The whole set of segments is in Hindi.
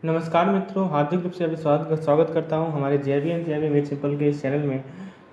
नमस्कार मित्रों, हार्दिक रूप से अभी स्वागत करता हूं हमारे जेबी एंड जेबी मेड सिंपल के इस चैनल में।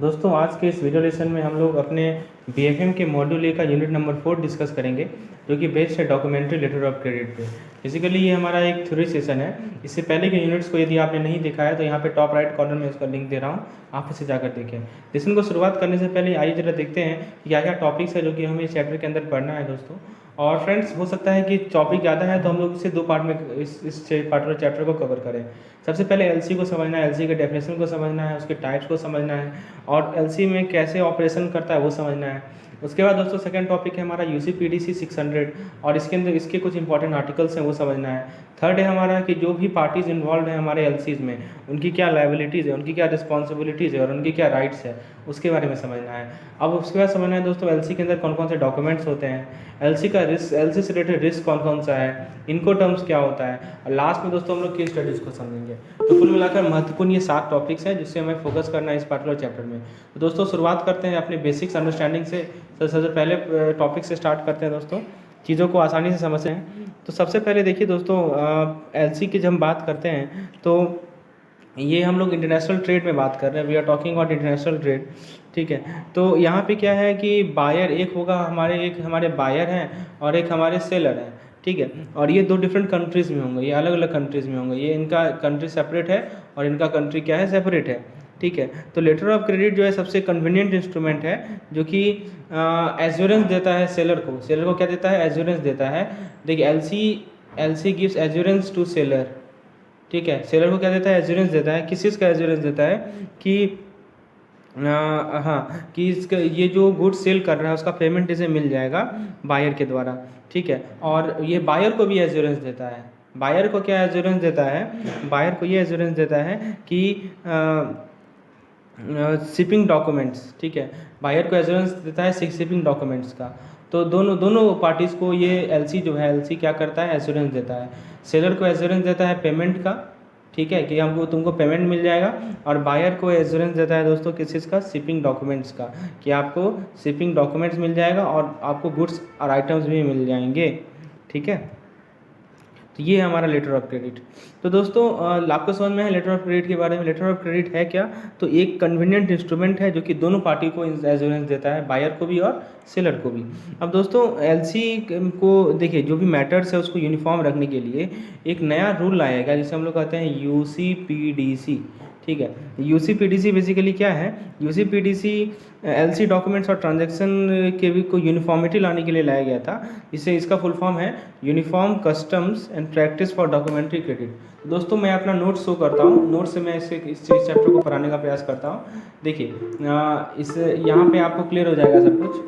दोस्तों, आज के इस वीडियो लेसन में हम लोग अपने बीएफएम के मॉड्यूल ए का यूनिट नंबर 4 डिस्कस करेंगे, जो कि बेस्ड है डॉक्यूमेंट्री लेटर ऑफ क्रेडिट पे। बेसिकली ये हमारा एक थ्योरी सेशन है। इससे पहले के यूनिट्स को यदि आपने नहीं देखा है तो यहाँ पे टॉप राइट कॉर्नर में उसका लिंक दे रहा हूँ, आप इसे जाकर देखें। लेसन को शुरुआत करने से पहले आइए जरा देखते हैं कि क्या क्या टॉपिक्स है जो कि हमें इस चैप्टर के अंदर पढ़ना है दोस्तों। और फ्रेंड्स, हो सकता है कि टॉपिक ज़्यादा है तो हम लोग इसे 2 पार्ट में इस पार्टिकुलर चैप्टर को कवर करें। सबसे पहले एलसी को समझना है, एलसी के डेफिनेशन को समझना है, उसके टाइप्स को समझना है और एलसी में कैसे ऑपरेशन करता है वो समझना है। उसके बाद दोस्तों सेकंड टॉपिक है हमारा यूसी पीडीसी 600 और इसके अंदर इसके कुछ इंपॉर्टेंट आर्टिकल्स हैं वो समझना है। थर्ड है हमारा कि जो भी पार्टीज इन्वॉल्व है हमारे एलसीज में, उनकी क्या लायबिलिटीज़ है, उनकी क्या रिस्पॉन्सिबिलिटीज़ है और उनकी क्या राइट्स है, उसके बारे में समझना है। अब उसके बाद समझना है दोस्तों एलसी के अंदर कौन कौन से डॉक्यूमेंट्स होते हैं, एलसी का रिस्क, एलसी से रिलेटेड रिस्क कौन कौन सा है, इनको टर्म्स क्या होता है, और लास्ट में दोस्तों हम लोग केस स्टडीज़ को समझेंगे। तो कुल मिलाकर महत्वपूर्ण ये 7 टॉपिक्स हैं जिससे हमें फोकस करना है इस पार्टिकुलर चैप्टर में। तो दोस्तों शुरुआत करते हैं अपने बेसिक्स अंडरस्टैंडिंग से। सबसे पहले टॉपिक से स्टार्ट करते हैं दोस्तों, चीज़ों को आसानी से समझते हैं। तो सबसे पहले देखिए दोस्तों, एलसी की जब हम बात करते हैं तो ये हम लोग इंटरनेशनल ट्रेड में बात कर रहे हैं। We are talking about international trade, ठीक है। तो यहाँ पे क्या है कि बायर एक होगा, एक हमारे बायर हैं और एक हमारे सेलर हैं, ठीक है। और ये 2 डिफरेंट कंट्रीज़ में होंगे, ये अलग अलग कंट्रीज़ में होंगे। ये इनका कंट्री सेपरेट है और इनका कंट्री क्या है, सेपरेट है, ठीक है। तो लेटर ऑफ क्रेडिट जो है सबसे कन्वीनियंट इंस्ट्रूमेंट है जो कि एश्योरेंस देता है सेलर को। सेलर को क्या देता है, एश्योरेंस देता है। देखिए LC gives assurance to seller, ठीक है। सेलर को क्या देता है, एश्योरेंस देता है। किस चीज़ का एश्योरेंस देता है कि हाँ, कि इसका ये जो गुड सेल कर रहा है उसका पेमेंट इसे मिल जाएगा बायर के द्वारा, ठीक है। और ये बायर को भी एश्योरेंस देता है। बायर को क्या एश्योरेंस देता है, बायर को ये एश्योरेंस देता है कि शिपिंग डॉक्यूमेंट्स, ठीक है। बायर को एश्योरेंस देता है शिपिंग डॉक्यूमेंट्स का। तो दोनों पार्टीज़ को ये एलसी जो है, एलसी क्या करता है, एश्योरेंस देता है। सेलर को एश्योरेंस देता है पेमेंट का, ठीक है, कि हमको तुमको पेमेंट मिल जाएगा। और बायर को एश्योरेंस देता है दोस्तों किस चीज़ का, शिपिंग डॉक्यूमेंट्स का, कि आपको शिपिंग डॉक्यूमेंट्स मिल जाएगा और आपको गुड्स और आइटम्स भी मिल जाएंगे, ठीक है। तो ये है हमारा लेटर ऑफ क्रेडिट। तो दोस्तों आपको समझ में है लेटर ऑफ क्रेडिट के बारे में। लेटर ऑफ क्रेडिट है क्या, तो एक कन्वीनियंट इंस्ट्रूमेंट है जो कि दोनों पार्टी को एश्योरेंस देता है, बायर को भी और सेलर को भी। अब दोस्तों एलसी को देखिए, जो भी मैटर्स है उसको यूनिफॉर्म रखने के लिए एक नया रूल लाया गया जिसे हम लोग कहते हैं यूसीपीडीसी, ठीक है। यूसीपीडीसी बेसिकली क्या है, यूसीपीडीसी एलसी डॉक्यूमेंट्स और ट्रांजैक्शन के भी को यूनिफॉर्मिटी लाने के लिए लाया गया था। इसका फुल फॉर्म है uniform customs and practice for documentary credit. दोस्तों मैं अपना नोट शो करता हूँ, नोट से मैं इस चैप्टर को पढ़ाने का प्रयास करता हूँ। देखिए इस यहाँ पे आपको क्लियर हो जाएगा सब कुछ।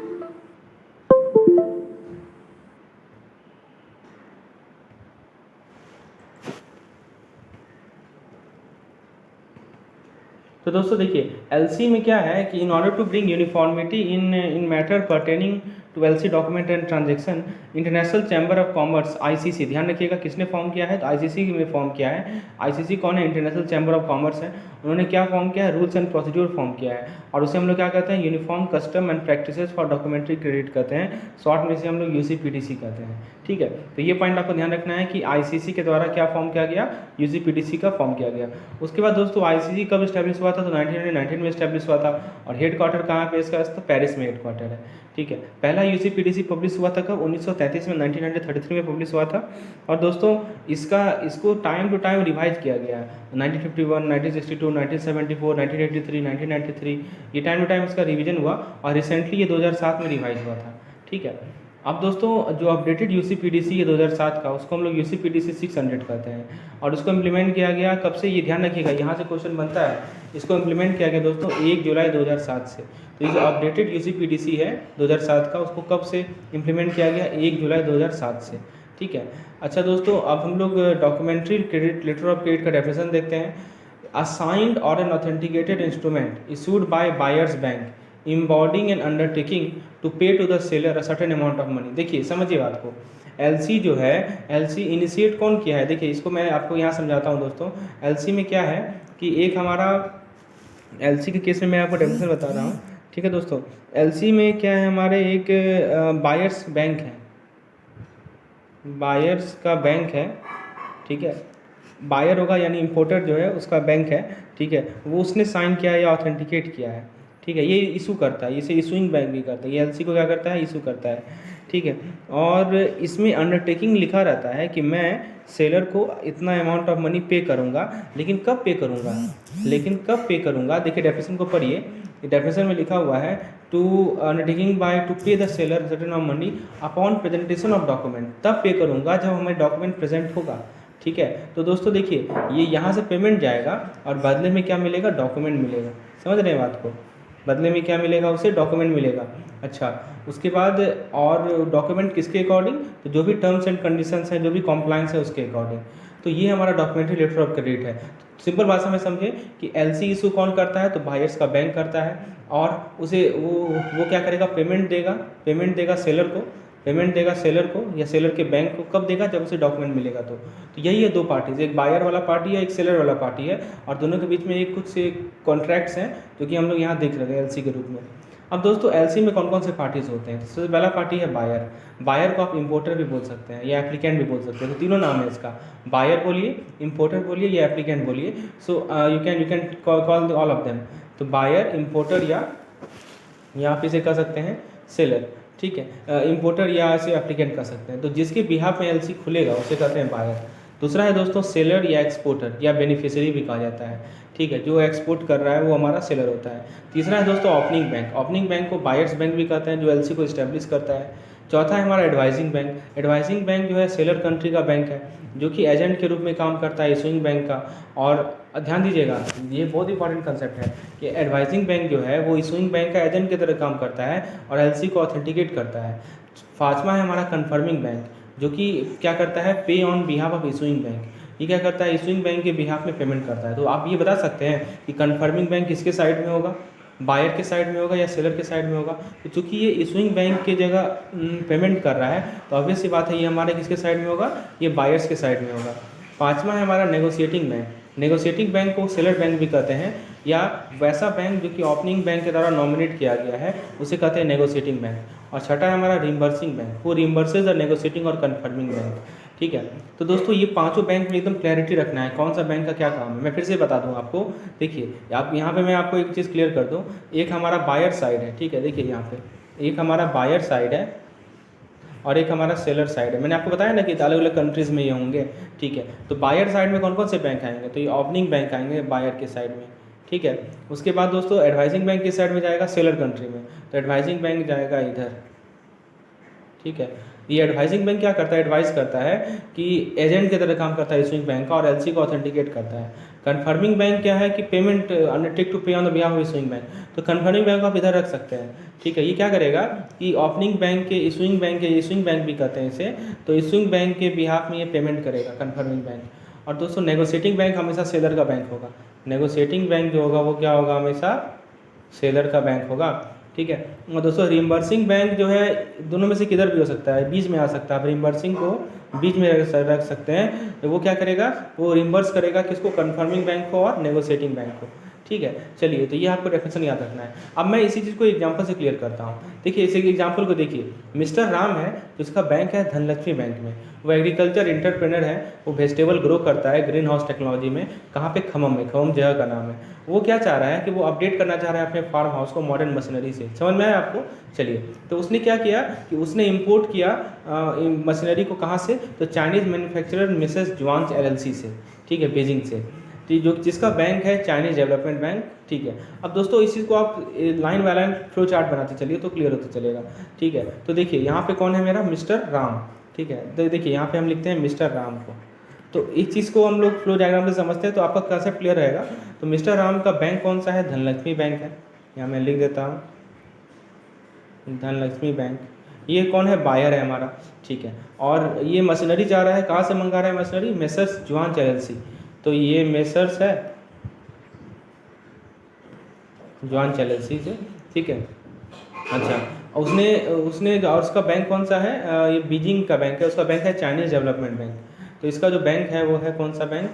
तो दोस्तों देखिए एलसी में क्या है कि in order to bring uniformity in matter pertaining to LC document and transaction, International Chamber of Commerce ICC, ध्यान रखिएगा किसने फॉर्म किया है, तो आईसीसी में फॉर्म किया है। आईसीसी कौन है, इंटरनेशनल चैम्बर ऑफ कॉमर्स है। उन्होंने क्या फॉर्म किया है, रूल्स एंड प्रोसीड्यूर फॉर्म किया है। और उसे हम लोग क्या कहते हैं, uniform custom and practices for documentary credit कहते हैं, शॉर्ट में से हम लोग यूसीपीडीसी कहते हैं, ठीक है। तो ये पॉइंट आपको ध्यान रखना है कि आईसीसी के द्वारा क्या फॉर्म किया गया, यूसीपीडीसी का फॉर्म किया गया। उसके बाद दोस्तों आईसीसी कब स्टैब्लिश हुआ था, तो 1919 में स्टैब्लिश हुआ था। और हेड क्वार्टर कहाँ पे इसका, तो पेरिस में हेड क्वार्टर है, ठीक है। पहला यूसीपीडीसी पब्लिश हुआ था कब, 1933 में, 1933 में पब्लिश हुआ था। और दोस्तों इसको टाइम टू टाइम रिवाइज किया गया है, 1951, 1962, 1974, 1983, 1993, ये टाइम टू टाइम इसका रिवीजन हुआ। और रिसेंटली ये 2007 में रिवाइज हुआ था, ठीक है। अब दोस्तों जो अपडेटेड यूसीपीडीसी है 2007 का, उसको हम लोग यूसीपीडीसी 600 कहते हैं। और उसको इम्प्लीमेंट किया गया कब से, ये ध्यान रखिएगा, यहाँ से क्वेश्चन बनता है। इसको इम्प्लीमेंट किया गया दोस्तों 1 जुलाई 2007 से। तो ये जो अपडेटेड यूसीपीडीसी है 2007 का, उसको कब से इम्प्लीमेंट किया गया, 1 जुलाई 2007 से, ठीक है। अच्छा दोस्तों, अब हम लोग documentary credit letter of credit का डेफिनेशन देखते हैं। A signed or an authenticated instrument issued by buyer's bank embodying an undertaking to pay to the seller a certain amount of money। देखिए समझिए बात को, एलसी जो है, एलसी इनिशिएट कौन किया है, देखिए इसको मैं आपको यहाँ समझाता हूँ दोस्तों। एलसी में क्या है कि एक हमारा एलसी के केस में मैं आपको डेफिनेशन बता रहा हूँ, ठीक है दोस्तों। एलसी में क्या है, हमारे एक बायर्स बैंक है, बायर्स का बैंक है, ठीक है। बायर होगा यानी इम्पोर्टर जो है उसका बैंक है, ठीक है, वो उसने साइन किया है या ऑथेंटिकेट किया है, ठीक है, ये इशू करता है, इसे इशूइंग बैंक भी करता है, ये एलसी को क्या करता है, इशू करता है, ठीक है। और इसमें अंडरटेकिंग लिखा रहता है कि मैं सेलर को इतना अमाउंट ऑफ मनी पे करूँगा, लेकिन कब पे करूँगा, लेकिन कब पे करूँगा, देखिए डेफिनेशन को पढ़िए, डेफिनेशन में लिखा हुआ है टू अंडरटेकिंग बाय टू पे the seller certain of money upon presentation of document, तब पे करूँगा जब हमें डॉक्यूमेंट प्रेजेंट होगा, ठीक है। तो दोस्तों देखिए ये यहाँ से पेमेंट जाएगा और बदले में क्या मिलेगा, डॉक्यूमेंट मिलेगा, समझ रहे हैं बात को, बदले में क्या मिलेगा उसे, डॉक्यूमेंट मिलेगा। अच्छा, उसके बाद और डॉक्यूमेंट किसके अकॉर्डिंग, तो जो भी टर्म्स एंड कंडीशंस हैं, जो भी कॉम्प्लाइंस है उसके अकॉर्डिंग। तो ये हमारा डॉक्यूमेंट्री लेटर ऑफ क्रेडिट है। सिंपल भाषा में समझे कि एलसी इशू कौन करता है, तो बायर्स का बैंक करता है, और उसे वो क्या करेगा, पेमेंट देगा सेलर को, पेमेंट देगा सेलर को या सेलर के बैंक को, कब देगा, जब उसे डॉक्यूमेंट मिलेगा। तो यही है दो पार्टीज, एक बायर वाला पार्टी है, एक सेलर वाला पार्टी है, और दोनों के बीच में एक कुछ कॉन्ट्रैक्ट्स हैं जो कि हम लोग यहाँ देख रहे हैं एलसी के रूप में। अब दोस्तों एलसी में कौन कौन से पार्टीज होते हैं, तो सबसे पहला पार्टी है बायर, बायर को आप इंपोर्टर भी बोल सकते हैं या एप्लीकेंट भी बोल सकते हैं, तो तीनों नाम है इसका, बायर बोलिए, इंपोर्टर बोलिए या एप्लीकेंट बोलिए। So you can call all of them. तो बायर, इंपोर्टर या आप इसे कह सकते हैं सेलर, ठीक है, इंपोर्टर या इसे एप्लीकेंट कर सकते हैं। तो जिसके बिहाफ में एलसी खुलेगा उसे कहते हैं बायर। दूसरा है दोस्तों सेलर या एक्सपोर्टर या बेनिफिशियरी भी कहा जाता है, ठीक है, जो एक्सपोर्ट कर रहा है वो हमारा सेलर होता है। तीसरा है दोस्तों ओपनिंग बैंक, ओपनिंग बैंक को बायर्स बैंक भी कहते हैं, जो एलसी को इस्टेब्लिश करता है। चौथा है हमारा एडवाइजिंग बैंक, एडवाइजिंग बैंक जो है सेलर कंट्री का बैंक है, जो कि एजेंट के रूप में काम करता है इशूइंग बैंक का। और ध्यान दीजिएगा, ये बहुत इंपॉर्टेंट कंसेप्ट है कि एडवाइजिंग बैंक जो है वो इशूइंग बैंक का एजेंट की तरह काम करता है और एलसी को ऑथेंटिकेट करता है। पाँचवा है हमारा कन्फर्मिंग बैंक, जो कि क्या करता है, पे on behalf of issuing bank, ये क्या करता है, इशूइंग बैंक के बिहाफ में पेमेंट करता है। तो आप ये बता सकते हैं कि कन्फर्मिंग बैंक किसके साइड में होगा, बायर के साइड में होगा या सेलर के साइड में होगा। तो चूँकि ये इशूइंग बैंक की जगह पेमेंट कर रहा है, तो ऑब्वियस सी बात है ये हमारे किसके साइड में होगा, ये बायर्स के साइड में होगा। पाँचवा है हमारा नेगोशिएटिंग बैंक, नेगोशिएटिंग बैंक को सेलर बैंक भी कहते हैं, या वैसा बैंक जो कि ओपनिंग बैंक के द्वारा नॉमिनेट किया गया है उसे कहते हैं नेगोशिएटिंग बैंक। और छठा है हमारा रिम्बर्सिंग बैंक, वो रिम्बर्सेज और नेगोशिएटिंग और कन्फर्मिंग बैंक, ठीक है। तो दोस्तों ये पांचों बैंक में एकदम क्लैरिटी रखना है कौन सा बैंक का क्या काम है। मैं फिर से बता दूं आपको, देखिए आप यहाँ पे मैं आपको एक चीज़ क्लियर कर दूं, एक हमारा बायर साइड है, ठीक है, देखिए यहाँ पे एक हमारा बायर साइड है और एक हमारा सेलर साइड है। मैंने आपको बताया ना कि अलग अलग कंट्रीज़ में ये होंगे, ठीक है। तो बायर साइड में कौन कौन से बैंक आएंगे, तो ये ओपनिंग बैंक आएंगे बायर के साइड में, ठीक है। उसके बाद दोस्तों एडवाइजिंग बैंक किस साइड में जाएगा, सेलर कंट्री में, तो एडवाइजिंग बैंक जाएगा इधर, ठीक है। ये एडवाइजिंग बैंक क्या करता है, एडवाइस करता है कि एजेंट की तरह काम करता है इशूइंग बैंक का, और एलसी को ऑथेंटिकेट करता है। कन्फर्मिंग बैंक क्या है कि payment undertake to pay on the behalf of issuing bank, तो कन्फर्मिंग बैंक आप इधर रख सकते हैं, ठीक है। ये क्या करेगा कि ओपनिंग बैंक के इशूइंग बैंक भी कहते हैं इसे, तो इशूइंग बैंक के बिहाफ में ये पेमेंट करेगा कन्फर्मिंग बैंक। और दोस्तों नेगोशिएटिंग बैंक हमेशा सेलर का बैंक होगा, नेगोशिएटिंग बैंक जो होगा वो क्या होगा, हमेशा सेलर का बैंक होगा, ठीक है। और दोस्तों रिम्बर्सिंग बैंक जो है दोनों में से किधर भी हो सकता है, बीच में आ सकता है, आप रिम्बर्सिंग को बीच में रख सकते हैं। तो वो क्या करेगा, वो रिम्बर्स करेगा किसको, कन्फर्मिंग बैंक को और नेगोशिएटिंग बैंक को, ठीक है। चलिए तो ये आपको डेफिनेशन याद रखना है। अब मैं इसी चीज़ को एग्जांपल से क्लियर करता हूँ। देखिए इसी एग्जांपल को देखिए, मिस्टर राम है जिसका बैंक है धनलक्ष्मी बैंक में, वो एग्रीकल्चर इंटरप्रेनर है, वो वेजिटेबल ग्रो करता है ग्रीन हाउस टेक्नोलॉजी में, कहाँ पे, खमम में, खमम जगह का नाम है। वो क्या चाह रहा है कि वो अपडेट करना चाह रहा है अपने फार्म हाउस को मॉडर्न मशीनरी से, समझ में आया आपको। चलिए तो उसने क्या किया कि उसने इंपोर्ट किया मशीनरी को कहाँ से, तो चाइनीज़ मैन्युफैक्चरर मिसेस जुआंग एलएलसी से, ठीक है, बीजिंग से, ठीक, जो जिसका बैंक है चाइनीज़ डेवलपमेंट बैंक, ठीक है। अब दोस्तों इस चीज़ को आप line by line flow chart बनाते चलिए तो क्लियर होता चलेगा, ठीक है। तो देखिए यहाँ पे कौन है मेरा, मिस्टर राम, ठीक है। तो देखिए यहाँ पे हम लिखते हैं मिस्टर राम को, तो इस चीज़ को हम लोग फ्लो डायग्राम से समझते हैं तो आपका कंसेप्ट क्लियर रहेगा। तो मिस्टर राम का बैंक कौन सा है, धनलक्ष्मी बैंक है, यहाँ मैं लिख देता हूँ धनलक्ष्मी बैंक। ये कौन है, बायर है हमारा, ठीक है। और ये मशीनरी जा रहा है, कहाँ से मंगा रहा है मशीनरी, मेसर्स जुआंग एलएलसी, तो ये मेसर्स है जुआंग एलएलसी से, ठीक है। अच्छा उसने और उसका बैंक कौन सा है, ये बीजिंग का बैंक है, उसका बैंक है चाइनीज़ डेवलपमेंट बैंक। तो इसका जो बैंक है वो है कौन सा बैंक,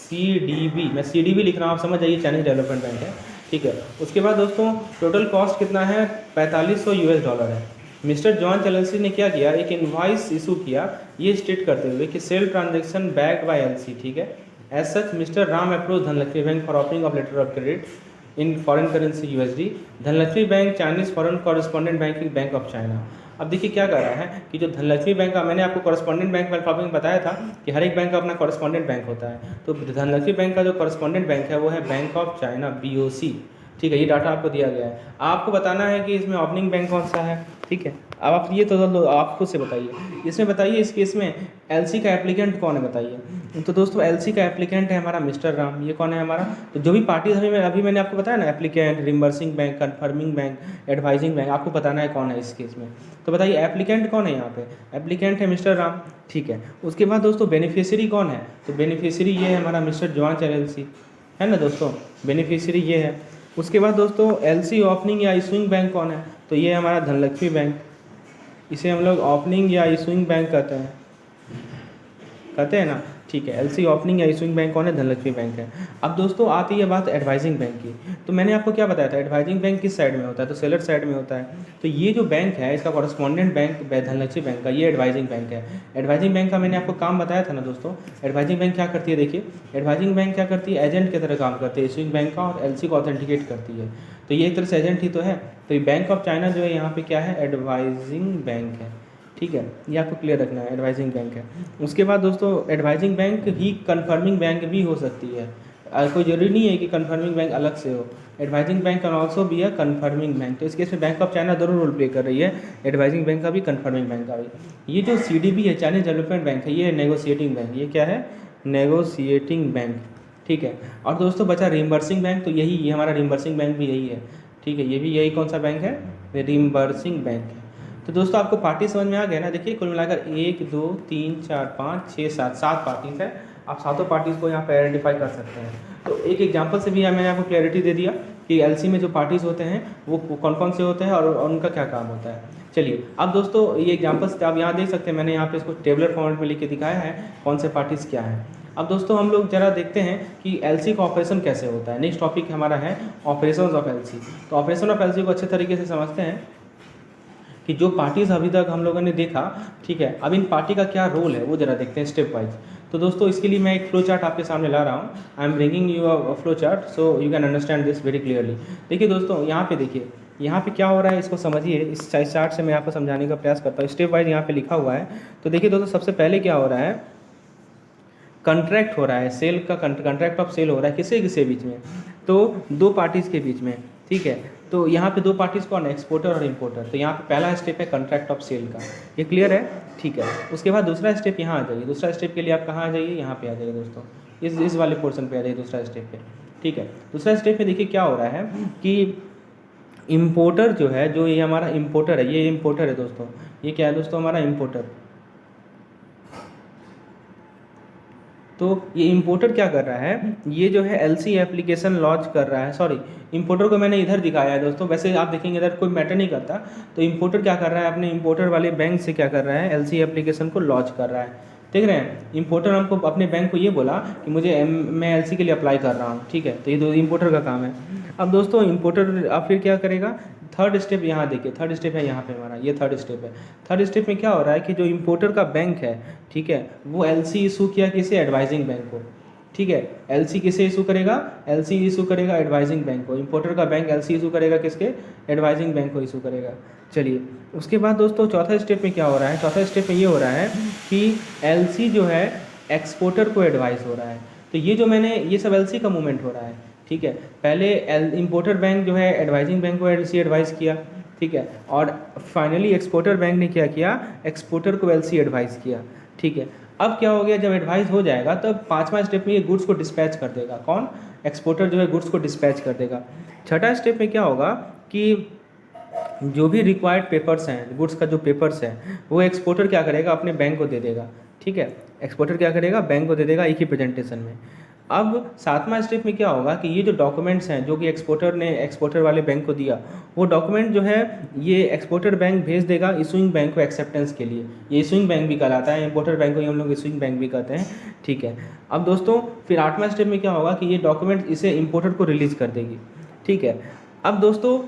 CDB, मैं CDB लिख रहा हूँ, आप समझ जाइए चाइनीज़ डेवलपमेंट बैंक है, ठीक है। उसके बाद दोस्तों टोटल कॉस्ट कितना है, $4500 है। मिस्टर जॉन एलएलसी ने क्या किया, एक इनवॉइस इशू किया ये स्टेट करते हुए कि sale transaction backed by LC, ठीक है, as such Mr Ram approach Dhanlaxmi Bank for offering of letter of credit in foreign currency USD. Dhanlaxmi Bank Chinese foreign correspondent banking Bank of China. अब देखिए क्या कर रहा है कि जो धनलक्ष्मी बैंक का, मैंने आपको कॉरेस्पॉन्डेंट बैंक वाले टॉपिक में बताया था कि हर एक बैंक का अपना कॉरेस्पॉन्डेंट बैंक होता है। तो धनलक्ष्मी बैंक का जो कॉरेस्पॉन्डेंट बैंक है वो है बैंक ऑफ चाइना, BOC। ठीक है, ये डाटा आपको दिया गया है। आपको बताना है कि इसमें ओपनिंग बैंक कौन सा है। ठीक है, अब आप ये तो आप खुद से बताइए। इसमें बताइए इस केस में LC का एप्लीकेंट कौन है बताइए। तो दोस्तों LC का एप्लीकेंट है हमारा मिस्टर राम। ये कौन है हमारा, तो जो भी पार्टीज अभी मैंने आपको बताया ना, applicant, reimbursing bank, confirming bank, advising bank, आपको बताना है कौन है इस केस में। तो बताइए एप्लीकेंट कौन है यहाँ पे, एप्लीकेंट है मिस्टर राम। ठीक है, उसके बाद दोस्तों बेनिफिशियरी कौन है, तो बेनिफिशियरी ये है हमारा मिस्टर जॉन्स LLC, है ना दोस्तों, बेनिफिशियरी ये है। उसके बाद दोस्तों LC ओपनिंग या इशूइंग बैंक कौन है, तो ये हमारा धनलक्ष्मी बैंक। इसे हम लोग ओपनिंग या इशूइंग बैंक कहते हैं ना। ठीक है, LC ओपनिंग या इशूइंग बैंक कौन है, धनलक्ष्मी बैंक है। अब दोस्तों आती है बात एडवाइजिंग बैंक की। तो मैंने आपको क्या बताया था, एडवाइजिंग बैंक किस साइड में होता है, तो सेलर साइड में होता है। तो ये जो बैंक है इसका कॉरेस्पॉन्डेंट बैंक धनलक्ष्मी बैंक का, ये एडवाइजिंग बैंक है। एडवाइजिंग बैंक का मैंने आपको काम बताया था ना दोस्तों। एडवाइजिंग बैंक क्या करती है, देखिए एडवाइजिंग बैंक क्या करती है, एजेंट की तरह काम करती है इशूइंग बैंक का, और LC को ऑथेंटिकेट करती है। तो ये एक तरह से एजेंट ही तो है। तो ये बैंक ऑफ चाइना जो है यहाँ पे क्या है, एडवाइजिंग बैंक है। ठीक है, ये आपको क्लियर रखना है, एडवाइजिंग बैंक है। उसके बाद दोस्तों एडवाइजिंग बैंक ही कन्फर्मिंग बैंक भी हो सकती है। कोई जरूरी नहीं है कि कन्फर्मिंग बैंक अलग से हो। Advising bank can also be a confirming bank. तो इस केस में बैंक ऑफ चाइना दोनों रोल प्ले कर रही है, एडवाइजिंग बैंक का भी, कन्फर्मिंग बैंक का भी। ये जो CDB है, चाइनीज डेवलपमेंट बैंक है, ये है नेगोशिएटिंग बैंक। ये क्या है, नेगोशिएटिंग बैंक। ठीक है, और दोस्तों बचा रिम्बर्सिंग बैंक। तो यही, ये हमारा रिम्बर्सिंग बैंक भी यही है। ठीक है, ये भी यही कौन सा बैंक है, रिम्बर्सिंग बैंक है। तो दोस्तों आपको पार्टी समझ में आ गया ना। देखिए कुल मिलाकर 1 2 3 4 5 6 7 पार्टीज है। आप सातों पार्टीज को यहाँ पे आइडेंटिफाई कर सकते हैं। तो एक एग्जांपल से भी मैंने आपको क्लैरिटी दे दिया कि LC में जो पार्टीज होते हैं वो कौन कौन से होते हैं और उनका क्या काम होता है। चलिए अब दोस्तों ये एग्जाम्पल्स आप यहाँ देख सकते हैं, मैंने यहाँ पे इसको टेबलर फॉर्मेट में लिख के दिखाया है कौन से पार्टीज क्या है। अब दोस्तों हम लोग जरा देखते हैं कि LC का ऑपरेशन कैसे होता है। नेक्स्ट टॉपिक हमारा है ऑपरेशंस ऑफ LC। तो ऑपरेशन ऑफ LC को अच्छे तरीके से समझते हैं कि जो पार्टीज अभी तक हम लोगों ने देखा। ठीक है, अब इन पार्टी का क्या रोल है वो जरा देखते हैं स्टेप वाइज। तो दोस्तों इसके लिए मैं एक फ्लो चार्ट आपके सामने ला रहा हूँ। I am bringing you a flow chart so you can understand this very clearly. देखिए दोस्तों यहाँ पे देखिए, यहाँ पे क्या हो रहा है इसको समझिए। इस चार्ट से मैं आपको समझाने का प्रयास करता हूँ, स्टेप वाइज यहाँ पे लिखा हुआ है। तो देखिए दोस्तों सबसे पहले क्या हो रहा है, कॉन्ट्रैक्ट हो रहा है, सेल का कॉन्ट्रैक्ट ऑफ सेल हो रहा है किससे किसके बीच में, तो दो पार्टीज़ के बीच में। ठीक है, तो यहाँ पे दो पार्टीज़ कौन है, एक्सपोर्टर और इंपोर्टर। तो यहाँ पे पहला स्टेप है कॉन्ट्रैक्ट ऑफ सेल का, ये क्लियर है। ठीक है, उसके बाद दूसरा स्टेप यहाँ आ जाइए। दूसरा स्टेप के लिए आप कहाँ आ जाइए, यहाँ पे आ जाइए दोस्तों, इस वाले पोर्शन पे आ जाइए दूसरा स्टेप पे। ठीक है, दूसरा स्टेप में देखिए क्या हो रहा है कि इम्पोर्टर जो है, जो ये हमारा इम्पोर्टर है, ये इम्पोर्टर है दोस्तों। ये क्या है दोस्तों, हमारा इम्पोर्टर। तो ये इम्पोर्टर क्या कर रहा है, ये जो है LC एप्लीकेशन लॉन्च कर रहा है। सॉरी, इम्पोर्टर को मैंने इधर दिखाया है दोस्तों, वैसे आप देखेंगे इधर कोई मैटर नहीं करता। तो इम्पोर्टर क्या कर रहा है, अपने इम्पोर्टर वाले बैंक से क्या कर रहा है, LC एप्लीकेशन को लॉन्च कर रहा है। देख रहे हैं, इम्पोर्टर हमको अपने बैंक को ये बोला कि मैं LC के लिए अप्लाई कर रहा हूँ। ठीक है, तो ये दो इम्पोर्टर का काम है। अब दोस्तों इम्पोर्टर अब फिर क्या करेगा, थर्ड स्टेप यहाँ देखिए, थर्ड स्टेप है यहाँ पे हमारा, ये थर्ड स्टेप है। थर्ड स्टेप में क्या हो रहा है कि जो इम्पोर्टर का बैंक है, ठीक है, वो LC इशू किया किसे, एडवाइजिंग बैंक को। ठीक है, LC किसे इशू करेगा, LC इशू करेगा एडवाइजिंग बैंक को। इम्पोर्टर का बैंक LC इशू करेगा किसके, एडवाइजिंग बैंक को इशू करेगा। चलिए उसके बाद दोस्तों चौथा स्टेप में क्या हो रहा है, चौथा स्टेप में ये हो रहा है कि LC जो है एक्सपोर्टर को एडवाइस हो रहा है। तो ये जो मैंने, ये सब LC का मूवमेंट हो रहा है। ठीक है, पहले इम्पोर्टर बैंक जो है एडवाइजिंग बैंक को LC एडवाइस किया। ठीक है, और फाइनली एक्सपोर्टर बैंक ने क्या किया, एक्सपोर्टर को LC एडवाइस किया। ठीक है, अब क्या हो गया, जब एडवाइस हो जाएगा तब पाँचवा स्टेप में ये गुड्स को डिस्पैच कर देगा। कौन, एक्सपोर्टर जो है गुड्स को डिस्पैच कर देगा। छठा स्टेप में क्या होगा कि जो भी रिक्वायर्ड पेपर्स हैं, गुड्स का जो पेपर्स है, वो एक्सपोर्टर क्या करेगा, अपने बैंक को दे देगा। ठीक है, एक्सपोर्टर क्या करेगा, बैंक को दे देगा एक ही प्रेजेंटेशन में। अब सातवां स्टेप में क्या होगा कि ये जो डॉक्यूमेंट्स हैं जो कि एक्सपोर्टर ने एक्सपोर्टर वाले बैंक को दिया, वो डॉक्यूमेंट जो है ये एक्सपोर्टर बैंक भेज देगा इशूइंग बैंक को एक्सेप्टेंस के लिए। ये इशूइंग बैंक भी कहलाता है, इंपोर्टर बैंक को ही हम लोग इशूइंग बैंक भी कहते हैं। ठीक है, अब दोस्तों फिर आठवां स्टेप में क्या होगा कि ये डॉक्यूमेंट इसे इंपोर्टर को रिलीज़ कर देगी। ठीक है, अब दोस्तों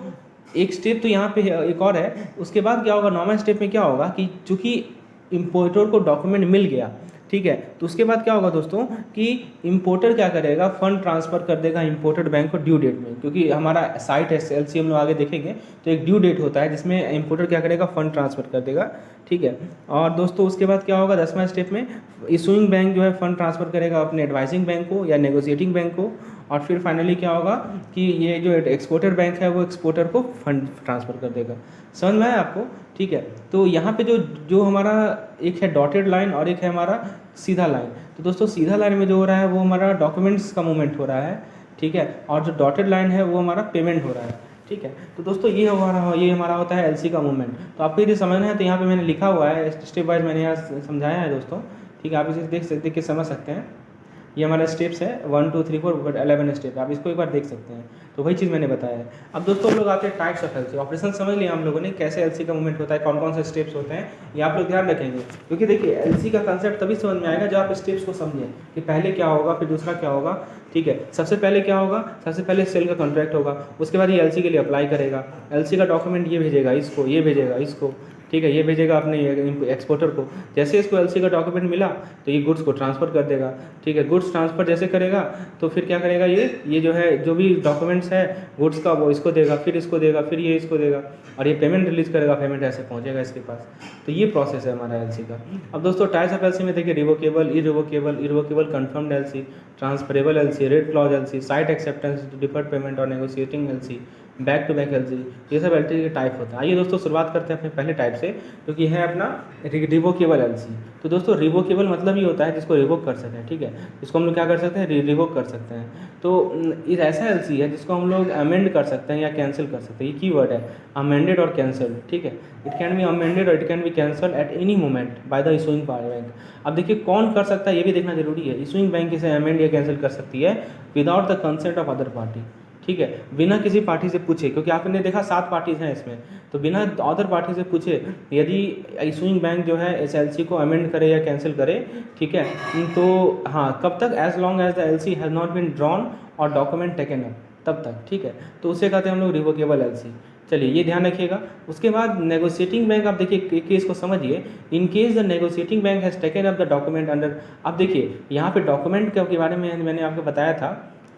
एक स्टेप तो यहाँ पे एक और है। उसके बाद क्या होगा, नौवां स्टेप में क्या होगा कि चूँकि इंपोर्टर को डॉक्यूमेंट मिल गया, ठीक है। तो उसके बाद क्या होगा दोस्तों कि इंपोर्टर क्या करेगा, फंड ट्रांसफ़र कर देगा इंपोर्टेड बैंक को ड्यू डेट में, क्योंकि हमारा साइट एलसी हम लोग आगे देखेंगे तो एक ड्यू डेट होता है जिसमें इंपोर्टर क्या करेगा, फंड ट्रांसफ़र कर देगा, ठीक है। और दोस्तों उसके बाद क्या होगा 10वां स्टेप में, इशूइंग बैंक जो है फंड ट्रांसफ़र करेगा अपने एडवाइजिंग बैंक को या नेगोशिएटिंग बैंक को, और फिर फाइनली क्या होगा कि ये जो एक्सपोर्टर बैंक है वो एक्सपोर्टर को फंड ट्रांसफ़र कर देगा। समझ में आया आपको, ठीक है। तो यहाँ पे जो जो हमारा एक है डॉटेड लाइन और एक है हमारा सीधा लाइन। तो दोस्तों सीधा लाइन में जो हो रहा है वो हमारा डॉक्यूमेंट्स का मूवमेंट हो रहा है, ठीक है, और जो डॉटेड लाइन है वो हमारा पेमेंट हो रहा है, ठीक है। तो दोस्तों ये हमारा होता है एलसी का मूवमेंट। तो आपको यदि समझना है तो यहाँ पे मैंने लिखा हुआ है, स्टेप वाइज मैंने यहाँ समझाया है दोस्तों, ठीक है। आप इसे देख के समझ सकते हैं। ये हमारे स्टेप्स है 1 2 3 4 11 स्टेप, आप इसको एक बार देख सकते हैं। तो वही चीज़ मैंने बताया है। अब दोस्तों हम लोग आते हैं टाइप्स ऑफ एलसी। ऑपरेशन समझ लिया हम लोगों ने, कैसे एलसी का मूवमेंट होता है, कौन कौन से स्टेप्स होते हैं, ये आप लोग ध्यान रखेंगे। क्योंकि देखिए एलसी का कंसेप्ट तभी समझ में आएगा जब आप स्टेप्स को समझें कि पहले क्या होगा फिर दूसरा क्या होगा, ठीक है। सबसे पहले क्या होगा, सबसे पहले सेल का कॉन्ट्रैक्ट होगा, उसके बाद ये एलसी के लिए अप्लाई करेगा, एलसी का डॉक्यूमेंट ये भेजेगा इसको, ये भेजेगा इसको, ठीक है, ये भेजेगा अपने एक्सपोर्टर को। जैसे इसको एलसी का डॉक्यूमेंट मिला तो ये गुड्स को ट्रांसफ़र कर देगा, ठीक है। गुड्स ट्रांसफ़र जैसे करेगा तो फिर क्या करेगा, ये जो है जो भी डॉक्यूमेंट्स है गुड्स का वो इसको देगा, फिर इसको देगा, फिर ये इसको देगा, और ये पेमेंट रिलीज़ करेगा, पेमेंट ऐसे पहुंचेगा इसके पास। तो ये प्रोसेस है हमारा एलसी का। अब दोस्तों टाइप्स ऑफ एलसी में देखिए revocable, irrevocable, confirmed LC, transferable LC, red clause LC, sight acceptance, deferred payment और negotiating LC, back to back LC, ये सब एलसी के टाइप होता है। आइए दोस्तों शुरुआत करते हैं अपने पहले टाइप से, क्योंकि है अपना रिवोकेबल एलसी। तो दोस्तों रिवोकेबल मतलब ये होता है जिसको रिवोक कर सकें, ठीक है, इसको हम लोग क्या कर सकते हैं, रिवोक कर सकते हैं। तो इस ऐसा एलसी है जिसको हम लोग अमेंड कर सकते हैं या कैंसिल कर सकते हैं। ये कीवर्ड है अमेंडेड और कैंसिल, ठीक है। इट कैन बी अमेंडेड और it can be cancel at any moment by the issuing bank. अब देखिए कौन कर सकता है ये भी देखना जरूरी है। इशूइंग बैंक इसे अमेंड या कैंसिल कर सकती है without the consent of other party, ठीक है, बिना किसी पार्टी से पूछे, क्योंकि आपने देखा 7 पार्टीज हैं इसमें, तो बिना अदर पार्टी से पूछे यदि इशूइंग बैंक जो है इस एलसी को अमेंड करे या कैंसिल करे, ठीक है, तो हाँ कब तक, as long as the LC has not been drawn or document taken up, तब तक, ठीक है। तो उसे कहते हैं हम लोग रिवोकेबल एलसी। चलिए ये ध्यान रखिएगा। उसके बाद नेगोशिएटिंग बैंक, आप देखिए केस को समझिए। इन case the negotiating bank has taken up the document under, अब देखिए यहाँ पे डॉक्यूमेंट के बारे में मैंने आपको बताया था,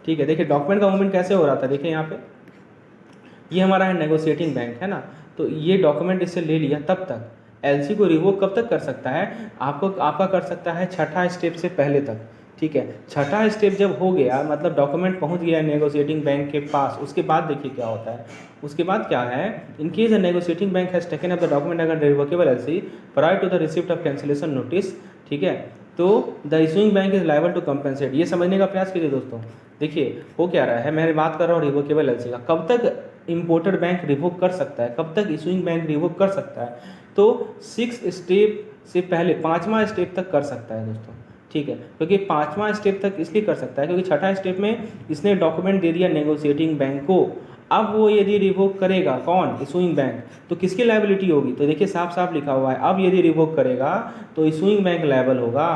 ठीक है। देखिए डॉक्यूमेंट का मूवमेंट कैसे हो रहा था, देखिए यहाँ पे ये हमारा है नेगोशिएटिंग बैंक, है ना। तो ये डॉक्यूमेंट इससे ले लिया, तब तक एलसी को रिवोक कब तक कर सकता है, आपका कर सकता है 6ठा स्टेप से पहले तक, ठीक है। 6ठा स्टेप जब हो गया, मतलब डॉक्यूमेंट पहुंच गया नेगोशिएटिंग बैंक के पास, उसके बाद देखिए क्या होता है। उसके बाद क्या है, in case the negotiating bank has taken up the document अगर revocable LC prior to the receipt of cancellation notice, ठीक है, तो the issuing bank is liable to compensate. ये समझने का प्रयास कीजिए दोस्तों। देखिए हो क्या रहा है, मैं बात कर रहा हूँ रिवोकेबल एलसी का, कब तक इंपोर्टर बैंक रिवोक कर सकता है, कब तक इशूइंग बैंक रिवोक कर सकता है, तो 6 स्टेप से पहले 5वां स्टेप तक कर सकता है दोस्तों, ठीक है। क्योंकि 5वां स्टेप तक इसलिए कर सकता है क्योंकि 6ठा स्टेप में इसने डॉक्यूमेंट दे दिया नेगोशिएटिंग बैंक को। अब वो यदि रिवोक करेगा, कौन, इशूइंग बैंक, तो किसकी लायबिलिटी होगी, तो देखिए साफ साफ लिखा हुआ है, अब यदि रिवोक करेगा तो इशूइंग बैंक लायबल होगा,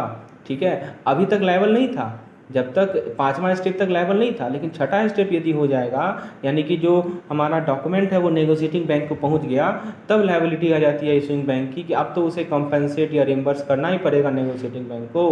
ठीक है। अभी तक लायबल नहीं था, जब तक 5वां स्टेप तक लायबल नहीं था, लेकिन 6ठा स्टेप यदि हो जाएगा, यानी कि जो हमारा डॉक्यूमेंट है वो नेगोशिएटिंग बैंक को पहुंच गया, तब लायबिलिटी आ जाती है इशूइंग बैंक की, कि अब तो उसे कंपेंसेट या रिम्बर्स करना ही पड़ेगा नेगोशिएटिंग बैंक को,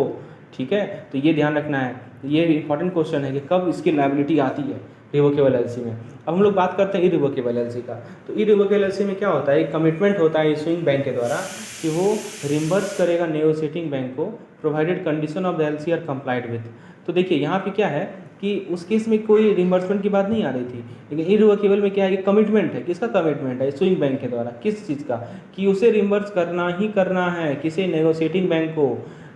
ठीक है। तो ये ध्यान रखना है, ये इंपॉर्टेंट क्वेश्चन है कि कब इसकी लायबिलिटी आती है रिवोकेबल एलसी में। अब हम लोग बात करते हैं इरिवोकेबल एलसी का। तो इरिवोकेबल एलसी में क्या होता है, एक कमिटमेंट होता है इशूइंग बैंक के द्वारा कि वो रिम्बर्स करेगा नेगोशिएटिंग बैंक को provided condition of the LC are complied with. तो देखिए यहाँ पे क्या है कि उस केस में कोई रिम्बर्समेंट की बात नहीं आ रही थी, लेकिन इरिवोकेबल में क्या है कि कमिटमेंट है, किसका कमिटमेंट है, इशूइंग बैंक के द्वारा, किस चीज़ का, कि उसे रिम्बर्स करना ही करना है, किसी नेगोशिएटिंग बैंक को।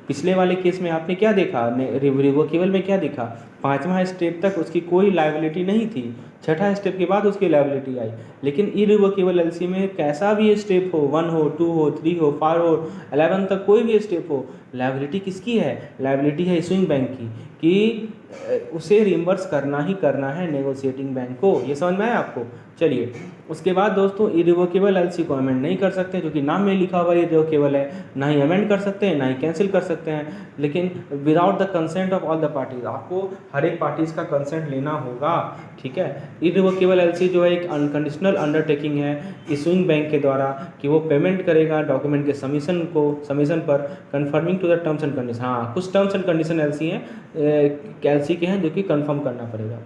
पिछले वाले केस में आपने क्या देखा, रिवोकेबल में क्या देखा, 5वां स्टेप तक उसकी कोई लायबिलिटी नहीं थी, 6ठा स्टेप के बाद उसकी लायबिलिटी आई। लेकिन इरिवोकेबल एलसी में कैसा भी स्टेप हो, 1 हो, 2 हो, 3 हो, 5 हो, 11 तक कोई भी स्टेप हो, लायबिलिटी किसकी है, लायबिलिटी है इशूइंग बैंक की, कि उसे रिम्बर्स करना ही करना है नेगोशिएटिंग बैंक को। ये समझ में आया आपको। चलिए उसके बाद दोस्तों इरिवोकेबल एलसी को अमेंड नहीं कर सकते, जो कि नाम में लिखा हुआ इरिवोकेबल है, ना ही अमेंड कर सकते हैं ना ही कैंसिल कर सकते हैं, लेकिन without the consent of all the parties. आपको हर एक पार्टीज़ का कंसेंट लेना होगा, ठीक है। इर्रिवोकेबल एलसी जो है एक अनकंडीशनल अंडरटेकिंग है इशूइंग बैंक के द्वारा कि वो पेमेंट करेगा डॉक्यूमेंट के सबमिशन पर confirming to the terms and condition. हाँ, कुछ टर्म्स एंड कंडीशन एलसी हैं एलसी के हैं जो कि कंफर्म करना पड़ेगा।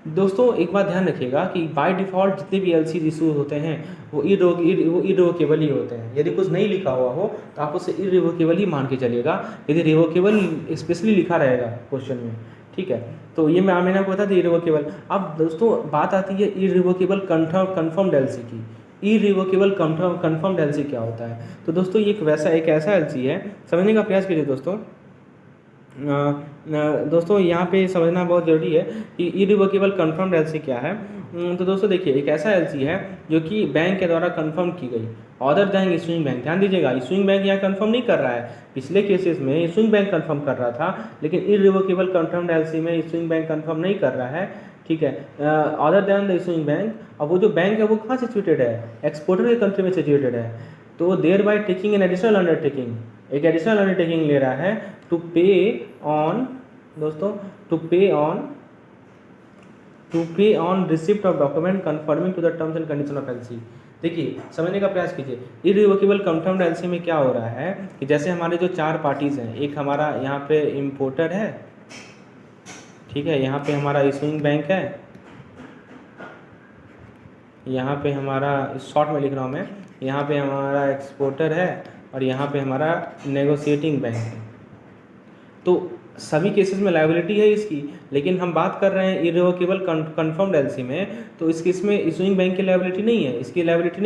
दोस्तों एक बात ध्यान रखिएगा कि बाय डिफ़ॉल्ट जितने भी एलसी इशू होते हैं वो इर्रिवोकेबल ही होते हैं। यदि कुछ नहीं लिखा हुआ हो तो आप उसे इर्रिवोकेबल ही मान के चलिएगा, यदि रिवोकेबल स्पेशली लिखा रहेगा क्वेश्चन में, ठीक है। तो ये मैंने आपको बता दी इर्रिवोकेबल। अब दोस्तों बात आती है इर्रिवोकेबल कन्फर्म्ड एलसी की। इर्रिवोकेबल कन्फर्म्ड एलसी क्या होता है? तो दोस्तों ये एक ऐसा एलसी है, समझने का प्रयास कीजिए दोस्तों। दोस्तों यहाँ पे समझना बहुत ज़रूरी है कि इर्रिवोकेबल कन्फर्म्ड एलसी क्या है। तो दोस्तों देखिए, एक ऐसा एलसी है जो कि बैंक के द्वारा कंफर्म की गई अदर दैन इशूइंग बैंक। ध्यान दीजिएगा, इशूइंग बैंक यहाँ कंफर्म नहीं कर रहा है। पिछले केसेस में इशूइंग बैंक कंफर्म कर रहा था, लेकिन इर्रिवोकेबल कन्फर्म्ड एलसी में इशूइंग बैंक कंफर्म नहीं कर रहा है, ठीक है, other than the issuing bank. अब वो जो बैंक है वो कहाँ सिचुएटेड है? एक्सपोर्टर के कंट्री में सिचुएटेड है। तो thereby taking an additional undertaking, एक एडिशनल अंडरटेकिंग ले रहा है टू पे ऑन दोस्तों to pay on receipt of document confirming to the terms and condition of LC. देखिए समझने का प्रयास कीजिए, इर्रिवोकेबल कन्फर्म्ड एलसी में क्या हो रहा है कि जैसे हमारे जो 4 पार्टीज़ हैं, एक हमारा यहाँ पे इम्पोर्टर है, ठीक है, यहाँ पे हमारा इशूइंग बैंक है, यहाँ पे हमारा शॉर्ट में लिख रहा हूँ मैं, यहाँ पे हमारा एक्सपोर्टर है और यहाँ पे हमारा नेगोशिएटिंग बैंक है। तो सभी केसेस में लायबिलिटी है इसकी, लेकिन हम बात कर रहे हैं इर्रिवोकेबल कन्फर्म्ड एलसी में, तो इस केस में इशूइंग बैंक की लायबिलिटी नहीं है, इसकी लायबिलिटी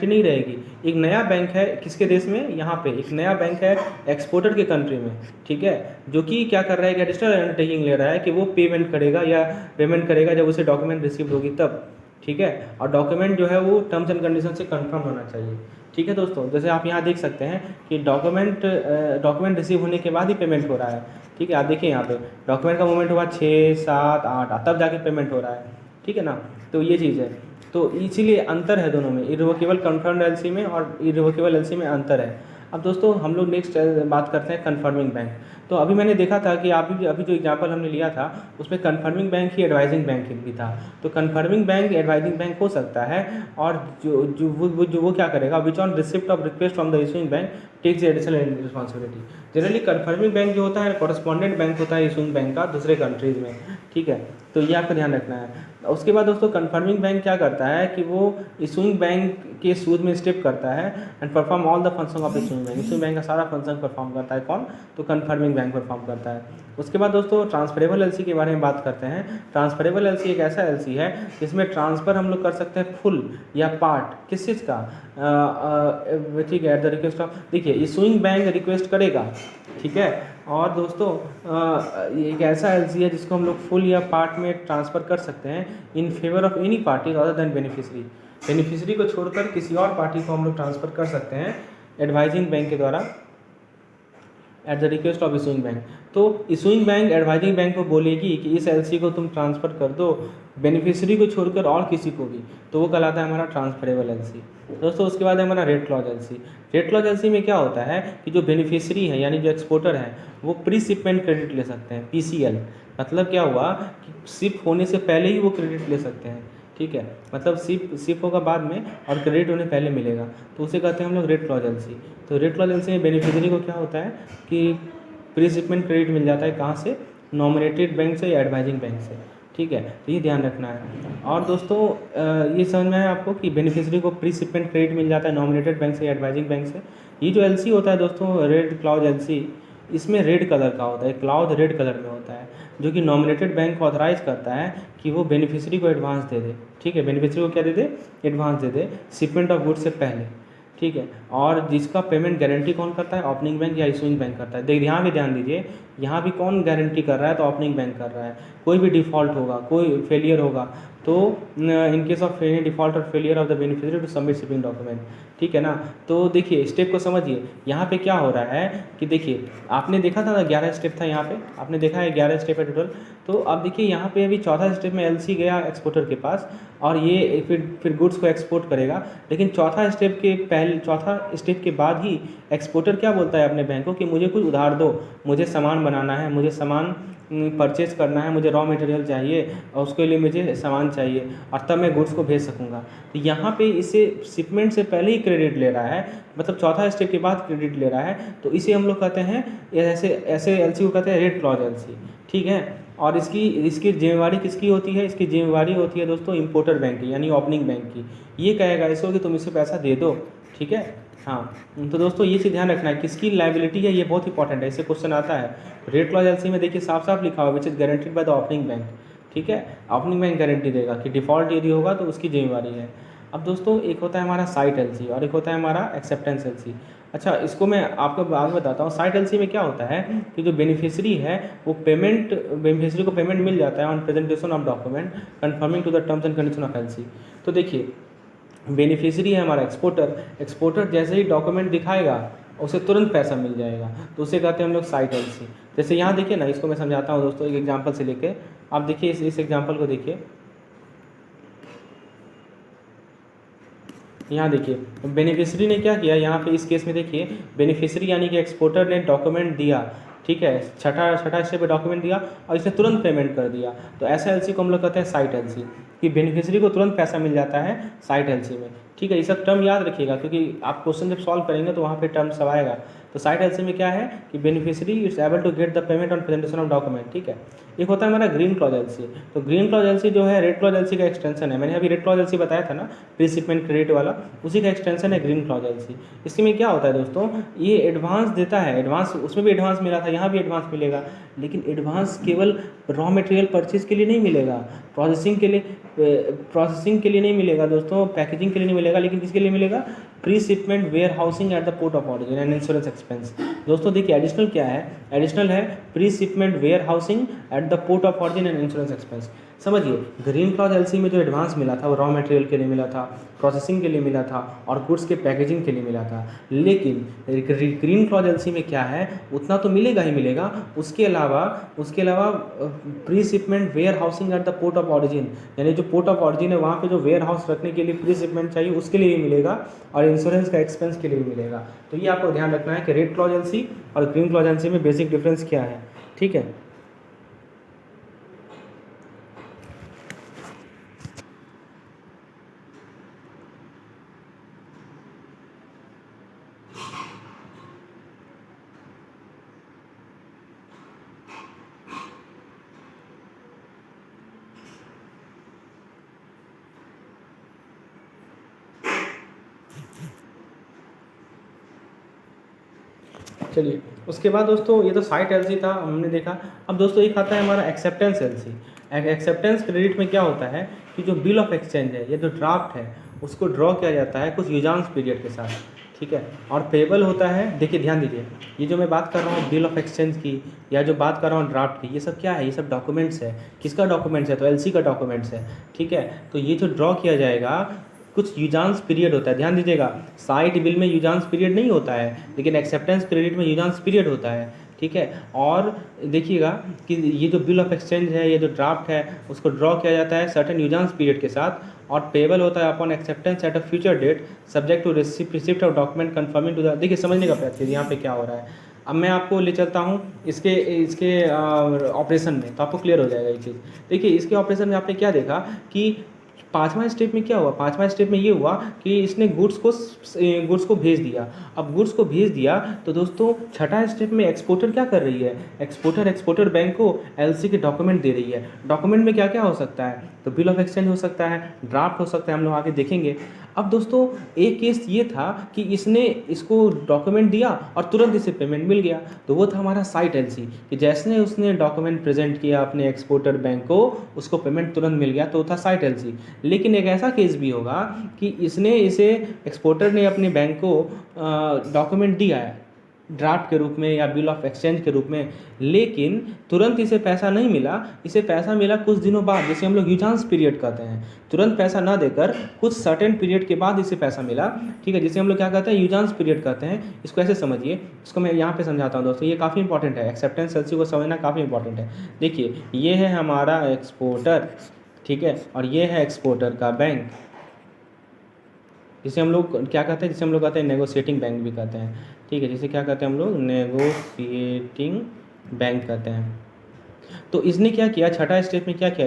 नहीं रहेगी। एक नया बैंक है किसके देश में? यहाँ पे एक नया बैंक है एक्सपोर्टर के कंट्री में, ठीक है, जो कि क्या कर रहा है, एडिशनल अंडरटेकिंग ले रहा है कि वो पेमेंट करेगा जब उसे डॉक्यूमेंट रिसीव होगी तब, ठीक है। और डॉक्यूमेंट जो है वो टर्म्स एंड कंडीशन से कंफर्म होना चाहिए, ठीक है दोस्तों। जैसे आप यहाँ देख सकते हैं कि डॉक्यूमेंट रिसीव होने के बाद ही पेमेंट हो रहा है, ठीक है। आप देखिए यहाँ पे डॉक्यूमेंट का मूवमेंट हुआ 6, 7, 8 तब जाके पेमेंट हो रहा है, ठीक है ना। तो ये चीज़ है, तो इसीलिए अंतर है दोनों में, इर्रिवोकेबल कन्फर्म्ड एलसी में और इर्रिवोकेबल एलसी में अंतर है। अब दोस्तों हम लोग नेक्स्ट बात करते हैं कन्फर्मिंग बैंक। तो अभी मैंने देखा था कि अभी जो एग्जांपल हमने लिया था उसमें कन्फर्मिंग बैंक ही एडवाइजिंग बैंक भी था। तो कन्फर्मिंग बैंक एडवाइजिंग बैंक हो सकता है, और जो वो क्या करेगा, which on receipt of request from the issuing bank takes additional responsibility. Generally confirming bank जो होता है कॉरेस्पॉन्डेंट बैंक होता है इशूइंग बैंक का दूसरे कंट्रीज़ में, ठीक है। तो ये आपको ध्यान रखना है। उसके बाद दोस्तों कन्फर्मिंग बैंक क्या करता है कि वो इशूइंग बैंक के सूद में स्टेप करता है and perform all the function of issuing bank. Issuing bank का सारा फंक्शन परफॉर्म करता है कौन? तो कन्फर्मिंग बैंक परफॉर्म करता है। उसके बाद दोस्तों ट्रांसफरेबल एलसी के बारे में बात करते हैं। ट्रांसफरेबल एलसी एक ऐसा एलसी है जिसमें ट्रांसफ़र हम लोग कर सकते हैं फुल या पार्ट, किस चीज़ का, ठीक है, एट द रिक्वेस्ट ऑफ, देखिए इशूइंग बैंक रिक्वेस्ट करेगा, ठीक है। और दोस्तों ये एक ऐसा एलसी है जिसको हम लोग फुल या पार्ट में ट्रांसफ़र कर सकते हैं इन favour of any party other than beneficiary को छोड़कर किसी और पार्टी को हम लोग ट्रांसफ़र कर सकते हैं एडवाइजिंग बैंक के द्वारा at the request of issuing bank. तो इशूइंग बैंक एडवाइजिंग बैंक को बोलेगी कि इस एलसी को तुम ट्रांसफ़र कर दो बेनिफिशरी को छोड़कर और किसी को भी, तो वो कहलाता है हमारा ट्रांसफरेबल एलसी। दोस्तों उसके बाद है हमारा rate clause LC. Red clause LC में क्या होता है कि जो बेनिफिशरी है यानी जो एक्सपोर्टर है वो प्री शिपमेंट क्रेडिट ले सकते हैं, PCL। मतलब क्या हुआ कि शिप होने से पहले ही वो क्रेडिट ले सकते हैं, ठीक है, मतलब शिप होगा बाद में और क्रेडिट उन्हें पहले मिलेगा, तो उसे कहते हैं हम लोग रेट क्लॉज एलसी। तो रेट क्लॉज एलसी में बेनिफिशरी को क्या होता है कि प्री शिपमेंट क्रेडिट मिल जाता है, कहाँ से? नॉमिनेटेड बैंक से या एडवाइजिंग बैंक से, ठीक है। तो ये ध्यान रखना है। और दोस्तों ये समझ में आया आपको कि बेनिफिशरी को प्री शिपमेंट क्रेडिट मिल जाता है नॉमिनेटेड बैंक से या एडवाइजिंग बैंक से। ये जो एलसी होता है दोस्तों रेड क्लॉज एलसी, इसमें रेड कलर का होता है, क्लाउड रेड कलर में होता है, जो कि नॉमिनेटेड बैंक को ऑथराइज करता है कि वो बेनिफिशरी को एडवांस दे दे, ठीक है। बेनिफिशरी को क्या दे दे? एडवांस दे दे शिपमेंट ऑफ गुड्स से पहले, ठीक है। और जिसका पेमेंट गारंटी कौन करता है? ओपनिंग बैंक या इशूइंग बैंक करता है। यहाँ भी ध्यान दीजिए, यहाँ भी कौन गारंटी कर रहा है? तो ओपनिंग बैंक कर रहा है। कोई भी डिफ़ॉल्ट होगा, कोई फेलियर होगा, तो in case of any default और failure of the beneficiary to submit shipping document, ठीक है ना। तो देखिए स्टेप को समझिए, यहाँ पे क्या हो रहा है कि देखिए आपने देखा था ना 11 स्टेप था, यहाँ पे आपने देखा है 11 स्टेप है टोटल। तो अब देखिए यहाँ पे अभी चौथा स्टेप में एलसी गया एक्सपोर्टर के पास और ये फिर गुड्स को एक्सपोर्ट करेगा, लेकिन चौथा स्टेप के बाद ही एक्सपोर्टर क्या बोलता है अपने बैंक को कि मुझे कुछ उधार दो, मुझे सामान बनाना है, मुझे सामान परचेज करना है, मुझे रॉ मटेरियल चाहिए और उसके लिए मुझे सामान चाहिए और तब मैं गुड्स को भेज सकूँगा। तो यहाँ पे इसे शिपमेंट से पहले ही क्रेडिट ले रहा है, मतलब चौथा स्टेप के बाद क्रेडिट ले रहा है, तो इसे हम लोग कहते हैं, ऐसे ऐसे एलसी को कहते हैं रेट क्लॉज एलसी, ठीक है। और इसकी इसकी जिम्मेवारी किसकी होती है? इसकी जिम्मेवारी होती है दोस्तों इम्पोर्टर बैंक की, यानी ओपनिंग बैंक की। ये कहेगा इसको कि तुम इसे पैसा दे दो, ठीक है। हाँ, तो दोस्तों ये चीज़ ध्यान रखना है, किसकी लायबिलिटी है, ये बहुत इंपॉर्टेंट है, इससे क्वेश्चन आता है। रेट क्लॉज एलसी में देखिए साफ साफ लिखा हुआ which is guaranteed by the opening bank, ठीक है। ओपनिंग बैंक गारंटी देगा कि डिफ़ॉल्ट यदि होगा तो उसकी जिम्मेवारी है। अब दोस्तों एक होता है हमारा साइट एलसी और एक होता है हमारा एक्सेप्टेंस एलसी। अच्छा, इसको मैं आपको बाद में बताता हूँ। साइट एलसी में क्या होता है कि जो बेनिफिशियरी है वो बेनिफिशियरी को पेमेंट मिल जाता है on presentation of document confirming to the terms and condition of LC. तो देखिए बेनिफिशियरी है हमारा एक्सपोर्टर जैसे ही डॉक्यूमेंट दिखाएगा उसे तुरंत पैसा मिल जाएगा, तो उसे कहते हैं हम लोग साइट एलसी। जैसे यहाँ देखिए ना, इसको मैं समझाता हूँ दोस्तों एक एग्जांपल से लेके। आप देखिए इस एग्जांपल को देखिए, यहाँ देखिए बेनिफिशियरी ने क्या किया, यहाँ पे इस केस में देखिए बेनिफिशियरी यानी कि एक्सपोर्टर ने डॉक्यूमेंट दिया, ठीक है, छठा स्टेप पे डॉक्यूमेंट दिया और इसने तुरंत पेमेंट कर दिया, तो ऐसा एलसी को हम लोग कहते हैं साइट एलसी, कि बेनिफिशियरी को तुरंत पैसा मिल जाता है साइट एलसी में, ठीक है। ये सब टर्म याद रखिएगा क्योंकि आप क्वेश्चन जब सॉल्व करेंगे तो वहाँ पे टर्म सब आएगा। तो साइट एलसी में क्या है कि beneficiary is able to get the payment on presentation of document, ठीक है। एक होता है हमारा ग्रीन क्लॉज एलसी। तो ग्रीन क्लॉज एलसी जो है रेड क्लॉज एलसी का एक्सटेंशन है, मैंने अभी रेड क्लॉज एलसी बताया था ना, प्री शिपमेंट क्रेडिट वाला, उसी का एक्सटेंशन है ग्रीन क्लॉज एलसी। इसमें क्या होता है दोस्तों, ये एडवांस देता है, एडवांस उसमें भी एडवांस मिला था, यहाँ भी एडवांस मिलेगा, लेकिन एडवांस केवल रॉ मटेरियल परचेज के लिए नहीं मिलेगा, प्रोसेसिंग के लिए नहीं मिलेगा दोस्तों, पैकेजिंग के लिए नहीं मिलेगा, लेकिन किसके लिए मिलेगा? Pre shipment warehousing at the port of origin and insurance expense. दोस्तों देखिए एडिशनल क्या है, एडिशनल है pre shipment warehousing at the port of origin and insurance expense. समझिए ग्रीन क्लॉज एलसी में जो एडवांस मिला था वो रॉ मटेरियल के लिए मिला था, प्रोसेसिंग के लिए मिला था और गुड्स के पैकेजिंग के लिए मिला था, लेकिन ग्रीन क्लॉज एलसी में क्या है, उतना तो मिलेगा ही मिलेगा, उसके अलावा pre shipment warehousing at the port of origin, यानी जो पोर्ट ऑफ ऑरिजिन है वहाँ पे जो वेयर हाउस रखने के लिए प्री शिपमेंट चाहिए उसके लिए भी मिलेगा और इंश्योरेंस का एक्सपेंस के लिए भी मिलेगा। तो ये आपको ध्यान रखना है कि रेड क्लॉज एलसी और ग्रीन क्लॉज एलसी में बेसिक डिफरेंस क्या है, ठीक है। चलिए उसके बाद दोस्तों ये तो साइट एलसी था हमने देखा। अब दोस्तों एक आता है हमारा एक्सेप्टेंस एलसी। एक्सेप्टेंस क्रेडिट में क्या होता है कि जो बिल ऑफ एक्सचेंज है या जो ड्राफ्ट है उसको ड्रॉ किया जाता है कुछ यूजांस पीरियड के साथ, ठीक है। और पेबल होता है, देखिए ध्यान दीजिए, ये जो मैं बात कर रहा हूँ बिल ऑफ एक्सचेंज की या जो बात कर रहा हूँ ड्राफ्ट की, ये सब क्या है, ये सब डॉक्यूमेंट्स है। किसका डॉक्यूमेंट्स है? तो एलसी का डॉक्यूमेंट्स है, ठीक है। तो ये जो ड्रॉ किया जाएगा कुछ यूजांस पीरियड होता है, ध्यान दीजिएगा, साइट बिल में यूजांस पीरियड नहीं होता है, लेकिन एक्सेप्टेंस क्रेडिट में यूजांस पीरियड होता है, ठीक है। और देखिएगा कि ये जो बिल ऑफ एक्सचेंज है, ये जो ड्राफ्ट है, उसको ड्रॉ किया जाता है सर्टेन यूजांस पीरियड के साथ, और पेबल होता है upon acceptance at a future date subject to receipt of document confirming to the. देखिए समझने का प्रयास कीजिए यहाँ पे क्या हो रहा है। अब मैं आपको ले चलता हूँ इसके ऑपरेशन में, तो आपको क्लियर हो जाएगा ये चीज़। देखिए इसके ऑपरेशन में आपने क्या देखा कि पाँचवा स्टेप में क्या हुआ, पाँचवा स्टेप में ये हुआ कि इसने गुड्स को भेज दिया। अब गुड्स को भेज दिया तो दोस्तों छठा स्टेप में एक्सपोर्टर क्या कर रही है, एक्सपोर्टर बैंक को एलसी के डॉक्यूमेंट दे रही है। डॉक्यूमेंट में क्या क्या हो सकता है, तो बिल ऑफ एक्सचेंज हो सकता है, ड्राफ्ट हो सकता है, हम लोग आगे देखेंगे। अब दोस्तों एक केस ये था कि इसने इसको डॉक्यूमेंट दिया और तुरंत इसे पेमेंट मिल गया, तो वो था हमारा साइट एलसी, कि जैसे उसने डॉक्यूमेंट प्रेजेंट किया अपने एक्सपोर्टर बैंक को, उसको पेमेंट तुरंत मिल गया, तो वो था साइट एलसी। लेकिन एक ऐसा केस भी होगा कि एक्सपोर्टर ने अपने बैंक को डॉक्यूमेंट दिया है ड्राफ्ट के रूप में या बिल ऑफ एक्सचेंज के रूप में, लेकिन तुरंत इसे पैसा नहीं मिला, इसे पैसा मिला कुछ दिनों बाद, जिसे हम लोग यूजांस पीरियड कहते हैं। तुरंत पैसा ना देकर कुछ सर्टेन पीरियड के बाद इसे पैसा मिला, ठीक है, जिसे हम लोग क्या कहते हैं, यूजांस पीरियड कहते हैं। इसको ऐसे समझिए, इसको मैं यहाँ पे समझाता हूँ दोस्तों, ये काफ़ी इंपॉर्टेंट है, एक्सेप्टेंस एलसी को समझना काफ़ी इंपॉर्टेंट है। देखिए ये है हमारा एक्सपोर्टर, ठीक है, और ये है एक्सपोर्टर का बैंक, जिसे हम लोग क्या कहते हैं, जिसे हम लोग कहते हैं नेगोशिएटिंग बैंक भी कहते हैं, ठीक है, जिसे क्या कहते हैं हम लोग, नेगोशिएटिंग बैंक कहते हैं। तो इसने क्या किया, छठा स्टेप में क्या किया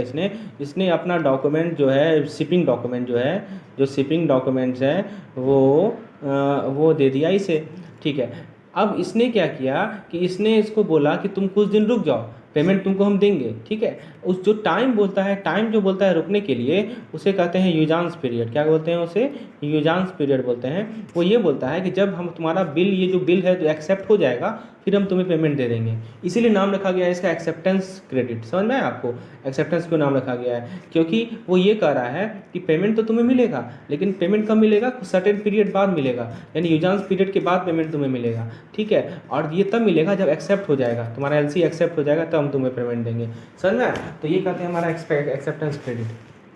इसने अपना डॉक्यूमेंट जो है, शिपिंग डॉक्यूमेंट जो है, जो शिपिंग डॉक्यूमेंट्स है वो दे दिया इसे। ठीक है, अब इसने क्या किया कि इसने इसको बोला कि तुम कुछ दिन रुक जाओ, पेमेंट तुमको हम देंगे। ठीक है, उस जो टाइम बोलता है, टाइम जो बोलता है रुकने के लिए, उसे कहते हैं यूजांस पीरियड। क्या बोलते हैं उसे? यूजांस पीरियड बोलते हैं। वो ये बोलता है कि जब हम तुम्हारा बिल, ये जो बिल है जो एक्सेप्ट हो जाएगा, फिर हम तुम्हें पेमेंट दे देंगे। इसीलिए नाम रखा गया है इसका एक्सेप्टेंस क्रेडिट। समझ में आया आपको एक्सेप्टेंस क्यों नाम रखा गया है? क्योंकि वो ये कह रहा है कि पेमेंट तो तुम्हें मिलेगा, लेकिन पेमेंट कब मिलेगा? सर्टेन पीरियड बाद मिलेगा, यानी यूजांस पीरियड के बाद पेमेंट तुम्हें मिलेगा। ठीक है, और ये तब मिलेगा जब एक्सेप्ट हो जाएगा, तुम्हारा एलसी एक्सेप्ट हो जाएगा, तब हम तुम्हें पेमेंट देंगे। समझ में आया? तो ये कहते हैं हमारा एक्सेप्टेंस क्रेडिट।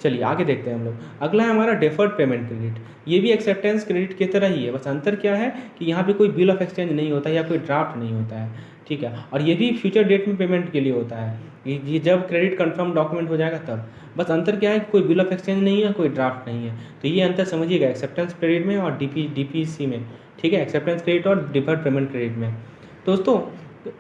चलिए आगे देखते हैं हम लोग। अगला है हमारा डेफर्ड पेमेंट क्रेडिट। ये भी एक्सेप्टेंस क्रेडिट की तरह ही है, बस अंतर क्या है कि यहाँ पे कोई बिल ऑफ एक्सचेंज नहीं होता है या कोई ड्राफ्ट नहीं होता है। ठीक है, और ये भी फ्यूचर डेट में पेमेंट के लिए होता है, ये जब क्रेडिट कंफर्म डॉक्यूमेंट हो जाएगा तब। बस अंतर क्या है कि कोई बिल ऑफ एक्सचेंज नहीं है, कोई ड्राफ्ट नहीं है। तो ये अंतर समझिएगा एक्सेप्टेंस क्रेडिट में और डीपीसी में। ठीक है, एक्सेप्टेंस क्रेडिट और डिफर्ड पेमेंट क्रेडिट में। दोस्तों,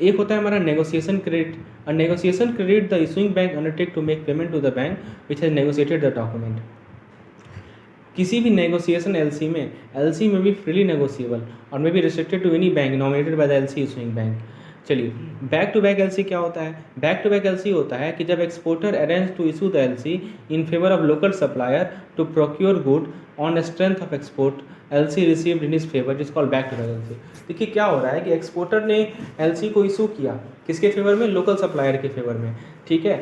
एक होता है हमारा negotiation credit. A negotiation credit the issuing bank undertake to make payment to the bank which has negotiated the document. किसी भी नेगोशिएशन एलसी में भी freely negotiable or may be restricted to any bank nominated by the LC issuing bank. चलिए, बैक टू बैक एलसी क्या होता है? बैक टू बैक एलसी होता है कि जब exporter arrange to issue the LC in favour of local supplier to procure good on strength of export, LC received in his favour, is called back to back LC. देखिए क्या हो रहा है कि एक्सपोर्टर ने एलसी को इशू किया, किसके फेवर में? लोकल सप्लायर के फेवर में। ठीक है,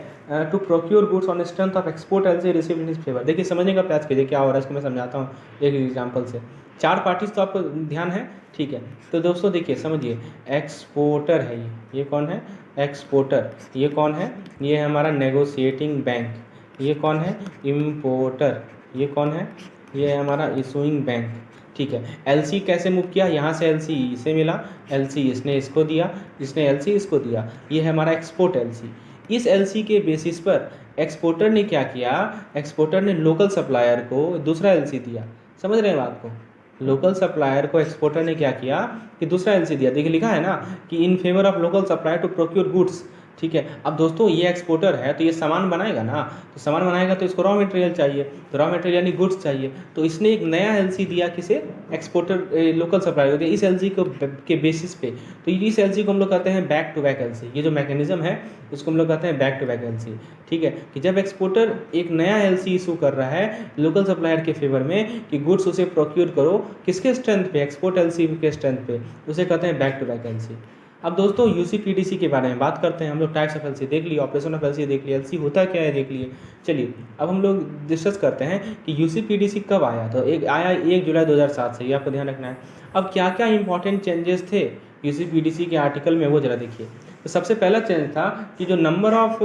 to procure goods on strength of export, LC received in his favour. देखिए समझने का प्रयास कीजिए क्या हो रहा है, इसको मैं समझाता हूँ एक एग्जाम्पल से। 4 पार्टीज तो आपको ध्यान है। ठीक है, तो दोस्तों देखिए समझिए, एक्सपोर्टर है ये कौन है? एक्सपोर्टर। ये कौन है? ये है हमारा नेगोशिएटिंग बैंक। ये कौन है? इम्पोर्टर। ये कौन है? ये है हमारा इशूइंग बैंक। ठीक है, एलसी कैसे मूव किया? यहाँ से एलसी इसे मिला, एलसी इसने इसको दिया, इसने एलसी इसको दिया, ये है हमारा एक्सपोर्ट एलसी। इस एलसी के बेसिस पर एक्सपोर्टर ने क्या किया? एक्सपोर्टर ने लोकल सप्लायर को दूसरा एलसी दिया। समझ रहे हैं बात को? लोकल सप्लायर को एक्सपोर्टर ने क्या किया कि दूसरा एलसी दिया। देखिए लिखा है ना कि in favour of local supplier to procure goods. ठीक है, अब दोस्तों ये एक्सपोर्टर है तो ये सामान बनाएगा ना, तो सामान बनाएगा तो इसको रॉ मटेरियल चाहिए, तो रॉ मटेरियल यानी गुड्स चाहिए। तो इसने एक नया एलसी दिया, किसे? एक्सपोर्टर लोकल सप्लायर को दिया, इस एलसी को के बेसिस पे। तो इस एलसी को हम लोग कहते हैं बैक टू बैक एलसी। ये जो मैकेनिज्म है इसको हम लोग कहते हैं बैक टू बैक एलसी। ठीक है, कि जब एक्सपोर्टर एक नया एलसी इशू कर रहा है लोकल सप्लायर के फेवर में कि गुड्स उसे प्रोक्योर करो, किसके स्ट्रेंथ पे? एक्सपोर्ट एलसी के स्ट्रेंथ पे, उसे कहते हैं बैक टू बैक एलसी। अब दोस्तों यूसीपीडीसी के बारे में बात करते हैं हम लोग। टाइप्स ऑफ एलसी देख लिए, ऑपरेशन ऑफ एलसी देख लिए, एलसी होता क्या है देख लिए। चलिए अब हम लोग डिस्कस करते हैं कि यूसीपीडीसी कब आया। तो एक आया 1 जुलाई 2007 से, ये आपको ध्यान रखना है। अब क्या क्या इंपॉर्टेंट चेंजेस थे यूसीपीडीसी के आर्टिकल में, वो जरा देखिए। तो सबसे पहला चेंज था कि जो नंबर ऑफ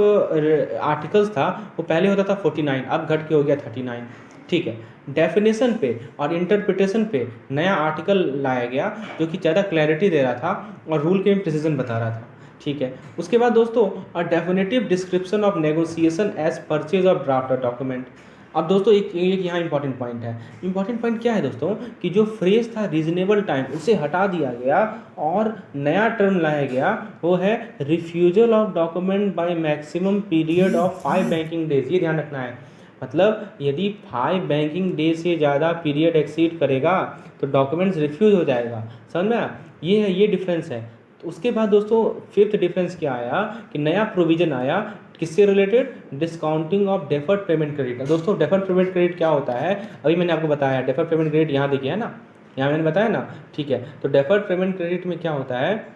आर्टिकल्स था वो पहले होता था 49, अब घट के हो गया 39। ठीक है, डेफिनेशन पे और इंटरप्रिटेशन पे नया आर्टिकल लाया गया जो कि ज़्यादा क्लैरिटी दे रहा था और रूल के प्रिसीजन बता रहा था। ठीक है, उसके बाद दोस्तों a definitive description of negotiation as purchase of draft और डॉक्यूमेंट। अब दोस्तों एक यहाँ इंपॉर्टेंट पॉइंट है। इंपॉर्टेंट पॉइंट क्या है दोस्तों कि जो फ्रेज था रीजनेबल टाइम, उसे हटा दिया गया और नया टर्म लाया गया, वो है refusal of document by maximum period of 5 banking days. ये ध्यान रखना है, मतलब यदि 5 बैंकिंग डे से ज़्यादा पीरियड एक्सीड करेगा तो डॉक्यूमेंट्स रिफ्यूज हो जाएगा। समझ में आया? ये है, ये डिफरेंस है। तो उसके बाद दोस्तों 5th डिफरेंस क्या आया कि नया प्रोविजन आया, किससे related? Discounting of deferred payment credit. दोस्तों डेफर्ड पेमेंट क्रेडिट क्या होता है? अभी मैंने आपको बताया, डेफर्ड पेमेंट क्रेडिट यहाँ देखिए है ना, यहाँ मैंने बताया ना। ठीक है, तो डेफर्ड पेमेंट क्रेडिट में क्या होता है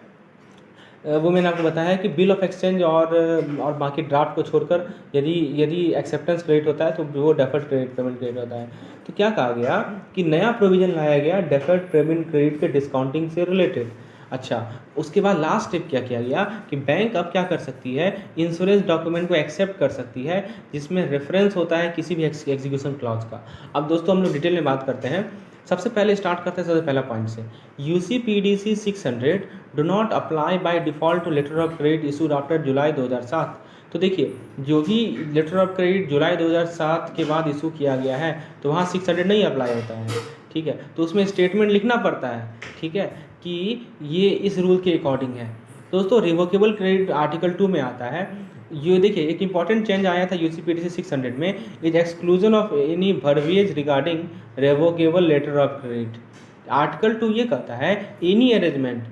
वो मैंने आपको बताया है कि बिल ऑफ एक्सचेंज और बाकी ड्राफ्ट को छोड़कर यदि एक्सेप्टेंस क्रेडिट होता है तो वो डेफर्ड पेमेंट क्रेडिट होता है। तो क्या कहा गया कि नया प्रोविजन लाया गया डेफर्ड पेमेंट क्रेडिट के डिस्काउंटिंग से रिलेटेड। अच्छा, उसके बाद लास्ट स्टेप क्या किया गया कि बैंक अब क्या कर सकती है? इंश्योरेंस डॉक्यूमेंट को एक्सेप्ट कर सकती है जिसमें रेफरेंस होता है किसी भी एग्जीक्यूशन क्लॉज का। अब दोस्तों हम लोग डिटेल में बात करते हैं। सबसे पहले स्टार्ट करते हैं सबसे पहला पॉइंट से। UCPDC 600 do not apply by default to letter of credit issued after July 2007। तो देखिए, जो भी लेटर ऑफ क्रेडिट जुलाई 2007 के बाद इशू किया गया है तो वहाँ 600 नहीं अप्लाई होता है। ठीक है, तो उसमें स्टेटमेंट लिखना पड़ता है। ठीक है, कि ये इस रूल के अकॉर्डिंग है। दोस्तों रिवोकेबल क्रेडिट आर्टिकल 2 में आता है, ये देखिए एक इंपॉर्टेंट चेंज आया था यूसीपीडीसी 600 में, is exclusion of any verbiage regarding revocable letter of credit. Article 2 ये कहता है any arrangement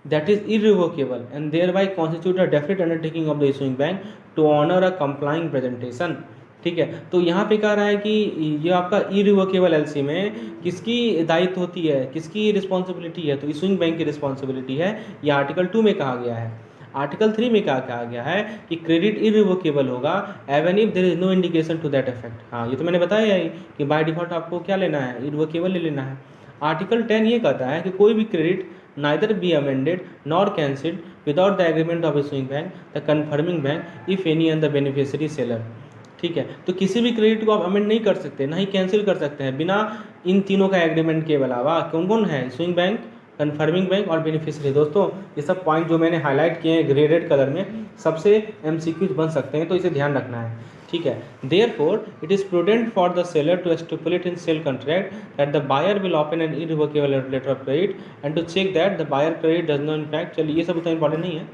that is irrevocable and thereby constitute a definite undertaking of the issuing bank to honor a complying presentation। ठीक है, तो यहाँ पे कह रहा है कि ये आपका इरिवोकेबल एलसी में किसकी दायित्व होती है, किसकी रिस्पॉन्सिबिलिटी है, तो इशूइंग बैंक की रिस्पॉन्सिबिलिटी है। ये आर्टिकल 2 में कहा गया है। आर्टिकल 3 में क्या कहा गया है कि क्रेडिट इरिवोकेबल होगा even if there is no indication to that effect. हाँ, ये तो मैंने बताया ही कि बाय डिफॉल्ट आपको क्या लेना है, इरिवोकेबल ले लेना है। आर्टिकल 10 ये कहता है कि कोई भी credit neither be amended nor cancelled without the agreement of issuing bank, the confirming bank, if any and the beneficiary seller। ठीक है, तो किसी भी क्रेडिट को आप अमेंड नहीं कर सकते, ना ही कैंसिल कर सकते हैं बिना इन तीनों का एग्रीमेंट के अलावा। कौन कौन है? इशूइंग बैंक, कन्फर्मिंग बैंक और बेनिफिशियरी। दोस्तों ये सब पॉइंट जो मैंने हाईलाइट किए हैं ग्रेडेड कलर में, सबसे एमसीक्यूज बन सकते हैं, तो इसे ध्यान रखना है। ठीक है, therefore it is prudent for the seller to stipulate in sale contract that the buyer will open an irrevocable letter of credit and to check that the buyer credit does not impact। चलिए ये सब उतना इंपॉर्टेंट नहीं है।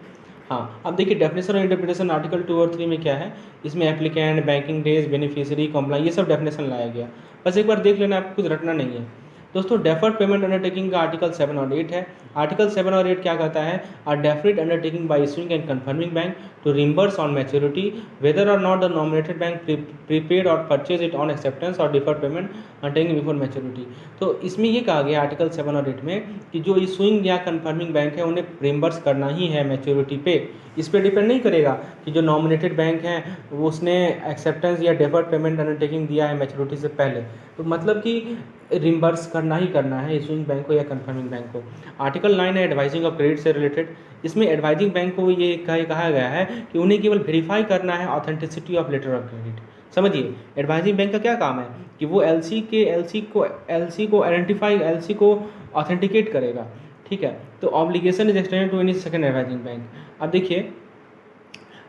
हाँ, अब देखिए डेफिनेशन और इंटरप्रिटेशन आर्टिकल 2 और 3 में क्या है, इसमें applicant, banking days, beneficiary, comply, ये सब डेफिनेशन लाया गया। बस एक बार देख लेना, आपको कुछ रटना नहीं है। दोस्तों डेफर्ड पेमेंट अंडरटेकिंग का आर्टिकल 7 और 8 है। आर्टिकल 7 और 8 क्या कहता है? A definite undertaking by issuing and confirming bank to reimburse on maturity whether or not the nominated bank prepaid or purchase it on acceptance or deferred payment undertaking before maturity. तो इसमें ये कहा गया आर्टिकल 7 और 8 में कि जो इशूइंग या कन्फर्मिंग बैंक है उन्हें रिम्बर्स करना ही है मैच्योरिटी पे। इस पर डिपेंड नहीं करेगा कि जो नॉमिनेटेड बैंक है वो उसने एक्सेप्टेंस या डिफर्ड पेमेंट अंडरटेकिंग दिया है मैच्योरिटी से पहले, तो मतलब कि रिम्बर्स करना ही करना है इशूइंग बैंक को या कन्फर्मिंग बैंक को। आर्टिकल 9 है एडवाइजिंग ऑफ क्रेडिट से रिलेटेड। इसमें एडवाइजिंग बैंक को ये कहा गया है कि उन्हें केवल वेरीफाई करना है authenticity of letter of credit. समझिए एडवाइजिंग बैंक का क्या काम है कि वो एलसी को आइडेंटिफाई, एलसी को ऑथेंटिकेट करेगा। ठीक है, तो obligation is extended to any second advising bank. अब देखिए,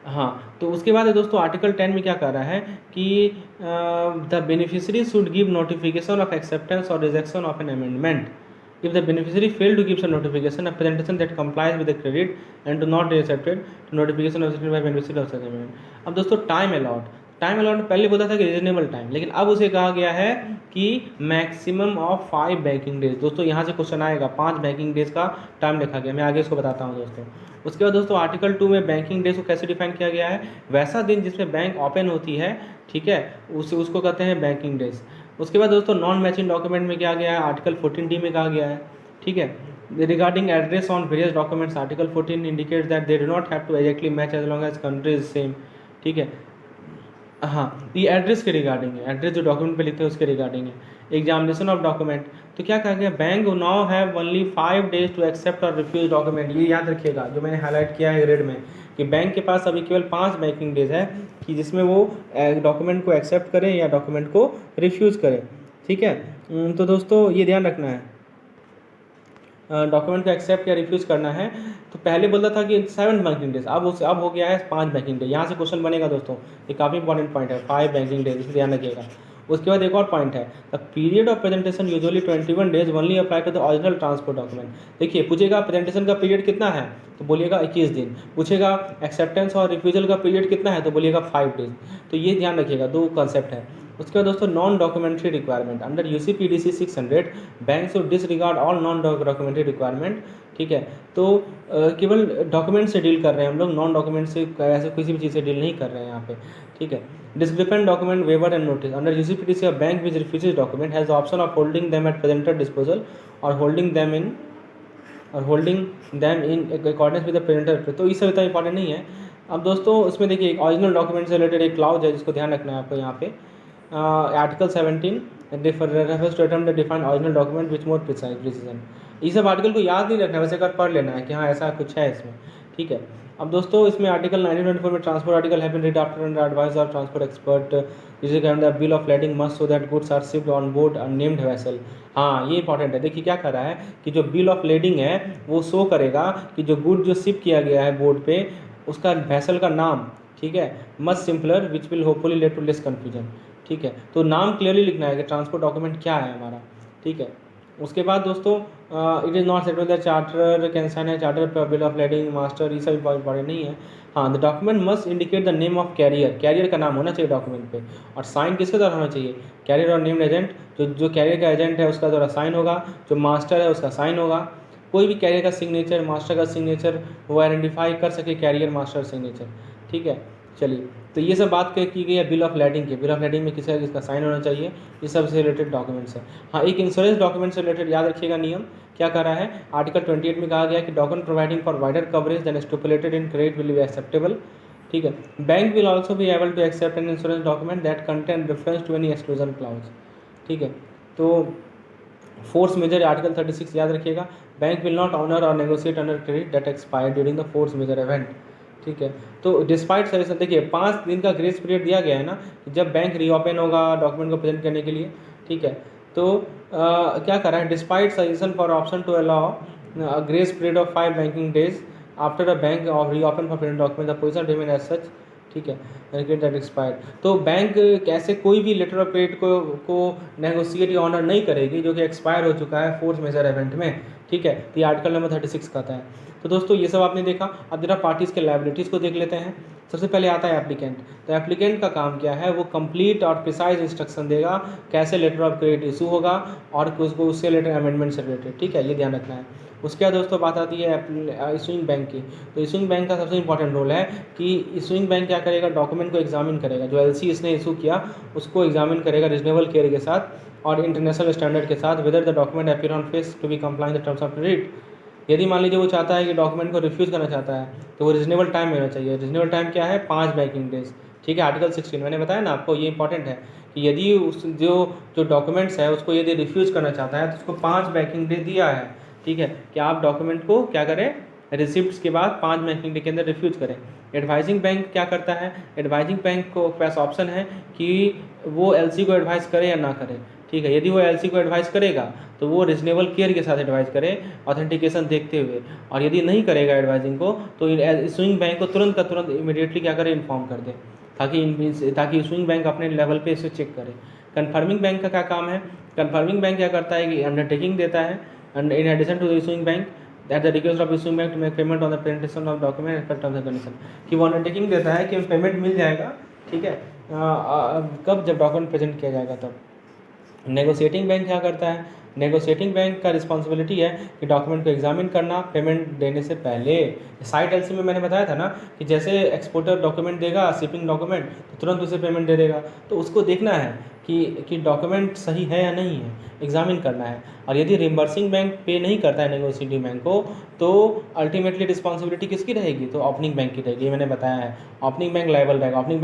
हाँ, तो उसके बाद है दोस्तों आर्टिकल 10 में क्या कर रहा है कि the beneficiary should give notification of acceptance or rejection of an amendment if the beneficiary failed to give some notification, a presentation that complies with the credit and to not be accepted to notification of by beneficiary of such amendment। अब दोस्तों टाइम अलाउड पहले बोला था कि रीजनेबल टाइम, लेकिन अब उसे कहा गया है कि मैक्सिमम ऑफ 5 बैंकिंग डेज। दोस्तों यहाँ से क्वेश्चन आएगा, 5 बैंकिंग डेज का टाइम लिखा गया, मैं आगे इसको बताता हूँ दोस्तों। उसके बाद दोस्तों आर्टिकल 2 में बैंकिंग डेज को कैसे डिफाइन किया गया है? वैसा दिन जिसमें बैंक ओपन होती है, ठीक है, उसको कहते हैं बैंकिंग डेज। उसके बाद दोस्तों नॉन मैचिंग डॉक्यूमेंट में क्या गया है? आर्टिकल 14D में कहा गया है। ठीक है, regarding address on various documents, article 14 indicates that they do not have to exactly match as long as country is same. ठीक है, हाँ, ये एड्रेस के रिगार्डिंग है, एड्रेस जो डॉक्यूमेंट पे लिखते हैं उसके रिगार्डिंग है। एग्जामिनेशन ऑफ डॉक्यूमेंट, तो क्या कहा गया? Bank now have only 5 days to accept or refuse document. ये याद रखिएगा जो मैंने हाईलाइट किया है ग्रेड में, कि बैंक के पास अभी केवल 5 बैंकिंग डेज है कि जिसमें वो डॉक्यूमेंट को एक्सेप्ट करें या डॉक्यूमेंट को रिफ्यूज़ करें। ठीक है, तो दोस्तों ये ध्यान रखना है, डॉक्यूमेंट को एक्सेप्ट या रिफ्यूज़ करना है। तो पहले बोलता था कि 7 बैंकिंग डेज, अब हो गया है 5 बैंकिंग डेज। यहाँ से क्वेश्चन बनेगा दोस्तों, ये काफ़ी इंपॉर्टेंट पॉइंट है, 5 बैंकिंग डेज, इसे ध्यान रखिएगा। उसके बाद एक और पॉइंट है, the period of presentation usually 21 days only apply to the original transport document. देखिए पूछेगा प्रेजेंटेशन का पीरियड कितना है, तो बोलिएगा 21 दिन। पूछेगा एक्सेप्टेंस और रिफ्यूजल का पीरियड कितना है, तो बोलिएगा 5 डेज। तो ये ध्यान रखिएगा, 2 कॉन्सेप्ट है। उसके बाद दोस्तों non documentary requirement, under UCPDC 600 bank should disregard all non documentary requirement. ठीक है, तो केवल डॉक्यूमेंट से डील कर रहे हैं हम लोग, नॉन डॉक्यूमेंट से ऐसे किसी भी चीज़ से डील नहीं कर रहे हैं यहाँ पे। ठीक है, discrepant document waiver and notice, under UCPDC a bank which refuses document has the option of holding them at presenter disposal or holding them in accordance with the presenter. तो ये सब इतना इंपॉर्टेंट नहीं है। अब दोस्तों उसमें देखिए एक ओरिजिनल डॉक्यूमेंट से रिलेटेड एक क्लाउज है जिसको ध्यान रखना है आपको यहाँ पे। Article 17 refers to attempt the define original document which more precision. ये सब आर्टिकल को याद नहीं रखना, वैसे अगर पढ़ लेना है कि हाँ ऐसा कुछ है इसमें। ठीक है, अब दोस्तों इसमें आर्टिकल 1924 में transport article have been read after under advice of transport expert जिसे कहते हैं bill of lading must so that goods are shipped on board unnamed vessel. हाँ ये इंपॉर्टेंट है। देखिए क्या कर रहा है कि जो बिल ऑफ लेडिंग है वो शो करेगा कि जो गुड जो शिप किया गया है बोर्ड पे उसका वेसल का नाम, ठीक है, much simpler which will hopefully lead to less confusion. ठीक है, तो नाम क्लियरली लिखना है कि ट्रांसपोर्ट डॉक्यूमेंट क्या है हमारा। ठीक है, उसके बाद दोस्तों it is not set the charter can sign है, charter bill of lading master, ये सब इंपॉर्टेंट नहीं है। हाँ, the document must indicate the name of carrier, carrier का नाम होना चाहिए डॉक्यूमेंट पे, और साइन किसके द्वारा होना चाहिए, कैरियर और नेम्ड एजेंट, जो कैरियर का एजेंट है उसका द्वारा साइन होगा, जो मास्टर है उसका साइन होगा। कोई भी कैरियर का सिग्नेचर, मास्टर का सिग्नेचर, वो आइडेंटिफाई कर सके कैरियर मास्टर सिग्नेचर, ठीक है। चलिए, तो ये सब बात की गई है बिल ऑफ लीडिंग की। बिल ऑफ लीडिंग में किसका साइन होना चाहिए, ये सब से रिलेटेड डॉक्यूमेंट्स है। हाँ, एक इंश्योरेंस डॉक्यूमेंट से रिलेटेड याद रखिएगा नियम क्या कह रहा है, आर्टिकल 28 में कहा गया कि document providing for wider coverage than stipulated in credit will be acceptable, ठीक है। Bank will also be able to accept an insurance document that contain reference to any exclusion clause, ठीक है। तो फोर्स मेजर आर्टिकल 36 याद रखिएगा, bank will not honour or negotiate under credit that expire during the force majeure event, ठीक है। तो डिस्पाइट सजेशन, देखिए 5 दिन का ग्रेस पीरियड दिया गया है ना, जब बैंक रीओपन होगा डॉक्यूमेंट को प्रेजेंट करने के लिए, ठीक है। तो क्या कर रहा है, despite suggestion for option to allow grace period of 5 banking days after a bank of reopen for present document the position remain as such, ठीक है, दैट एक्सपायर्ड। तो बैंक कैसे कोई भी लेटर ऑफ क्रेडिट को नेगोशिएट या ऑनर नहीं करेगी जो कि एक्सपायर हो चुका है फोर्स मेजर इवेंट में, ठीक है। तो ये आर्टिकल नंबर 36 कहता है। तो दोस्तों ये सब आपने देखा। अब जरा पार्टीज़ के लायबिलिटीज़ को देख लेते हैं। सबसे पहले आता है एप्लीकेंट। तो एप्लीकेंट का काम क्या है, वो कंप्लीट और प्रिसाइज इंस्ट्रक्शन देगा कैसे लेटर ऑफ क्रेडिट इशू होगा और उसको उससे रिलेटेड अमेंडमेंट से रिलेटेड, ठीक है, ये ध्यान रखना है। उसके बाद दोस्तों बात आती है इशूइंग बैंक की। तो इशूइंग बैंक का सबसे इंपॉर्टेंट रोल है कि इशूइंग बैंक क्या करेगा, डॉक्यूमेंट को एग्जामिन करेगा, जो एलसी इसने इशू किया उसको एग्जामिन करेगा रिजनेबल केयर के साथ और इंटरनेशनल स्टैंडर्ड के साथ, whether the document appear on face to be compliant the terms of credit. यदि मान लीजिए वो चाहता है कि डॉक्यूमेंट को रिफ्यूज़ करना चाहता है तो वो रिजनेबल टाइम में होना चाहिए। रिजनेबल टाइम क्या है, 5 बैंकिंग डेज, ठीक है। आर्टिकल 16 मैंने बताया ना आपको, ये इंपॉर्टेंट है कि यदि उस जो डॉक्यूमेंट्स है उसको यदि रिफ्यूज़ करना चाहता है तो उसको 5 बैंकिंग डे दिया है, ठीक है, कि आप डॉक्यूमेंट को क्या करें, रिसिप्ट के बाद 5 बैंकिंग डे के अंदर रिफ्यूज़ करें। एडवाइजिंग बैंक क्या करता है, एडवाइजिंग बैंक को पास ऑप्शन है कि वो एलसी को एडवाइस करे या ना करे, ठीक है। यदि वो एलसी को एडवाइस करेगा तो वो रिजनेबल केयर के साथ एडवाइस करे ऑथेंटिकेशन देखते हुए, और यदि नहीं करेगा एडवाइजिंग को तो इशूइंग बैंक को तुरंत का तुरंत इमीडिएटली क्या करे, इन्फॉर्म कर दे, ताकि इशूइंग बैंक अपने लेवल पे इसे चेक करे। कन्फर्मिंग बैंक का क्या काम है, कन्फर्मिंग बैंक क्या करता है कि अंडरटेकिंग देता है and in addition to the issuing bank at the request of issuing bank to make payment on the presentation of document as per terms and condition, कि वो अंडरटेकिंग देता है कि पेमेंट मिल जाएगा, ठीक है, कब, जब डॉक्यूमेंट प्रेजेंट किया जाएगा तब। नेगोशिएटिंग बैंक क्या करता है, नेगोशिएटिंग बैंक का रिस्पॉन्सिबिलिटी है कि डॉक्यूमेंट को एग्जामिन करना पेमेंट देने से पहले। साइट एलसी में मैंने बताया था ना कि जैसे एक्सपोर्टर डॉक्यूमेंट देगा शिपिंग डॉक्यूमेंट तो तुरंत उसे पेमेंट दे देगा, तो उसको देखना है कि डॉक्यूमेंट सही है या नहीं है, एग्जामिन करना है। और यदि रिम्बर्सिंग बैंक पे नहीं करता है नेगोशिएटिंग बैंक को तो अल्टीमेटली रिस्पॉन्सिबिलिटी किसकी रहेगी, तो ओपनिंग बैंक की रहेगी, ये मैंने बताया है। ओपनिंग बैंक लायबल रहेगा, ओपनिंग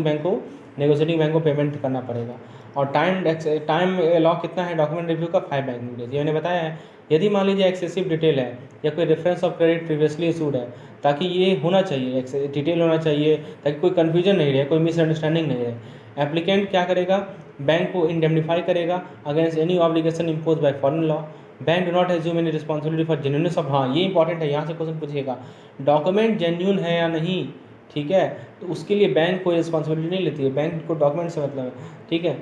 बैंक को नेगोशिएटिंग बैंक को पेमेंट करना पड़ेगा। और टाइम लॉ कितना है डॉक्यूमेंट रिव्यू का, 5 बैंकिंग डेज, ये मैंने बताया है। यदि मान लीजिए एक्सेसिव डिटेल है या कोई reference of credit previously issued है, ताकि ये होना चाहिए, डिटेल होना चाहिए ताकि कोई कन्फ्यूजन नहीं रहे, कोई मिसअंडरस्टैंडिंग नहीं रहे। एप्लीकेंट क्या करेगा, बैंक को इंडेमनीफाई करेगा against any obligation impose by foreign law. Bank do not assume any responsibility for genuineness of, हाँ ये इंपॉर्टेंट है, यहाँ से क्वेश्चन पूछिएगा, डॉक्यूमेंट जेन्युइन है या नहीं, ठीक है, तो उसके लिए बैंक कोई रिस्पॉन्सिबिलिटी नहीं लेती है, बैंक को डॉक्यूमेंट से मतलब है, ठीक है।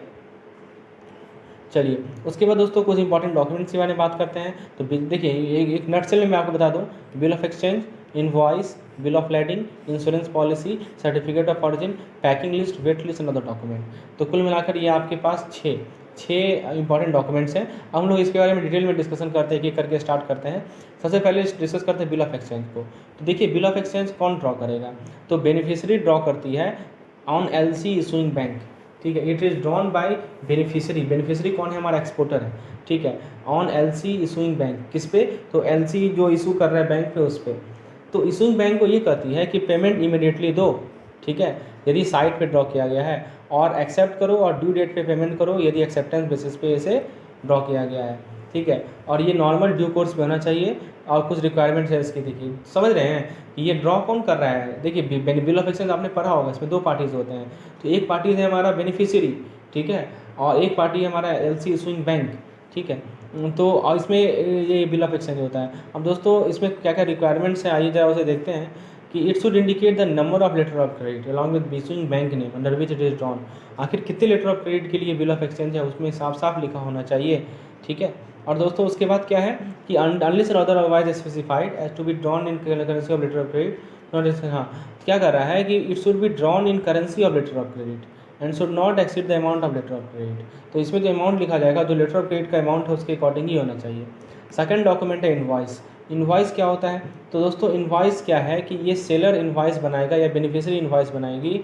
चलिए, उसके बाद दोस्तों कुछ इंपॉर्टेंट डॉक्यूमेंट्स के बारे में बात करते हैं। तो देखिए एक नटसेल में मैं आपको बता दूं, bill of exchange, invoice, bill of lading, insurance policy, certificate of origin, packing list, weight list and other document. तो कुल मिलाकर ये आपके पास छः इंपॉर्टेंट डॉक्यूमेंट्स हैं। अब हम लोग इसके बारे में डिटेल में डिस्कशन करते हैं, एक एक करके स्टार्ट करते हैं। सबसे पहले डिस्कस करते हैं बिल ऑफ एक्सचेंज को। तो देखिए बिल ऑफ एक्सचेंज कौन ड्रॉ करेगा, तो बेनिफिशियरी ड्रॉ करती है ऑन एलसी इशूइंग बैंक, ठीक है। It is drawn by beneficiary, beneficiary कौन है, हमारा एक्सपोर्टर है, ठीक है, ऑन एलसी इशूइंग बैंक, किस पे, तो एलसी जो इशू कर रहा है बैंक पे उस पर। तो इशूइंग बैंक को ये कहती है कि पेमेंट इमीडिएटली दो, ठीक है, यदि साइट पे ड्रॉ किया गया है, और एक्सेप्ट करो और ड्यू डेट पे पेमेंट करो यदि एक्सेप्टेंस बेसिस पे इसे ड्रॉ किया गया है, ठीक है। और ये नॉर्मल ड्यू कोर्स में होना चाहिए, और कुछ रिक्वायरमेंट्स है इसकी, देखिए समझ रहे हैं कि ये ड्रॉ कौन कर रहा है। देखिए बिल ऑफ एक्सचेंज आपने पढ़ा होगा, इसमें 2 पार्टीज होते हैं। तो एक पार्टी है हमारा बेनिफिशियरी, ठीक है, और एक पार्टी है हमारा एलसी इशूइंग बैंक, ठीक है। तो और इसमें ये बिल ऑफ एक्सचेंज होता है। अब दोस्तों इसमें क्या क्या रिक्वायरमेंट्स हैं, आइए जरा उसे देखते हैं कि it should indicate the number of letter of credit along with issuing bank name under which it is drawn. आखिर कितने लेटर ऑफ क्रेडिट के लिए बिल ऑफ एक्सचेंज है उसमें साफ साफ लिखा होना चाहिए, ठीक है। और दोस्तों उसके बाद क्या है कि unless otherwise specified as to be drawn in currency of letter of credit, हाँ क्या कर रहा है कि it should be drawn in currency of letter of credit and should not exceed the amount of letter of credit. तो इसमें जो अमाउंट लिखा जाएगा, जो लेटर ऑफ क्रेडिट का अमाउंट है उसके अकॉर्डिंग ही होना चाहिए। सेकंड डॉक्यूमेंट है इनवॉइस। इनवॉइस क्या होता है? तो दोस्तों इनवॉइस क्या है कि ये सेलर इनवॉइस बनाएगा या बेनिफिशियरी इनवॉइस बनाएगी,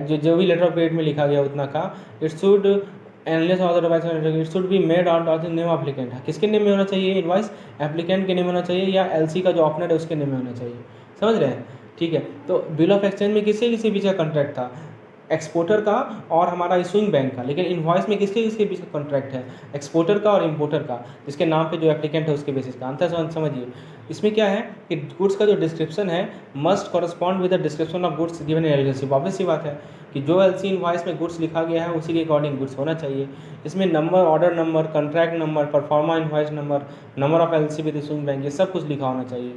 जो भी लेटर ऑफ क्रेडिट में लिखा गया उतना का। It should endless otherwise it should be made out of the name of applicant. किसके नेम में होना चाहिए इनवॉइस? एप्लीकेंट के नेम में होना चाहिए या एलसी का जो ऑपनर है उसके नेम में होना चाहिए। समझ रहे हैं? ठीक है। तो बिल ऑफ एक्सचेंज में किसके बीच का कॉन्ट्रैक्ट था? एक्सपोर्टर का और हमारा इशूइंग बैंक का। लेकिन इनवॉइस में किसके बीच का कॉन्ट्रैक्ट है? एक्सपोर्टर का और इम्पोर्टर का, जिसके नाम पे जो एप्लीकेंट है उसके बेसिस का। अंतर समझिए। इसमें क्या है कि गुड्स का जो डिस्क्रिप्शन है must correspond with the description of goods given in LC. Obvious सी बात है कि जो एलसी इनवॉइस में गुड्स लिखा गया है उसी के अकॉर्डिंग गुड्स होना चाहिए। इसमें number, order number, contract number, proforma invoice number, number of LC with issuing bank, ये सब कुछ लिखा होना चाहिए।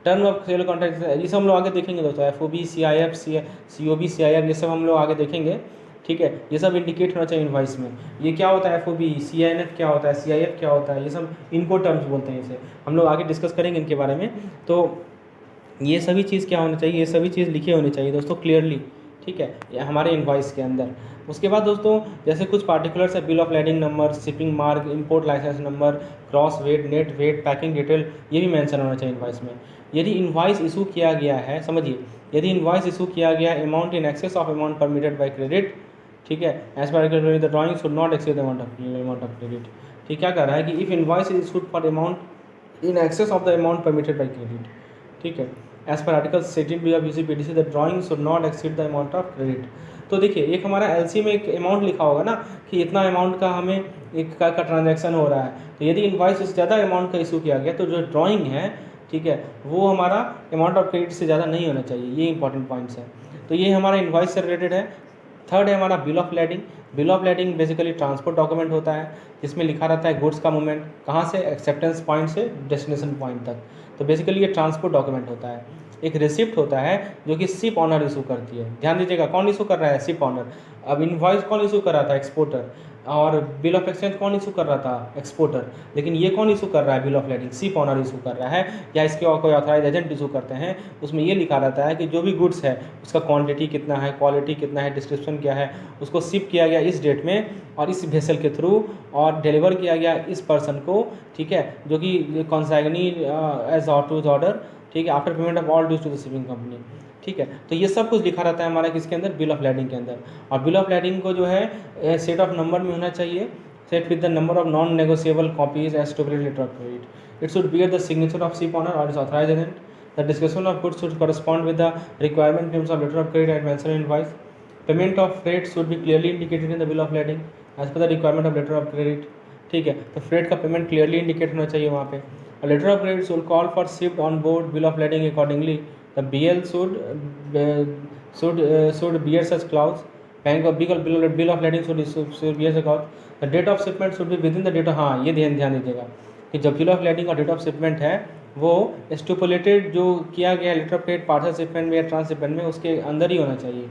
टर्म ऑफ सेल कॉन्ट्रैक्ट ये सब हम लोग आगे देखेंगे दोस्तों। एफओबी, सीआईएफ, सीओबी, सीआईएफ ये सब हम लोग आगे देखेंगे। ठीक है। ये सब इंडिकेट होना चाहिए इनवॉइस में। ये क्या होता है एफओबी, सीआईएफ क्या होता है, सीआईएफ क्या होता है, ये सब इनको टर्म्स बोलते हैं। इसे हम लोग आगे डिस्कस करेंगे इनके बारे में। तो ये सभी चीज़ क्या होना चाहिए? ये सभी चीज़ लिखी होनी चाहिए दोस्तों क्लियरली। ठीक है, ये हमारे इनवॉइस के अंदर। उसके बाद दोस्तों जैसे कुछ पार्टिकुलर्स है, bill of landing number, shipping mark, import licence number, cross weight, net weight, packing detail, ये भी मेंशन होना चाहिए इनवॉइस में। यदि इनवॉइस इशू किया गया है, समझिए, यदि इनवॉइस इशू किया गया है amount in excess of amount permitted by credit, ठीक है, as per the drawing should not exceed amount of credit. ठीक, क्या कह रहा है कि if invoice is issued for amount in excess of the amount permitted by credit, ठीक है, as per article 18B of UCPDC the drawing should not exceed the amount of credit. तो देखिए एक हमारा एलसी में एक अमाउंट लिखा होगा ना कि इतना अमाउंट का हमें एक का ट्रांजैक्शन हो रहा है। तो यदि इनवॉइस से ज़्यादा अमाउंट का इशू किया गया तो जो ड्राइंग है, ठीक है, वो हमारा अमाउंट ऑफ क्रेडिट से ज़्यादा नहीं होना चाहिए। ये इंपॉर्टेंट पॉइंट्स हैं। तो ये हमारा इनवॉइस से रिलेटेड है। थर्ड है हमारा bill of landing. Bill of landing basically transport document होता है जिसमें लिखा रहता है गुड्स का मूवमेंट कहाँ से, एक्सेप्टेंस पॉइंट से डेस्टिनेशन पॉइंट तक। तो बेसिकली ये ट्रांसपोर्ट डॉक्यूमेंट होता है। एक रिसिप्ट होता है जो कि शिप ऑनर इशू करती है। ध्यान दीजिएगा, कौन इशू कर रहा है? Ship owner. अब इनवॉइस कौन इशू कर रहा था? एक्सपोर्टर। और बिल ऑफ एक्सचेंज कौन इशू कर रहा था? एक्सपोर्टर। लेकिन ये कौन इशू कर रहा है? Bill of landing ship owner issue कर रहा है, या इसके और कोई ऑथराइज एजेंट इशू करते हैं। उसमें ये लिखा रहता है कि जो भी गुड्स है उसका क्वांटिटी कितना है, क्वालिटी कितना है, डिस्क्रिप्शन क्या है, उसको शिप किया गया इस डेट में और इस वेसल के थ्रू और डिलीवर किया गया इस पर्सन को, ठीक है, जो कि कॉन्साइगनी एज ऑर्डर, ठीक है, after payment of all dues to the shipping company. ठीक है, तो ये सब कुछ लिखा रहता है हमारा किसके अंदर? बिल ऑफ लैंडिंग के अंदर। और बिल ऑफ लैंडिंग को जो है सेट ऑफ नंबर में होना चाहिए, set with the number of non negotiable copies as stable letter of credit. It should bear the signature of ship owner or is authorised agent. The description of goods should correspond with the requirement names of letter of credit and mention in invoice. Payment of freight should be clearly indicated in the bill of landing as per the requirement of letter of credit. ठीक है, तो फ्रेट का पेमेंट क्लियरली इंडिकेट होना चाहिए वहाँ पे। A letter of credit should call for shipped on board bill of lading accordingly. The BL should bear such clause. Bank of bill of lading should bear such clause. The date of shipment should be within the date of, हाँ ये ध्यान दीजिएगा कि जब बिल ऑफ लैंडिंग और डेट ऑफ शिपमेंट है वो स्टिपुलेटेड जो किया गया letter of credit parcel shipment में या ट्रांसशिपमेंट में उसके अंदर ही होना चाहिए।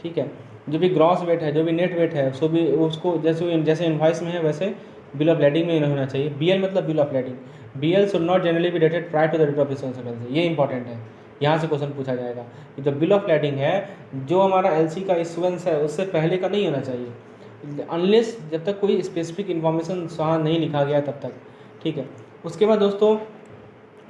ठीक है, जो भी ग्रॉस वेट है, जो भी नेट वेट है, सो भी उसको जैसे इनवॉइस में है वैसे बिल ऑफ लैंडिंग में होना चाहिए। BL मतलब bill of landing. BL should not generally be dated prior to the date of issuance. ये इंपॉर्टेंट है, यहाँ से क्वेश्चन पूछा जाएगा कि जब बिल ऑफ लैंडिंग है जो हमारा LC का इशुएंस है उससे पहले का नहीं होना चाहिए, अनलेस जब तक कोई स्पेसिफिक इन्फॉर्मेशन वहाँ नहीं लिखा गया तब तक। ठीक है, उसके बाद दोस्तों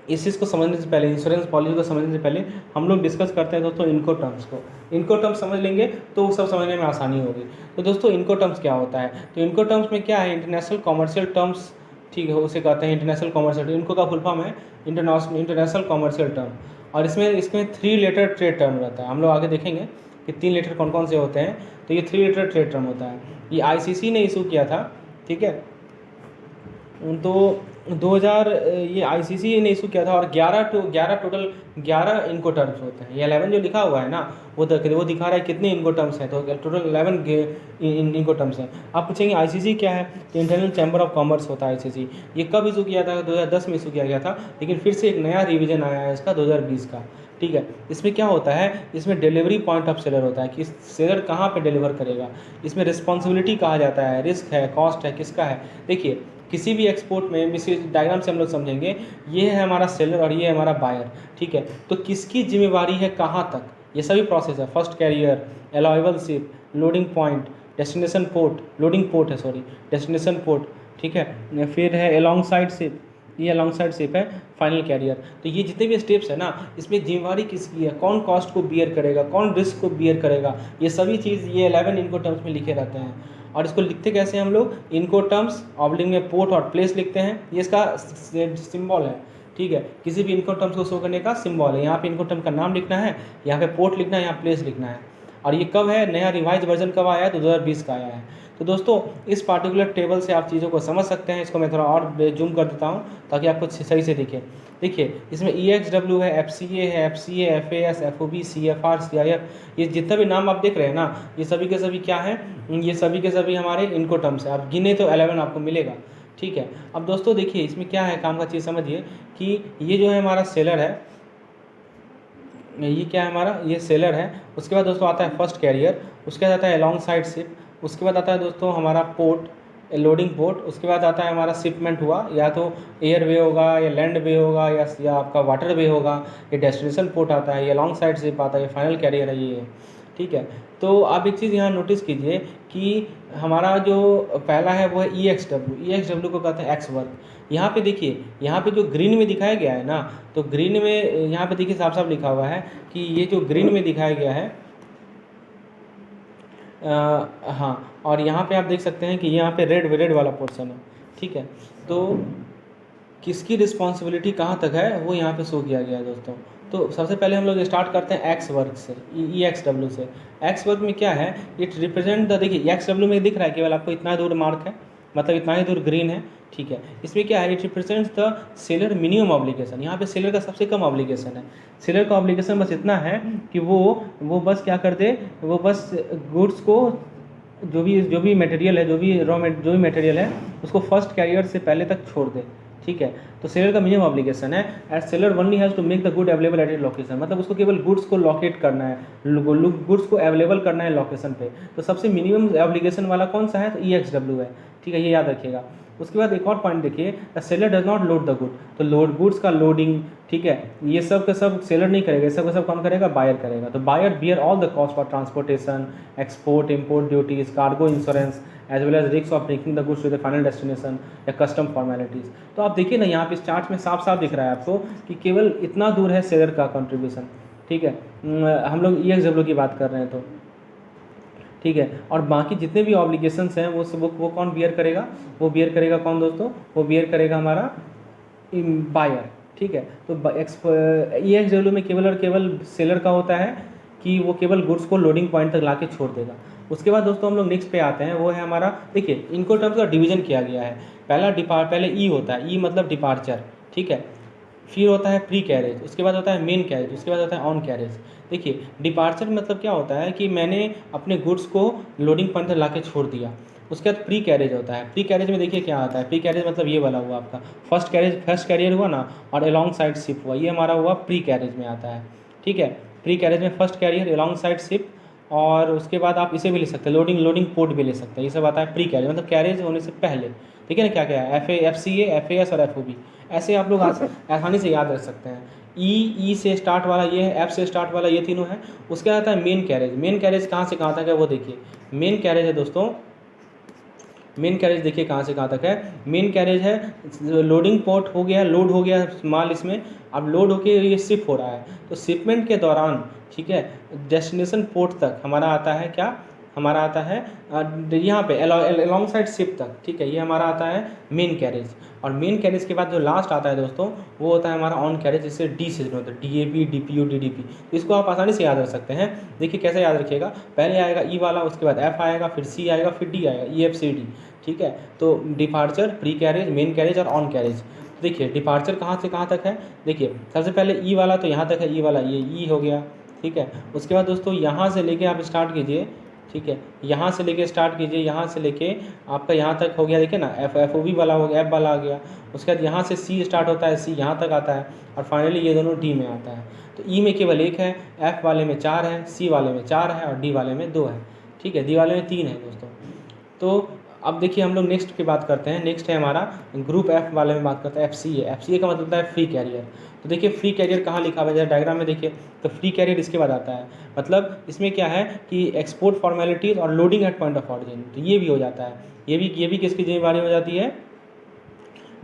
इस चीज़ को समझने से पहले, इंश्योरेंस पॉलिसी को समझने से पहले हम लोग डिस्कस करते हैं दोस्तों इनको टर्म्स को। इनको टर्म्स समझ लेंगे तो सब समझने में आसानी होगी। तो दोस्तों इनको टर्म्स क्या होता है? तो इनको टर्म्स में क्या है? इंटरनेशनल कॉमर्शियल टर्म्स, ठीक है, उसे कहते हैं इंटरनेशनल कॉमर्शियल। इनको का फुल फॉर्म है इंटरनेशनल कॉमर्शियल टर्म। और इसमें 3 लेटर ट्रेड टर्म रहता है। हम लोग आगे देखेंगे कि 3 लेटर कौन कौन से होते हैं। तो ये 3 लेटर ट्रेड टर्म होता है। ये ICC ने इशू किया था, ठीक है, तो 2000 ये ICC ने इशू किया था। और 11 टोटल 11 इनको टर्म्स होते हैं। ये 11 जो लिखा हुआ है ना वो दिखा रहा है कितने इनको टर्म्स हैं। तो टोटल 11 इनको टर्म्स हैं। आप पूछेंगे ICC क्या है? तो इंटरनेशनल चैम्बर ऑफ कॉमर्स होता है ICC। ये कब इशू किया था? 2010 में इशू किया गया था, लेकिन फिर से एक नया रिवीजन आया है इसका 2020 का। ठीक है, इसमें क्या होता है? इसमें डिलीवरी पॉइंट ऑफ सेलर होता है कि सेलर कहाँ पे डिलीवर करेगा। इसमें रिस्पॉन्सिबिलिटी कहा जाता है, रिस्क है, कॉस्ट है, किसका है। देखिए किसी भी एक्सपोर्ट में इस डायग्राम से हम लोग समझेंगे, ये है हमारा सेलर और ये है हमारा बायर, ठीक है। तो किसकी जिम्मेवारी है कहाँ तक, ये सभी प्रोसेस है, first carrier, arrival ship, loading point, destination port, loading port है सॉरी, डेस्टिनेशन पोर्ट, ठीक है। फिर है अलॉन्ग साइड शिप, ये अलॉन्ग साइड शिप है फाइनल कैरियर। तो ये जितने भी स्टेप्स है ना, इसमें जिम्मेवारी किसकी है, कौन कॉस्ट को बियर करेगा, कौन रिस्क को बियर करेगा, ये सभी चीज़ ये 11 इनको टर्म्स में लिखे रहते हैं। और इसको लिखते कैसे हैं हम लोग, इनको टर्म्स ऑब्लिंग में पोर्ट और प्लेस लिखते हैं, ये इसका सिंबल है, ठीक है। किसी भी इनको टर्म्स को शो करने का सिंबल है, यहाँ पे इनको टर्म का नाम लिखना है, यहाँ पे पोर्ट लिखना है, यहाँ प्लेस लिखना है। और ये कब है, नया रिवाइज वर्जन कब आया है, तो 2020 का आया है। तो दोस्तों इस पार्टिकुलर टेबल से आप चीज़ों को समझ सकते हैं। इसको मैं थोड़ा और जूम कर देता हूँ ताकि आपको सही से दिखे। देखिए इसमें EXW है, FCA है, FCA, FAS, FOB, CFR, CIF, ये जितना भी नाम आप देख रहे हैं ना, ये सभी के सभी क्या है, ये सभी के सभी हमारे इनको टर्म्स है। आप गिने तो 11 आपको मिलेगा, ठीक है। अब दोस्तों देखिए इसमें क्या है, काम का चीज़ समझिए कि ये जो है हमारा सेलर है, ये क्या है हमारा, ये सेलर है। उसके बाद दोस्तों आता है फर्स्ट कैरियर, उसके बाद आता है अलॉन्ग साइड शिप, उसके बाद आता है दोस्तों हमारा पोर्ट, लोडिंग पोर्ट, उसके बाद आता है हमारा शिपमेंट हुआ, या तो एयर वे होगा या लैंड वे होगा या आपका वाटर वे होगा, ये डेस्टिनेशन पोर्ट आता है, ये अलॉन्ग साइड शिप आता है, ये फाइनल कैरियर है ये, ठीक है। तो आप एक चीज़ यहाँ नोटिस कीजिए कि हमारा जो पहला है वो है EXW को कहते हैं एक्स वर्क। यहाँ पे देखिए, यहाँ पे जो ग्रीन में दिखाया गया है ना, तो ग्रीन में यहाँ पे देखिए साफ साफ लिखा हुआ है कि ये जो ग्रीन में दिखाया गया है, हाँ, और यहाँ पे आप देख सकते हैं कि यहाँ पे रेड वाला पोर्शन है, ठीक है। तो किसकी रिस्पॉन्सिबिलिटी कहाँ तक है वो यहाँ पे शो किया गया है दोस्तों। तो सबसे पहले हम लोग स्टार्ट करते हैं एक्स वर्क से, EXW से। एक्स वर्क में क्या है, इट रिप्रेजेंट द, देखिए EXW में दिख रहा है केवल आपको इतना दूर मार्क है, मतलब इतना ही दूर ग्रीन है, ठीक है। इसमें क्या है, it represents the seller minimum obligation. यहाँ पे सेलर का सबसे कम ऑब्लिगेशन है। सेलर का ऑब्लिगेशन बस इतना है कि वो बस क्या कर दे, वो बस गुड्स को जो भी मटेरियल है, जो भी मटेरियल है उसको फर्स्ट कैरियर से पहले तक छोड़ दे, ठीक है। तो सेलर का मिनिमम ऑब्लिगेशन है, as seller only has to make the good available at it location, मतलब उसको केवल गुड्स को लोकेट करना है, गुड्स को अवेलेबल करना है लोकेशन पे। तो सबसे मिनिमम ऑब्लिगेशन वाला कौन सा है, तो EXW है, ठीक है, ये याद रखिएगा। उसके बाद एक और पॉइंट देखिए, the seller does not load the good, तो गुड्स का लोडिंग, ठीक है, ये सब का सब सेलर नहीं करेगा, ये सब का सब कौन करेगा, बायर करेगा। तो buyer bear all the cost for transportation, export import duties, cargo insurance, as well as risk of breaking the goods to the final destination या कस्टम फॉर्मेलिटीज़। तो आप देखिए ना यहाँ पे इस चार्ट में साफ साफ दिख रहा है आपको कि केवल इतना दूर है सेलर का कंट्रीब्यूशन, ठीक है। हम लोग EXW की बात कर रहे हैं तो, ठीक है। और बाकी जितने भी ऑब्लिगेशंस हैं वो कौन बियर करेगा, वो बियर करेगा कौन दोस्तों, वो बियर करेगा हमारा बायर, ठीक है। तो EXW में केवल और केवल सेलर का होता है कि वो केवल गुड्स को लोडिंग पॉइंट तक लाके छोड़ देगा। उसके बाद दोस्तों हम लोग नेक्स्ट पे आते हैं, वो है हमारा, देखिए इनको टर्म्स का डिवीजन किया गया है। पहले ई होता है, ई मतलब डिपार्चर, ठीक है। फिर होता है प्री कैरेज, उसके बाद होता है मेन कैरेज, उसके बाद होता है ऑन कैरेज। देखिए डिपार्चर मतलब क्या होता है कि मैंने अपने गुड्स को लोडिंग पॉइंट तक ला के छोड़ दिया। उसके बाद प्री कैरेज होता है, प्री कैरेज में देखिए क्या आता है, प्री कैरेज मतलब ये वाला हुआ आपका फर्स्ट कैरियर हुआ ना, और अलॉन्ग साइड शिप हुआ, ये हमारा हुआ प्री कैरेज में आता है, ठीक है। प्री कैरेज में first carrier, alongside ship, और उसके बाद आप इसे भी ले सकते हैं, लोडिंग पोर्ट भी ले सकते हैं। ये सब आता है प्री कैरेज, मतलब कैरेज होने से पहले, ठीक है ना। क्या क्या है, FCA, FAS और FOB, ऐसे आप लोग आसानी से याद रख सकते हैं। ई से स्टार्ट वाला ये है, F से स्टार्ट वाला ये तीनों है। उसके बाद आता है मेन कैरेज। मेन कैरेज कहाँ से कहाँ तक है वो देखिए, मेन कैरेज है दोस्तों, मेन कैरेज देखिए कहाँ से कहाँ तक है। मेन कैरेज है लोडिंग पोर्ट हो गया, लोड हो गया माल इसमें, अब लोड होके ये शिप हो रहा है, तो शिपमेंट के दौरान, ठीक है, डेस्टिनेशन पोर्ट तक हमारा आता है क्या, हमारा आता है यहाँ पे अलॉन्ग साइड शिप तक, ठीक है, ये हमारा आता है मेन कैरेज। और मेन कैरेज के बाद जो लास्ट आता है दोस्तों वो होता है हमारा ऑन कैरेज, जिससे डी से होता है, DAP, DPU, DDP। तो इसको आप आसानी से याद रख सकते हैं। देखिए कैसे याद रखिएगा, पहले आएगा ई वाला, उसके बाद F आएगा, फिर C आएगा, फिर D आएगा, EFCD, ठीक है। तो departure, pre carriage, main carriage और ऑन कैरेज। देखिए डिपार्चर कहाँ से कहाँ तक है, देखिए सबसे पहले ई वाला तो यहाँ तक है, ई वाला ये ई हो गया, ठीक है। उसके बाद दोस्तों यहाँ से लेके आप स्टार्ट कीजिए, ठीक है, यहाँ से लेके स्टार्ट कीजिए, यहाँ से लेके आपका यहाँ तक हो गया, देखिए ना, FOB वाला हो गया, F वाला आ गया। उसके बाद यहाँ से C स्टार्ट होता है, C यहाँ तक आता है, और फाइनली ये दोनों D में आता है। तो E में केवल 1 है, F वाले में 4 है, C वाले में 4 है और D वाले में 2 है, ठीक है, D वाले में 3 है दोस्तों। तो अब देखिए हम लोग नेक्स्ट की बात करते हैं। नेक्स्ट है हमारा ग्रुप एफ वाले में बात करते हैं, FCA। FCA का मतलब होता है फ्री कैरियर। तो देखिए फ्री कैरियर कहाँ लिखा हुआ है, डायग्राम में देखिए, तो फ्री कैरियर इसके बाद आता है। मतलब इसमें क्या है कि एक्सपोर्ट फॉर्मेलिटीज़ और loading at point of origin, तो ये भी हो जाता है। ये भी किसकी जिम्मेदारी हो जाती है,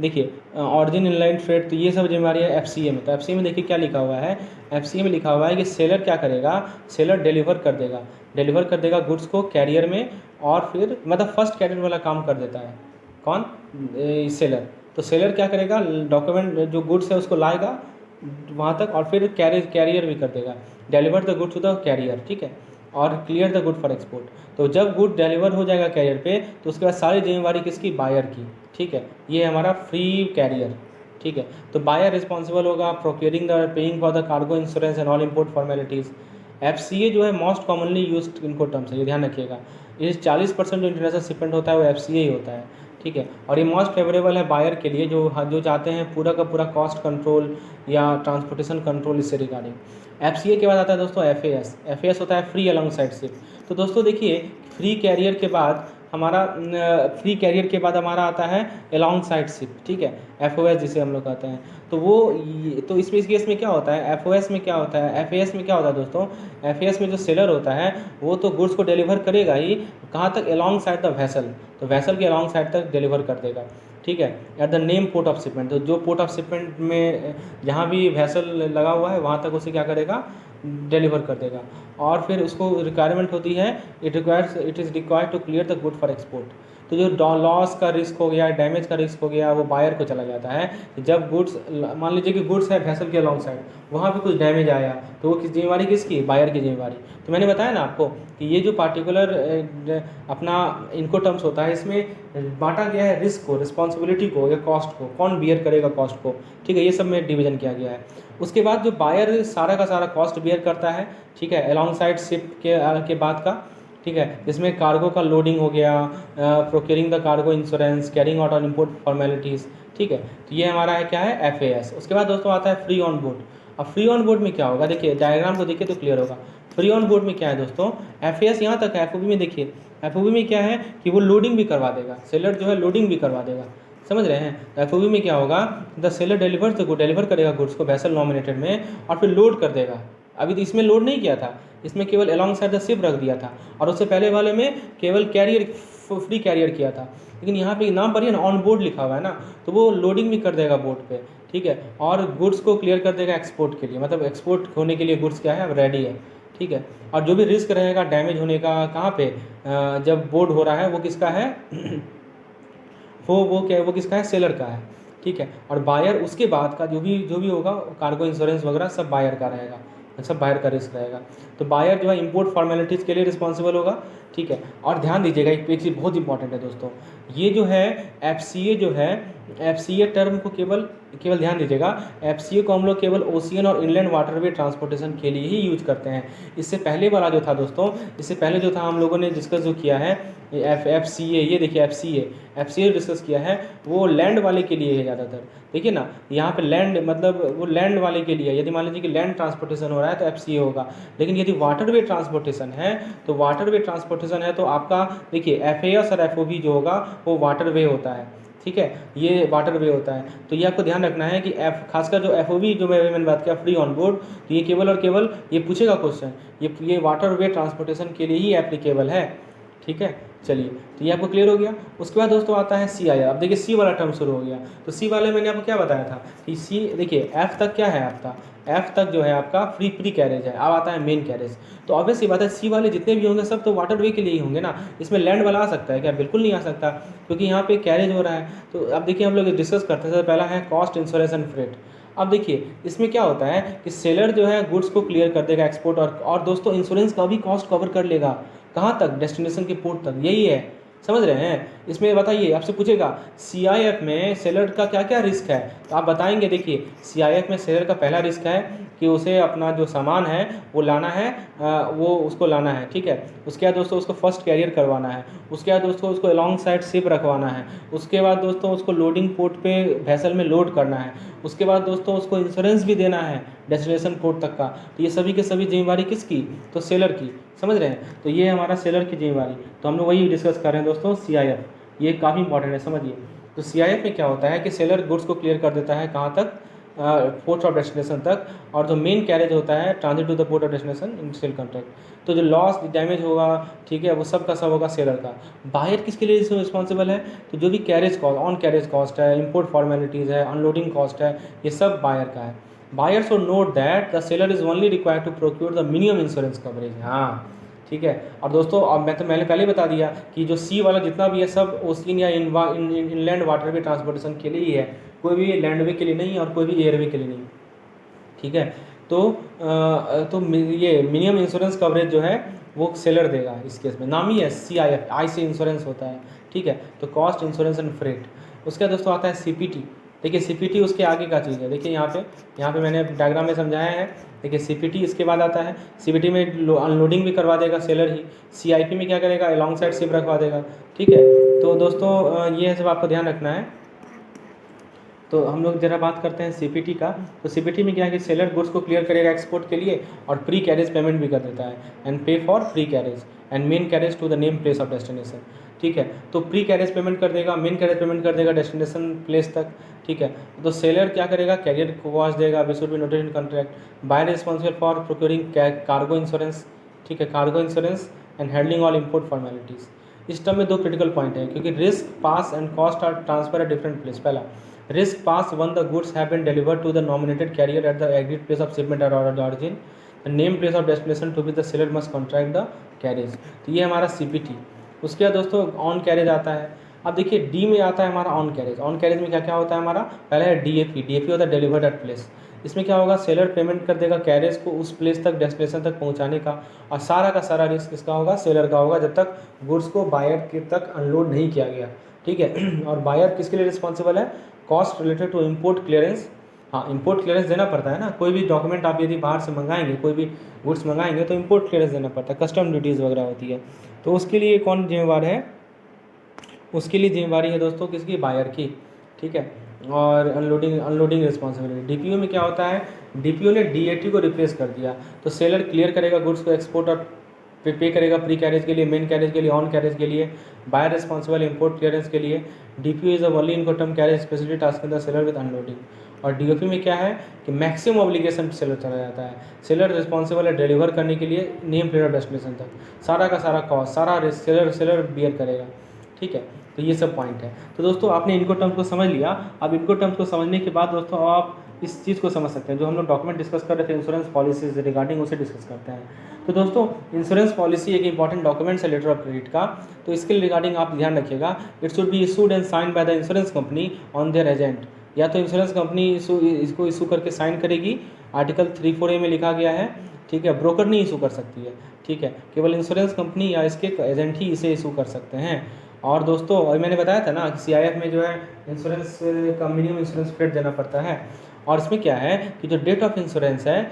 देखिए ऑरिजिन इनलाइन फ्रेट, तो ये सब जिम्मेदारी है FCA में। तो FCA में देखिए क्या लिखा हुआ है, FCA में लिखा हुआ है कि सेलर क्या करेगा, सेलर डिलीवर कर देगा गुड्स को कैरियर में, और फिर मतलब फर्स्ट कैरियर वाला काम कर देता है कौन, सेलर। तो सेलर क्या करेगा, डॉक्यूमेंट जो गुड्स है उसको लाएगा वहाँ तक, और फिर कैरियर भी कर देगा, deliver the goods to the carrier, ठीक है, और clear the good for export. तो जब गुड डिलीवर हो जाएगा कैरियर पे, तो उसके बाद सारी जिम्मेवारी किसकी, बायर की, ठीक है। ये हमारा फ्री कैरियर, ठीक है। तो बायर रिस्पॉन्सिबल होगा procuring the paying for the cargo insurance and all import formalities. FCA जो है मोस्ट कॉमनली यूज्ड इनको टर्म्स है, ये ध्यान रखिएगा। ये 40% जो इंटरनेशनल शिपमेंट होता है वो FCA ही होता है, ठीक है। और ये मोस्ट फेवरेबल है बायर के लिए, जो चाहते हैं पूरा का पूरा कॉस्ट कंट्रोल या ट्रांसपोर्टेशन कंट्रोल इससे रिगार्डिंग। FCA के बाद आता है दोस्तों FAS होता है फ्री अलॉन्ग साइड शिप। तो दोस्तों देखिए फ्री कैरियर के बाद हमारा आता है अलॉन्ग साइड शिप, ठीक है, FOS जिसे हम लोग कहते हैं। तो तो इस केस में क्या होता है, FOS में क्या होता है, FAS में क्या होता है दोस्तों, FAS में जो सेलर होता है वो तो गुड्स को डिलीवर करेगा ही, कहाँ तक, अलॉन्ग साइड द वेसल, तो वेसल के अलॉन्ग साइड तक डिलीवर कर देगा, ठीक है, at the name port of shipment. तो जो पोर्ट ऑफ शिपमेंट में जहाँ भी वेसल लगा हुआ है वहाँ तक उसे क्या करेगा, डिलीवर कर देगा। और फिर उसको रिक्वायरमेंट होती है, it is required to clear the good for export. तो जो लॉस का रिस्क हो गया, डैमेज का रिस्क हो गया, वो बायर को चला जाता है। जब गुड्स, मान लीजिए कि गुड्स है वेसल के अलॉन्ग साइड, वहाँ पे कुछ डैमेज आया तो वो जिम्मेवारी किसकी, बायर की जिम्मेवारी। तो मैंने बताया ना आपको कि ये जो पार्टिकुलर अपना इनको टर्म्स होता है, इसमें बांटा गया है रिस्क को, रिस्पॉन्सिबिलिटी को या कॉस्ट को, कौन बियर करेगा कॉस्ट को, ठीक है, ये सब में डिवीजन किया गया है। उसके बाद जो बायर सारा का सारा कॉस्ट बियर करता है, ठीक है, अलॉन्ग साइड शिप के बाद का, ठीक है, जिसमें कार्गो का लोडिंग हो गया, procuring the cargo insurance, carrying out on import formalities, ठीक है। तो ये हमारा है क्या है, FAS। उसके बाद दोस्तों आता है फ्री ऑन बोर्ड। अब फ्री ऑन बोर्ड में क्या होगा, देखिए डायग्राम को देखिए तो क्लियर होगा। फ्री ऑन बोर्ड में क्या है दोस्तों, FAS यहाँ तक है, FOB में देखिए, FOB में क्या है कि वो लोडिंग भी करवा देगा, सेलर जो है लोडिंग भी करवा देगा, समझ रहे हैं। तो FOB में क्या होगा, the seller delivers the good, deliver करेगा गुड्स को वेसल नॉमिनेटेड में, और फिर लोड कर देगा। अभी तो इसमें लोड नहीं किया था, इसमें केवल अलॉन्ग साइड द शिप रख दिया था, और उससे पहले वाले में केवल कैरियर, फ्री कैरियर किया था। लेकिन यहाँ पे नाम पढ़िए ना, ऑन बोर्ड लिखा हुआ है ना, तो वो लोडिंग भी कर देगा बोर्ड पे, ठीक है, और गुड्स को क्लियर कर देगा एक्सपोर्ट के लिए, मतलब एक्सपोर्ट होने के लिए गुड्स क्या है, अब रेडी है, ठीक है। और जो भी रिस्क रहेगा डैमेज होने का कहाँ पे, जब बोर्ड हो रहा है वो किसका है वो किसका है, सेलर का है, ठीक है। और बायर उसके बाद का जो भी होगा, कार्गो इंश्योरेंस वगैरह सब बायर का रहेगा, सब बायर का रिस्क रहेगा। तो बायर जो है इंपोर्ट फॉर्मेलिटीज़ के लिए रिस्पॉन्सिबल होगा, ठीक है। और ध्यान दीजिएगा एक चीज़ बहुत इंपॉर्टेंट है दोस्तों, ये जो है FCA जो है, FCA टर्म को केवल ध्यान दीजिएगा, FCA को हम लोग केवल ओशियन और इनलैंड वाटरवे ट्रांसपोर्टेशन के लिए ही यूज करते हैं। इससे पहले वाला जो था दोस्तों, इससे पहले जो था हम लोगों ने डिस्कस जो किया है FCA, ये देखिए FCA डिस्कस किया है, वो लैंड वाले के लिए है ज़्यादातर। देखिए ना यहाँ पे लैंड, मतलब वो लैंड वाले के लिए, यदि मान लीजिए कि लैंड ट्रांसपोर्टेशन हो रहा है तो FCA होगा। लेकिन यदि वाटरवे ट्रांसपोर्टेशन है, तो वाटरवे ट्रांसपोर्टेशन है तो आपका देखिए FAS और FOB जो होगा वो वाटरवे होता है, ठीक है, ये वाटरवे होता है। तो ये आपको ध्यान रखना है कि खासकर जो FOB जो मैंने बात किया फ्री ऑन बोर्ड, तो ये केवल और केवल ये पूछेगा क्वेश्चन, ये वाटरवे ट्रांसपोर्टेशन के लिए ही एप्लीकेबल है, ठीक है। चलिए, तो ये आपको क्लियर हो गया। उसके बाद दोस्तों आता है CIR। अब देखिए C वाला टर्म शुरू हो गया। तो C वाले मैंने आपको क्या बताया था कि C देखिए F तक क्या है आपका, F तक जो है आपका फ्री कैरेज है। अब आता है मेन कैरेज। तो ऑब्वियस सी बात है C वाले जितने भी होंगे सब तो वाटरवे के लिए ही होंगे ना, इसमें लैंड वाला आ सकता है क्या, बिल्कुल नहीं आ सकता, क्योंकि यहाँ पे कैरेज हो रहा है। तो अब देखिए हम लोग डिस्कस करते हैं, पहला है कॉस्ट इंश्योरेंस एंड फ्रेट। अब देखिए इसमें क्या होता है कि सेलर जो है गुड्स को क्लियर कर देगा एक्सपोर्ट, और दोस्तों इंश्योरेंस का भी कॉस्ट कवर कर लेगा, कहाँ तक, डेस्टिनेशन के पोर्ट तक, यही है, समझ रहे हैं। इसमें बताइए, आपसे पूछेगा CIF में सेलर का क्या क्या रिस्क है, तो आप बताएंगे। देखिए CIF में सेलर का पहला रिस्क है कि उसे अपना जो सामान है वो लाना है, वो उसको लाना है, ठीक है। उसके बाद दोस्तों उसको फर्स्ट कैरियर करवाना है, उसके बाद दोस्तों उसको अलॉन्ग साइड शिप रखवाना है, उसके बाद दोस्तों उसको लोडिंग पोर्ट पे वेसल में लोड करना है, उसके बाद दोस्तों उसको इंश्योरेंस भी देना है डेस्टिनेशन पोर्ट तक का। तो ये सभी के सभी जिम्मेवारी किसकी, तो सेलर की, समझ रहे हैं। तो ये हमारा सेलर की जिम्मेवारी, तो हम लोग वही डिस्कस कर रहे हैं दोस्तों CIF। ये काफ़ी इंपॉर्टेंट है, समझिए। तो CIF में क्या होता है कि सेलर गुड्स को क्लियर कर देता है कहाँ तक, पोर्ट ऑफ डेस्टिनेशन तक, और जो मेन कैरेज होता है transit to the port of destination in sale contract. तो जो लॉस डैमेज होगा, ठीक है, वो सब का सब होगा सेलर का। बायर किसके लिए रिस्पॉन्सिबल है, तो जो भी carriage cost, on carriage cost है, इंपोर्ट फॉर्मेलिटीज़ है, अनलोडिंग कॉस्ट है, ये सब बायर का है। Buyer should note that the seller is only required to procure the minimum insurance coverage. हाँ, ठीक है। और दोस्तों अब मैं तो मैंने पहले ही बता दिया कि जो सी वाला जितना भी है सब ओशियन या इनलैंड वाटरवे ट्रांसपोर्टेशन के लिए ही है, कोई भी लैंडवे के लिए नहीं और कोई भी एयरवे के लिए नहीं, ठीक है। तो ये मिनिमम इंश्योरेंस कवरेज जो है वो सेलर देगा इस केस में, नाम ही है CIF, आई से इंश्योरेंस होता है, ठीक है। तो कॉस्ट इंश्योरेंस एंड फ्रेट। उसके बाद दोस्तों आता है CPT। देखिए CPT उसके आगे का चीज़ है, देखिए यहाँ पे मैंने डायग्राम में समझाया है। देखिए CPT इसके बाद आता है। CPT में अनलोडिंग भी करवा देगा सेलर ही। CIP में क्या करेगा, अलॉन्ग साइड शिप रखवा देगा, ठीक है। तो दोस्तों ये सब आपको ध्यान रखना है। तो हम लोग जरा बात करते हैं CPT का। तो CPT में क्या है कि सेलर गुड्स को क्लियर करेगा एक्सपोर्ट के लिए और प्री कैरेज पेमेंट भी कर देता है, and pay for pre carriage and main carriage to the name place of destination, ठीक है। तो प्री कैरेज पेमेंट कर देगा, मेन कैरेज पेमेंट कर देगा डेस्टिनेशन प्लेस तक, ठीक है। तो सेलर क्या करेगा, कैरियर कॉस्ट देगा, which should be noted in contract. Buyer responsible for procuring cargo insurance, ठीक है, cargo insurance and handling all import formalities. इस टर्म में दो क्रिटिकल पॉइंट है, क्योंकि risk pass and cost are transfer at different place. पहला, risk pass when the goods have been delivered to the nominated carrier at the agreed place of shipment or origin. The name place of destination to which the seller must contract the carriage. तो ये हमारा CPT। उसके बाद दोस्तों ऑन कैरेज आता है। अब देखिए D में आता है हमारा ऑन कैरेज। ऑन कैरेज में क्या क्या होता है हमारा, पहला है DAP होता है डिलीवर्ड एट प्लेस। इसमें क्या होगा, सेलर पेमेंट कर देगा कैरेज को उस प्लेस तक, डेस्टिनेशन तक पहुंचाने का, और सारा का सारा रिस्क किसका होगा, सेलर का होगा, जब तक गुड्स को बायर के तक अनलोड नहीं किया गया, ठीक है। और बायर किसके लिए रिस्पॉन्सिबल है, cost related to import clearance. हाँ, इंपोर्ट क्लियरेंस देना पड़ता है ना, कोई भी डॉक्यूमेंट आप यदि बाहर से मंगाएंगे, कोई भी गुड्स मंगाएंगे तो इंपोर्ट क्लियरेंस देना पड़ता है, कस्टम ड्यूटीज़ वगैरह होती है। तो उसके लिए कौन जिम्मेवार है, उसके लिए जिम्मेवारी है दोस्तों किसकी, बायर की, ठीक है। और अनलोडिंग रिस्पॉन्सिबिलिटी। DPO में क्या होता है, DPO ने DAT को रिप्लेस कर दिया, तो सेलर क्लियर करेगा गुड्स को एक्सपोर्ट और पे करेगा प्री कैरेज के लिए, मेन कैरेज के लिए, ऑन कैरेज के लिए। बायर रिस्पॉन्सिबल इंपोर्ट क्लियरेंस के लिए। DPO is a only incoterm carriage specially task in the seller with unloading. और DOP में क्या है कि मैक्सिमम ऑब्लिगेशन सेलर चला जाता है। सेलर रिस्पॉन्सिबल है डिलीवर करने के लिए नेम प्लेट ऑफ डेस्टिनेशन तक, सारा का सारा कॉस्ट, सारा रिस्क सेलर बियर करेगा, ठीक है। तो ये सब पॉइंट है। तो दोस्तों आपने इनको टर्म्स को समझ लिया। अब इनको टर्म्स को समझने के बाद दोस्तों आप इस चीज़ को समझ सकते हैं, जो हम लोग डॉक्यूमेंट डिस्कस कर रहे थे इंश्योरेंस पॉलिसी से रिगार्डिंग, उसे डिस्कस करते हैं। तो दोस्तों इंश्योरेंस पॉलिसी एक इंपॉर्टेंट डॉक्यूमेंट है लेटर ऑफ क्रेडिट का, तो इसके रिगार्डिंग आप ध्यान रखिएगा। It should be issued and sign by the insurance company on their agent. या तो इंश्योरेंस कंपनी इसको इशू करके साइन करेगी, आर्टिकल 348 में लिखा गया है, ठीक है। ब्रोकर नहीं इशू कर सकती है, ठीक है, केवल इंश्योरेंस कंपनी या इसके एजेंट ही इसे इशू कर सकते हैं। और दोस्तों अभी मैंने बताया था ना कि CIF में जो है इंश्योरेंस का मिनिमम इंश्योरेंस रेट देना पड़ता है। और इसमें क्या है कि जो डेट ऑफ इंश्योरेंस है,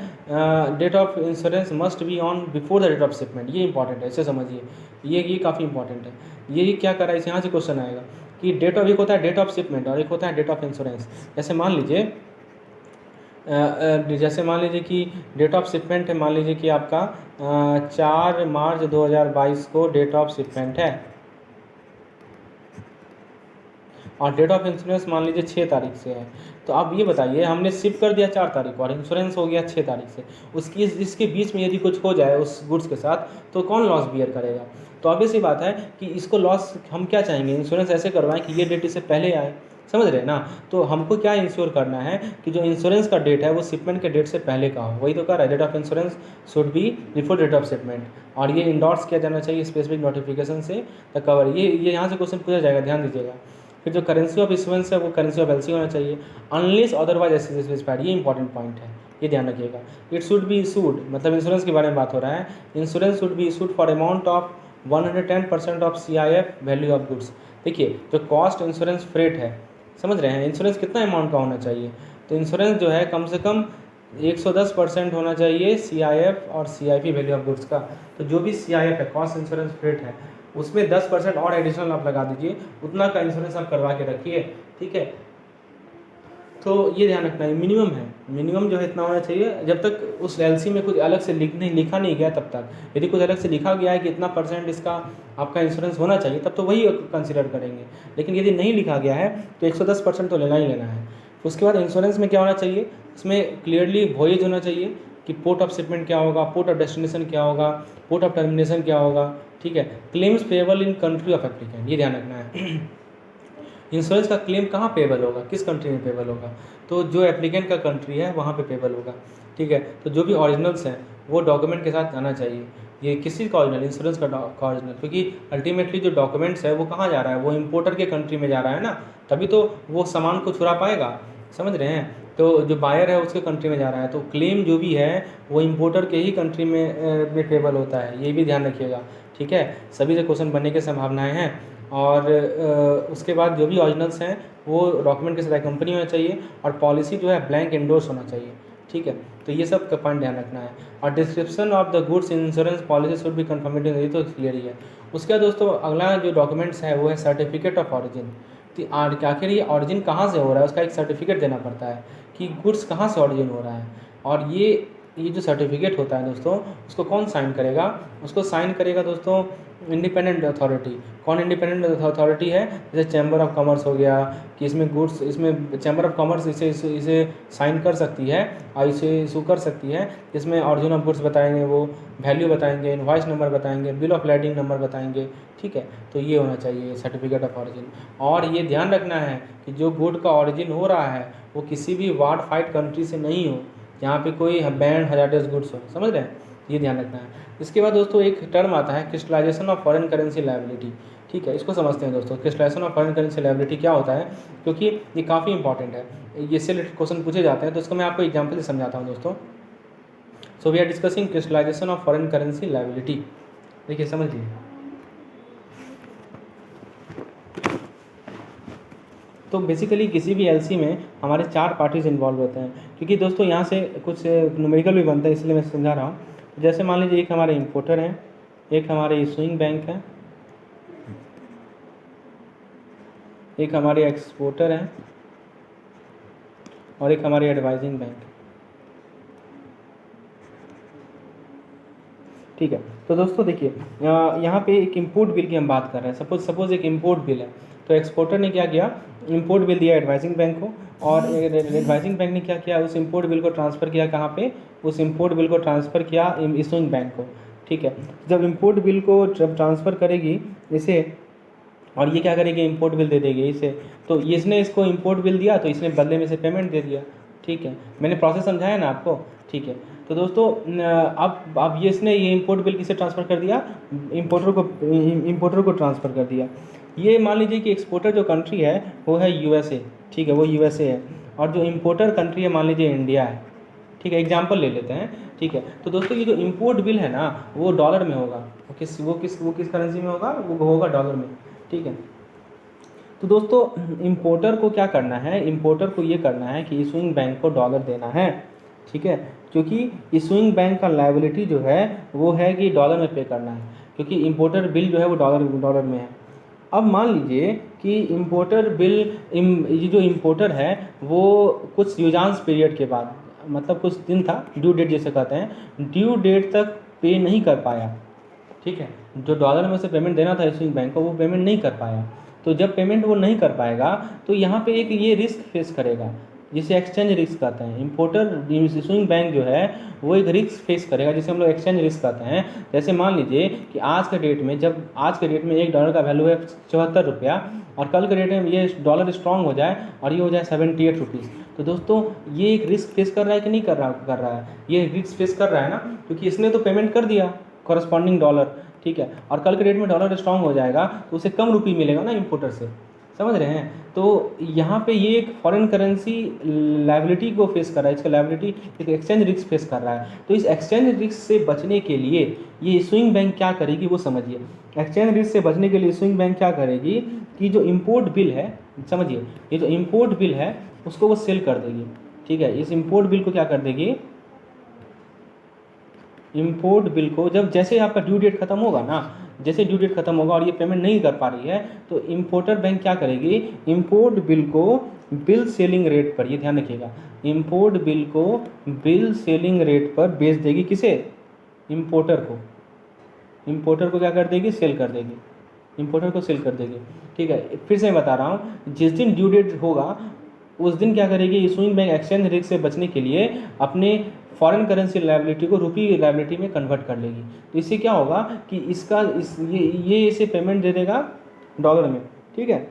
date of insurance must be on before the date of shipment. ये इंपॉर्टेंट है, इसे समझिए, ये काफ़ी इंपॉर्टेंट है। ये क्या कर रहा है, इस यहाँ से क्वेश्चन आएगा कि डेट ऑफ, एक होता है डेट ऑफ शिपमेंट और एक होता है डेट ऑफ इंश्योरेंस। जैसे मान लीजिए कि डेट ऑफ शिपमेंट है, मान लीजिए कि आपका 4 मार्च 2022 को डेट ऑफ शिपमेंट है, और डेट ऑफ इंश्योरेंस मान लीजिए 6 तारीख से है। तो आप ये बताइए, हमने शिप कर दिया 4 तारीख को और इंश्योरेंस हो गया 6 तारीख से, इसके बीच में यदि कुछ हो जाए उस गुड्स के साथ तो कौन लॉस बियर करेगा। तो ऑब्वियस सी बात है कि इसको लॉस हम क्या चाहेंगे, इंश्योरेंस ऐसे करवाएं कि ये डेट इससे पहले आए, समझ रहे हैं ना। तो हमको क्या इंश्योर करना है कि जो इंश्योरेंस का डेट है वो शिपमेंट के डेट से पहले का हो, वही तो कह रहा है, date of insurance should be before date of shipment. और ये इंडोर्स किया जाना चाहिए स्पेसिफिक नोटिफिकेशन से द कवर। ये यहाँ से क्वेश्चन पूछा जाएगा, ध्यान दीजिएगा। फिर जो करेंसी ऑफ इशुएंस है वो करेंसी ऑफ एलसी होना चाहिए, अनलेस अदरवाइज एस स्पेसिफाइड। ये इंपॉर्टेंट पॉइंट है, ये ध्यान रखिएगा। इट शुड बी इशूड, मतलब इंश्योरेंस के बारे में बात हो रहा है, insurance should be issued for amount of 110% of CIF value of goods. देखिए जो कॉस्ट इंश्योरेंस फ्रेट है, समझ रहे हैं, इंश्योरेंस कितना अमाउंट का होना चाहिए, तो इंश्योरेंस जो है कम से कम 110% होना चाहिए CIF और CIP वैल्यू ऑफ गुड्स का। तो जो भी CIF है, कॉस्ट इंश्योरेंस फ्रेट है, उसमें 10% और एडिशनल आप लगा दीजिए, उतना का इंश्योरेंस आप करवा के रखिए, ठीक है। तो ये ध्यान रखना है, मिनिमम है, मिनिमम जो है इतना होना चाहिए। जब तक उस एलसी में कुछ अलग से लिखा नहीं गया तब तक, यदि कुछ अलग से लिखा गया है कि इतना % इसका आपका इंश्योरेंस होना चाहिए तब तो वही कंसिडर करेंगे, लेकिन यदि नहीं लिखा गया है तो 110% तो लेना ही लेना है। उसके बाद इंश्योरेंस में क्या होना चाहिए, इसमें क्लियरली वॉयेज होना चाहिए कि पोर्ट ऑफ शिपमेंट क्या होगा, पोर्ट ऑफ डेस्टिनेशन क्या होगा, पोर्ट ऑफ टर्मिनेशन क्या होगा, ठीक है। Claims payable in country of applicant, ये ध्यान रखना है। इंश्योरेंस का क्लेम कहाँ पेबल होगा, किस कंट्री में पेबल होगा, तो जो एप्लीकेंट का कंट्री है वहाँ पे पेबल होगा, ठीक है। तो जो भी ओरिजिनल्स हैं वो डॉक्यूमेंट के साथ आना चाहिए, ये किसी का ओरिजिनल, इंश्योरेंस का ओरिजिनल, क्योंकि अल्टीमेटली जो डॉक्यूमेंट्स है वो कहाँ जा रहा है, वो इंपोर्टर के कंट्री में जा रहा है ना, तभी तो वो सामान को छुड़ा पाएगा, समझ रहे हैं। तो जो बायर है उसके कंट्री में जा रहा है, तो क्लेम जो भी है वो इंपोर्टर के ही कंट्री में पेबल होता है, ये भी ध्यान रखिएगा, ठीक है। सभी से क्वेश्चन बनने की संभावनाएं हैं। और उसके बाद जो भी ओरिजिनल्स हैं वो डॉक्यूमेंट के साथ कंपनी होना चाहिए, और पॉलिसी जो है ब्लैंक एंडोर्स होना चाहिए, ठीक है। तो ये सब का पॉइंट ध्यान रखना है। और description of the goods insurance policy should be confirmative, ये तो क्लियर ही है। उसके बाद दोस्तों अगला जो डॉक्यूमेंट्स है वो है सर्टिफिकेट ऑफ ऑरिजिन। तो आखिर ये ऑरिजिन कहाँ से हो रहा है उसका एक सर्टिफिकेट देना पड़ता है कि गुड्स कहाँ से ऑरिजिन हो रहा है। और ये जो सर्टिफिकेट होता है दोस्तों उसको कौन साइन करेगा, उसको साइन करेगा दोस्तों इंडिपेंडेंट अथॉरिटी। कौन इंडिपेंडेंट अथॉरिटी है, जैसे चैम्बर ऑफ कॉमर्स हो गया, कि इसमें गुड्स, इसमें चैम्बर ऑफ कॉमर्स इसे साइन कर सकती है और इसे इशू कर सकती है, जिसमें ऑरिजिन ऑफ गुड्स बताएंगे, वो वैल्यू बताएंगे, इनवॉइस नंबर बताएंगे, बिल ऑफ लैंडिंग नंबर बताएंगे, ठीक है। तो ये होना चाहिए सर्टिफिकेट ऑफ ऑरिजिन। और ये ध्यान रखना है कि जो गुड का ऑरिजिन हो रहा है वो किसी भी वार फाइट कंट्री से नहीं हो जहाँ पे कोई बैंड हजार्डस गुड्स हो, समझ रहे हैं, ये ध्यान रखना है। इसके बाद दोस्तों एक टर्म आता है crystallization of foreign currency liability, ठीक है। इसको समझते हैं दोस्तों, crystallization of foreign currency liability क्या होता है, क्योंकि ये काफ़ी इंपॉर्टेंट है, ये से रिलेटेड क्वेश्चन पूछे जाते हैं, तो इसको मैं आपको एग्जाम्पल से समझाता हूँ दोस्तों। So we are discussing crystallization of foreign currency liability. देखिए समझिए, तो बेसिकली किसी भी एलसी में हमारे 4 पार्टीज इन्वॉल्व होते हैं, क्योंकि दोस्तों यहाँ से कुछ न्यूमेरिकल भी बनता है, इसलिए मैं समझा रहा हूँ। जैसे मान लीजिए एक हमारे इंपोर्टर हैं, एक हमारे इशूइंग बैंक है, एक हमारे एक्सपोर्टर हैं, और एक हमारे एडवाइजिंग बैंक, ठीक है। तो दोस्तों देखिए यहाँ पे एक इंपोर्ट बिल की हम बात कर रहे हैं। सपोज एक इंपोर्ट बिल है, तो एक्सपोर्टर ने क्या किया, इंपोर्ट बिल दिया एडवाइजिंग बैंक को, और एडवाइजिंग बैंक ने क्या किया, उस इंपोर्ट बिल को ट्रांसफ़र किया कहाँ पे, उस इंपोर्ट बिल को ट्रांसफ़र किया इशूइंग बैंक को, ठीक है। जब इंपोर्ट बिल को जब ट्रांसफ़र करेगी इसे, और ये क्या करेगी, इंपोर्ट बिल दे देगी इसे, तो इसने इसको इंपोर्ट बिल दिया तो इसने बदले में से पेमेंट दे दिया, ठीक है। मैंने प्रोसेस समझाया ना आपको, ठीक है। तो दोस्तों अब ये इसने ये इंपोर्ट बिल किसे ट्रांसफ़र कर दिया, इंपोर्टर को ट्रांसफ़र कर दिया। ये मान लीजिए कि एक्सपोर्टर जो कंट्री है वो है यूएसए, ठीक है, वो यूएसए है, और जो इंपोर्टर कंट्री है मान लीजिए इंडिया है, ठीक है। एग्जाम्पल ले लेते हैं, ठीक है। तो दोस्तों ये जो इंपोर्ट बिल है ना वो डॉलर में होगा, वो किस करेंसी में होगा, वो होगा डॉलर में, ठीक है। तो दोस्तों इंपोर्टर को क्या करना है, इंपोर्टर को ये करना है कि इशूइंग बैंक को डॉलर देना है, ठीक है, क्योंकि इशूइंग बैंक का लायबिलिटी जो है वो है कि डॉलर में पे करना है, क्योंकि इंपोर्टर बिल जो है वो डॉलर में है। अब मान लीजिए कि इंपोर्टर बिल, ये जो इंपोर्टर है वो कुछ यूजांस पीरियड के बाद, मतलब कुछ दिन था, ड्यू डेट जैसे कहते हैं, ड्यू डेट तक पे नहीं कर पाया, ठीक है। जो डॉलर में से पेमेंट देना था इशूइंग बैंक को वो पेमेंट नहीं कर पाया, तो जब पेमेंट वो नहीं कर पाएगा तो यहाँ पे एक ये रिस्क फेस करेगा जिसे एक्सचेंज रिस्क कहते हैं। इंपोर्टर इशूइंग बैंक जो है वो एक रिस्क फेस करेगा जिसे हम लोग एक्सचेंज रिस्क कहते हैं। जैसे मान लीजिए कि आज के डेट में, जब आज के डेट में $1 का वैल्यू है 74 रुपया, और कल के डेट में ये डॉलर स्ट्रांग हो जाए और ये हो जाए 78 रुपीज़, तो दोस्तों ये एक रिस्क फेस कर रहा है कि नहीं कर रहा है, ये रिस्क फेस कर रहा है ना, क्योंकि इसने तो पेमेंट कर दिया कॉरस्पॉन्डिंग डॉलर, ठीक है, और कल के डेट में डॉलर स्ट्रांग हो जाएगा तो उसे कम रुपये मिलेगा ना इंपोर्टर से, समझ रहे हैं। तो यहाँ पे ये एक फॉरेन करेंसी लायबिलिटी को फेस कर रहा है, इसका लायबिलिटी एक एक्सचेंज रिस्क फेस कर रहा है। तो इस एक्सचेंज रिस्क से बचने के लिए ये इशूइंग बैंक क्या करेगी वो समझिए। एक्सचेंज रिस्क से बचने के लिए इशूइंग बैंक क्या करेगी कि जो इंपोर्ट बिल है, समझिए, ये जो इंपोर्ट बिल है उसको वो सेल कर देगी, ठीक है। इस इंपोर्ट बिल को क्या कर देगी, इंपोर्ट बिल को जब जैसे आपका ड्यू डेट खत्म होगा ना, जैसे ड्यू डेट खत्म होगा और ये पेमेंट नहीं कर पा रही है तो इम्पोर्टर बैंक क्या करेगी, इम्पोर्ट बिल को बिल सेलिंग रेट पर, ये ध्यान रखिएगा, इम्पोर्ट बिल को बिल सेलिंग रेट पर बेच देगी। किसे, इम्पोर्टर को। इम्पोर्टर को क्या कर देगी, सेल कर देगी, इम्पोर्टर को सेल कर देगी। ठीक है, फिर से मैं बता रहा हूँ, जिस दिन ड्यू डेट होगा उस दिन क्या करेगी, इशूइंग बैंक एक्सचेंज रिस्क से बचने के लिए अपने फॉरेन करेंसी लायबिलिटी को रुपी लायबिलिटी में कन्वर्ट कर लेगी। तो इससे क्या होगा कि ये इसे पेमेंट दे देगा डॉलर में। ठीक है,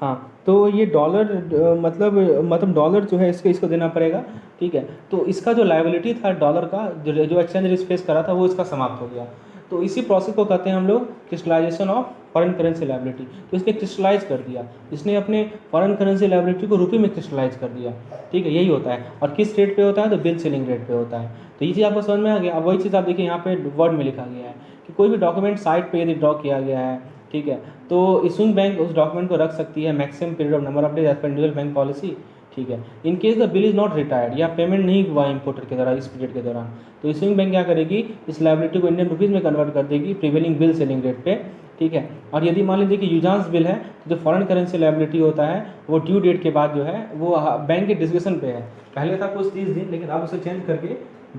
हाँ, तो ये डॉलर मतलब डॉलर जो है इसको देना पड़ेगा। ठीक है, तो इसका जो लायबिलिटी था डॉलर का, जो एक्सचेंज रिस्क फेस करा था, वो इसका समाप्त हो गया। तो इसी प्रोसेस को कहते हैं हम लोग crystallization of foreign currency liability. तो इसने क्रिस्टलाइज कर दिया, इसने अपने फॉरेन करेंसी लायबिलिटी को रुपये में क्रिस्टलाइज कर दिया। ठीक है, यही होता है। और किस रेट पे होता है, तो बिल सेलिंग रेट पे होता है। तो ये चीज़ आपको समझ में आ गया। अब वही चीज़ आप देखिए यहाँ पे वर्ड में लिखा गया है कि कोई भी डॉक्यूमेंट साइट पे यदि ड्रॉ किया गया है, ठीक है, तो इशूइंग बैंक उस डॉक्यूमेंट को रख सकती है maximum period of number of days as per individual bank policy. ठीक है, in case the bill is not retired, या पेमेंट नहीं हुआ इंपोर्टर के द्वारा इस पीरियड के दौरान, तो इशूइंग बैंक क्या करेगी, इस लायबिलिटी को इंडियन रुपीज़ में कन्वर्ट कर देगी प्रिवेलिंग बिल सेलिंग रेट पे। ठीक है, और यदि मान लीजिए कि यूजांस बिल है तो जो फॉरेन करेंसी लायबिलिटी होता है वो ड्यू डेट के बाद जो है वो बैंक के डिस्क्रिप्शन पे है। पहले था कुछ 30 दिन, लेकिन अब उसे चेंज करके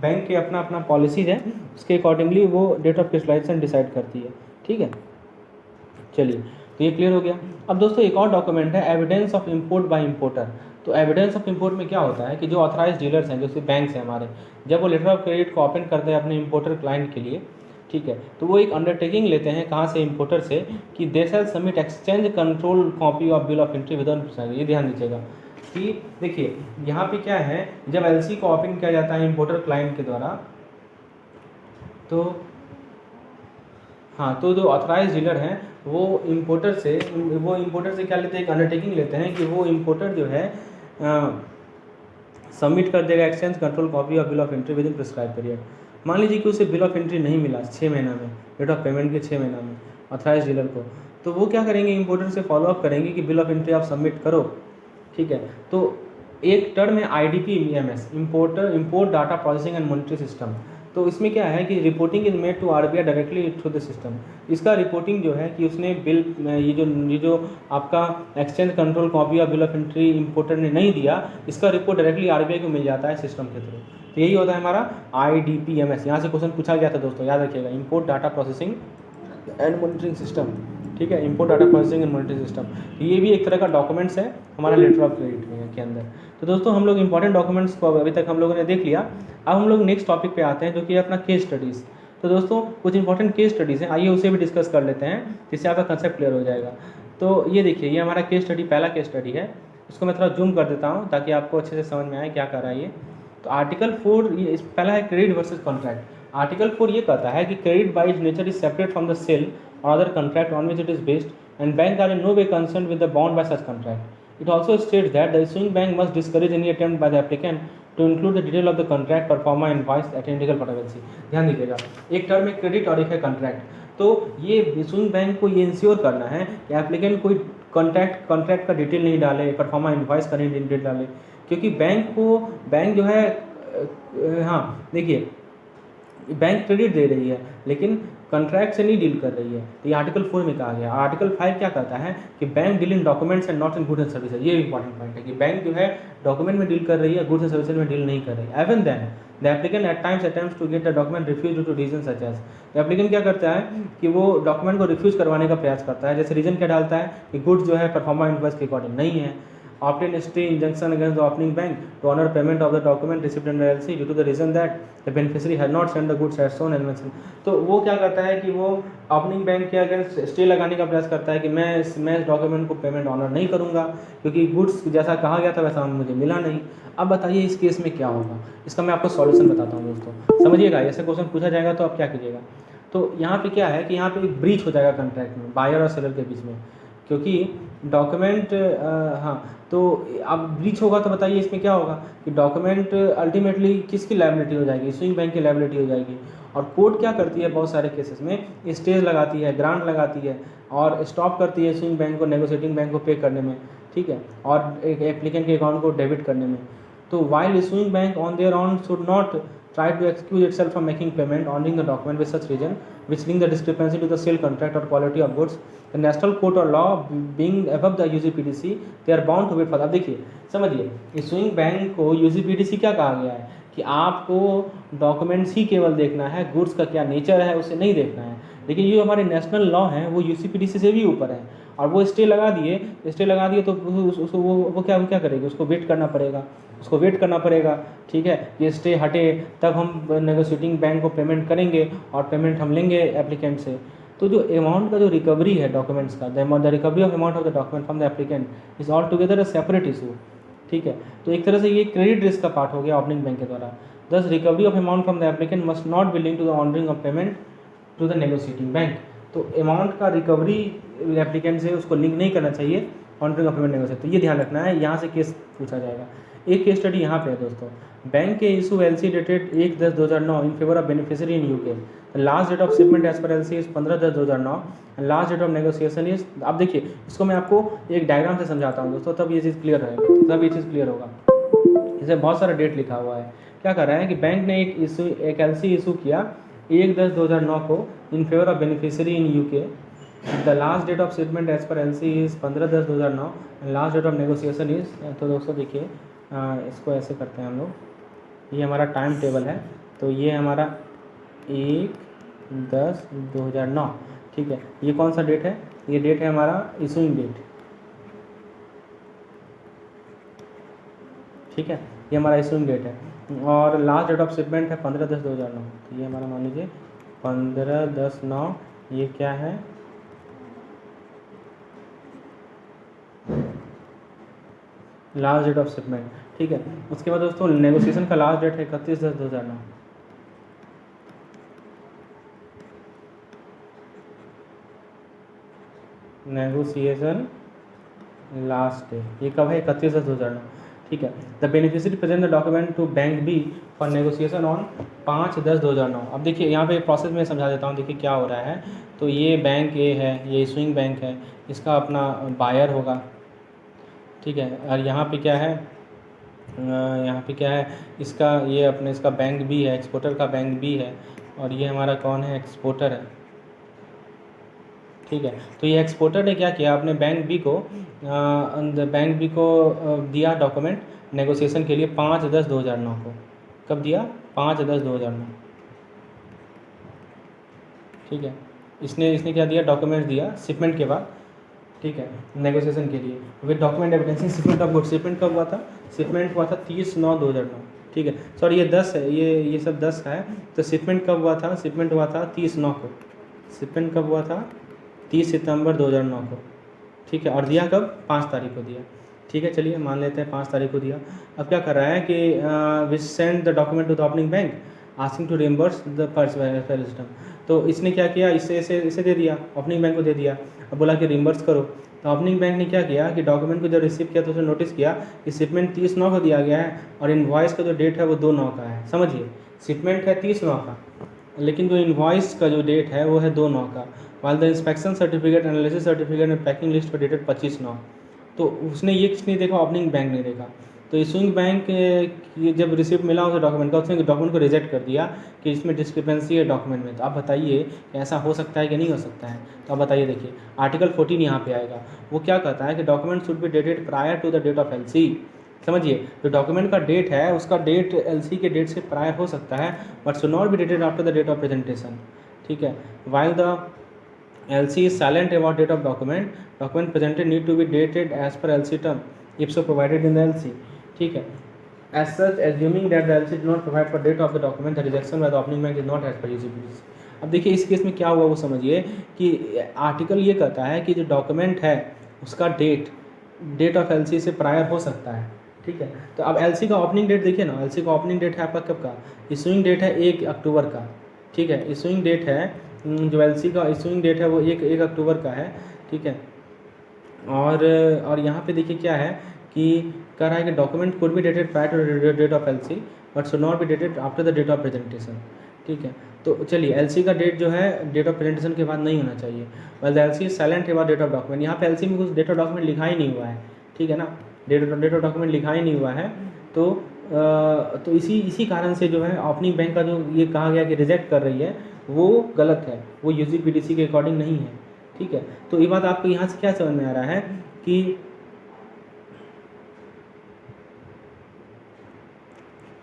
बैंक के अपना अपना पॉलिसीज है, उसके अकॉर्डिंगली वो डेट ऑफ क्रिस्टलाइजेशन डिसाइड करती है। ठीक है, चलिए, तो ये क्लियर हो गया। अब दोस्तों एक और डॉक्यूमेंट है evidence of import by importer. तो एविडेंस ऑफ इंपोर्ट में क्या होता है कि जो ऑथराइज डीलर्स हैं, जैसे बैंक हैं हमारे, जब वो लेटर ऑफ क्रेडिट को ओपन करते हैं अपने इंपोर्टर क्लाइंट के लिए, ठीक है, तो वो एक अंडरटेकिंग लेते हैं कहाँ से, इंपोर्टर से, कि they shall submit exchange control copy of bill of entry without. ये ध्यान दीजिएगा कि देखिए यहाँ पे क्या है, जब एलसी को ओपन किया जाता है इंपोर्टर क्लाइंट के द्वारा, तो हाँ, तो जो ऑथराइज डीलर हैं वो इंपोर्टर से क्या लेते हैं, एक अंडरटेकिंग लेते हैं कि वो इंपोर्टर जो है सबमिट कर देगा exchange control copy of bill of entry with in prescribe period. मान लीजिए कि उसे बिल ऑफ एंट्री नहीं मिला 6 महीना में, डेट ऑफ पेमेंट के 6 महीना में ऑथराइज डीलर को, तो वो क्या करेंगे, इंपोर्टर से फॉलोअप करेंगे कि बिल ऑफ एंट्री आप सबमिट करो। ठीक है, तो एक टर्म है IDP-MEMS, import data processing and monitoring system. तो इसमें क्या है कि reporting is made to RBI directly through the system. इसका रिपोर्टिंग जो है कि उसने बिल, ये जो आपका exchange control copy of bill of entry importer ने नहीं दिया, इसका रिपोर्ट डायरेक्टली RBI को मिल जाता है सिस्टम के थ्रू। तो यही होता है हमारा IDP-MEMS। यहाँ से क्वेश्चन पूछा गया था दोस्तों, याद रखिएगा, import data processing and monitoring system. ठीक है, import data processing and monitoring system, ये भी एक तरह का डॉक्यूमेंट्स है हमारा लेटर ऑफ क्रेडिट में के अंदर। तो दोस्तों हम लोग इंपॉर्टेंट डॉक्यूमेंट्स को अभी तक हम लोगों ने देख लिया। अब हम लोग नेक्स्ट टॉपिक पे आते हैं जो कि अपना केस स्टडीज़। तो दोस्तों कुछ इंपॉर्टेंट केस स्टडीज़ हैं, आइए उसे भी डिस्कस कर लेते हैं जिससे आपका कंसेप्ट क्लियर हो जाएगा। तो ये देखिए, ये हमारा केस स्टडी, पहला केस स्टडी है। इसको मैं थोड़ा जूम कर देता हूँ ताकि आपको अच्छे से समझ में आए क्या कर रहा है ये। तो आर्टिकल 4, ये पहला है क्रेडिट वर्सेज कॉन्ट्रैक्ट। आर्टिकल 4 ये कहता है कि credit by its nature is separate from the sale or other contract on which it is based and bank are in no way concerned with the bond by such contract. It also states that the issuing bank must discourage any attempt by the applicant to include the detail of the contract, performa, invoice at integral privacy. ध्यान दीजिएगा, एक टर्म है क्रेडिट और एक है कॉन्ट्रैक्ट। तो ये इशूइंग बैंक को ये इंश्योर करना है कि एप्लीकेंट कोई कॉन्ट्रैक्ट का डिटेल नहीं डाले, परफॉर्मा इनवॉइस का नहीं डिटेल डाले, क्योंकि बैंक जो है, हाँ देखिए, बैंक क्रेडिट दे रही है लेकिन कॉन्ट्रैक्ट से नहीं डील कर रही है। तो ये आर्टिकल 4 में कहा गया। आर्टिकल 5 क्या कहता है कि bank deal in documents and not in goods and services. ये इंपॉर्टेंट पॉइंट है कि बैंक जो है डॉक्यूमेंट में डील कर रही है, गुड्स एंड सर्विसेज में डील नहीं कर रही है। Even then the applicant at times attempts to get the document refuse due to reason such as. तो एप्लीकेंट क्या करता है कि वो डॉक्यूमेंट को रिफ्यूज करवाने का प्रयास करता है। जैसे रीजन क्या डालता है कि गुड्स जो है परफॉर्मा इनवॉइस के अकॉर्डिंग नहीं है। obtain stay injunction against the opening bank to honor payment of the document received under LC due to the reason that the beneficiary had not sent the goods as shown and mentioned। तो वो क्या करता है कि वो ओपनिंग बैंक के अगेंस्ट स्टे लगाने का प्रयास करता है कि मैं इस डॉक्यूमेंट को पेमेंट ऑनर नहीं करूँगा क्योंकि गुड्स जैसा कहा गया था वैसा मुझे मिला नहीं। अब बताइए इस केस में क्या होगा, इसका मैं आपको सॉल्यूशन बताता हूँ दोस्तों, समझिएगा। ऐसे क्वेश्चन पूछा जाएगा तो आप क्या कीजिएगा। तो यहाँ पे क्या है कि यहाँ पे एक ब्रीच हो जाएगा कॉन्ट्रैक्ट में, बायर और सेलर के बीच में, क्योंकि डॉक्यूमेंट, हाँ, तो अब ब्रीच होगा तो बताइए इसमें क्या होगा कि डॉक्यूमेंट अल्टीमेटली किसकी लायबिलिटी हो जाएगी, इशूइंग बैंक की लायबिलिटी हो जाएगी। और कोर्ट क्या करती है बहुत सारे केसेस में, स्टेज लगाती है, ग्रांट लगाती है और स्टॉप करती है इशूइंग बैंक को नेगोशिएटिंग बैंक को पे करने में, ठीक है, और एक एप्लीकेंट के अकाउंट को डेबिट करने में। तो while issuing bank on their on should not try to excuse itself from making payment honoring the document with such reason which link the discrepancy to the sale contract or quality of goods. The national court or law being above the UCPDC, they are bound to wait for. अब देखिए समझिए, इशूइंग बैंक को UCPDC क्या कहा गया है कि आपको डॉक्यूमेंट्स ही केवल देखना है, गुड्स का क्या नेचर है उसे नहीं देखना है। लेकिन ये हमारे नेशनल लॉ हैं वो UCPDC से भी ऊपर है और वो स्टे लगा दिए तो उसको वो क्या करेगी, उसको वेट करना पड़ेगा। ठीक है, ये स्टे हटे तब हम नेगोशिएटिंग बैंक को पेमेंट करेंगे और पेमेंट हम लेंगे एप्लीकेंट से। तो जो अमाउंट का जो रिकवरी है डॉक्यूमेंट्स का, the recovery of amount of the document from the applicant is all together a separate issue. ठीक है, तो एक तरह से ये क्रेडिट रिस्क का पार्ट हो गया ओपनिंग बैंक के द्वारा। This recovery of amount from the applicant must not be linked to the honoring of payment to the negotiating bank. तो अमाउंट का रिकवरी एप्लीकेंट से उसको लिंक नहीं करना चाहिए ऑनरिंग ऑफ पेमेंट नेगोशिएट। तो ये ध्यान रखना है, यहाँ से केस पूछा जाएगा। एक केस स्टडी यहाँ पे है दोस्तों, बैंक के issue LC dated 1/10/2009 in favour of beneficiary in UK. Last date of shipment as per LC is 15/10/2009 and last date of negotiation is. अब देखिए इसको मैं आपको एक डायग्राम से समझाता हूँ दोस्तों, तब ये चीज़ क्लियर रहेगा, तब ये चीज़ क्लियर होगा। इसे बहुत सारा डेट लिखा हुआ है। क्या कर रहा है कि बैंक ने एक LC इशू किया 1/10/2009 को in favour of beneficiary in UK. The last date of shipment as per LC is 15/10/2009 and last date of negotiation is. तो दोस्तों देखिए इसको ऐसे करते हैं हम लोग, ये हमारा टाइम टेबल है। तो ये हमारा 1/10/2009, ठीक है। ये कौन सा डेट है, ये डेट है हमारा इशूइंग डेट, ठीक है, ये हमारा इशूइंग डेट है। और लास्ट डेट ऑफ शिपमेंट है 15/10/2009। तो ये हमारा मान लीजिए 15/10/9, ये क्या है, लास्ट डेट ऑफ शिपमेंट, ठीक है। उसके बाद दोस्तों नेगोशिएशन का लास्ट डेट है 31/10/2009। नेगोशिएशन लास्ट डे ये कब है, 31/10/2009, ठीक है। The beneficiary present the document to bank B for negotiation on 5/10/2009। अब देखिए यहाँ पे प्रोसेस में समझा देता हूँ, देखिए क्या हो रहा है। तो ये बैंक ए है, ये इशूइंग बैंक है, इसका अपना बायर होगा, ठीक है। और यहाँ पे क्या है, इसका ये अपने इसका बैंक भी है, एक्सपोर्टर का बैंक भी है, और ये हमारा कौन है, एक्सपोर्टर है, ठीक है। तो ये एक्सपोर्टर ने क्या किया, अपने बैंक बी को दिया डॉक्यूमेंट नेगोशिएशन के लिए 5/10/2009 को। कब दिया, 5/10/2009, ठीक है। इसने क्या दिया, डॉक्यूमेंट दिया शिपमेंट के बाद, ठीक है, नेगोशिएशन के लिए with document evidencing shipment of goods. Shipment कब हुआ था, शिपमेंट हुआ था 30/9/2009, ठीक है। सॉरी ये 10 है, ये सब 10 है। तो शिपमेंट कब हुआ था, शिपमेंट हुआ था 30/9 को। शिपमेंट कब हुआ था, 30 सितंबर 2009 को, ठीक है। और दिया कब, 5 तारीख को दिया, ठीक है। चलिए मान लेते हैं 5 तारीख को दिया। अब क्या कर रहा है कि which send the document to the opening bank asking to reimburse the first system. तो इसने क्या किया, इसे दे दिया, ओपनिंग बैंक को दे दिया। अब बोला कि रिम्बर्स करो। तो ओपनिंग बैंक ने क्या किया कि डॉक्यूमेंट को जब रिसीव किया तो उसने नोटिस किया कि शिपमेंट 30/9 को दिया गया है और इनवॉइस का जो डेट है वो 2/9 का है। समझिए शिपमेंट है 30/9 का, लेकिन जो इनवॉइस का जो डेट है वो है 2/9 का। While the inspection certificate, analysis certificate and packing list पर डेटेड 25/9। तो उसने ये किसने देखा, ओपनिंग बैंक ने देखा। तो इशूइंग बैंक जब रिसिप्ट मिला उसे डॉक्यूमेंट का, उसने डॉक्यूमेंट को रिजेक्ट कर दिया कि इसमें डिस्क्रिपेंसी है डॉक्यूमेंट में। तो आप बताइए कि ऐसा हो सकता है कि नहीं हो सकता है। तो आप बताइए, देखिए आर्टिकल 14 यहाँ पे आएगा। वो क्या कहता है कि document should be dated prior to the date of LC। समझिए जो डॉक्यूमेंट का डेट है उसका डेट LC के डेट से प्रायर हो सकता है, but should not be dated after the date of presentation, ठीक है। While the LC is silent about date of document presented need to be dated as per LC term if so provided in the LC, ठीक है। As such, assuming that the LC do not provide for date of the document, the rejection by the opening bank is not as per UCPDC। अब देखिए इस केस में क्या हुआ वो समझिए कि आर्टिकल ये कहता है कि जो डॉक्यूमेंट है उसका डेट ऑफ LC से प्रायर हो सकता है, ठीक है। तो अब LC का ओपनिंग डेट देखिए ना, LC का ओपनिंग डेट है आपका कब का, इशूइंग डेट है 1 अक्टूबर का, ठीक है। इशूइंग डेट है जो LC का इशूइंग डेट है वो 1 अक्टूबर का है, ठीक है। और यहाँ पे देखिए क्या है कि कह रहा है कि document could be dated prior to date of LC but should not be dated after the date of presentation, ठीक है। तो चलिए LC का डेट जो है डेट ऑफ प्रेजेंटेशन के बाद नहीं होना चाहिए। Well the LC is silent about date of document. यहाँ पे LC में कुछ डेट ऑफ डॉक्यूमेंट लिखा ही नहीं हुआ है, ठीक है ना, डेट ऑफ डॉक्यूमेंट लिखा ही नहीं हुआ है। तो तो इसी कारण से जो है ओपनिंग बैंक का जो ये कहा गया कि रिजेक्ट कर रही है वो गलत है, वो यूसीपीडीसी के अकॉर्डिंग नहीं है। ठीक है, तो ये बात आपको यहाँ से क्या समझ में आ रहा है कि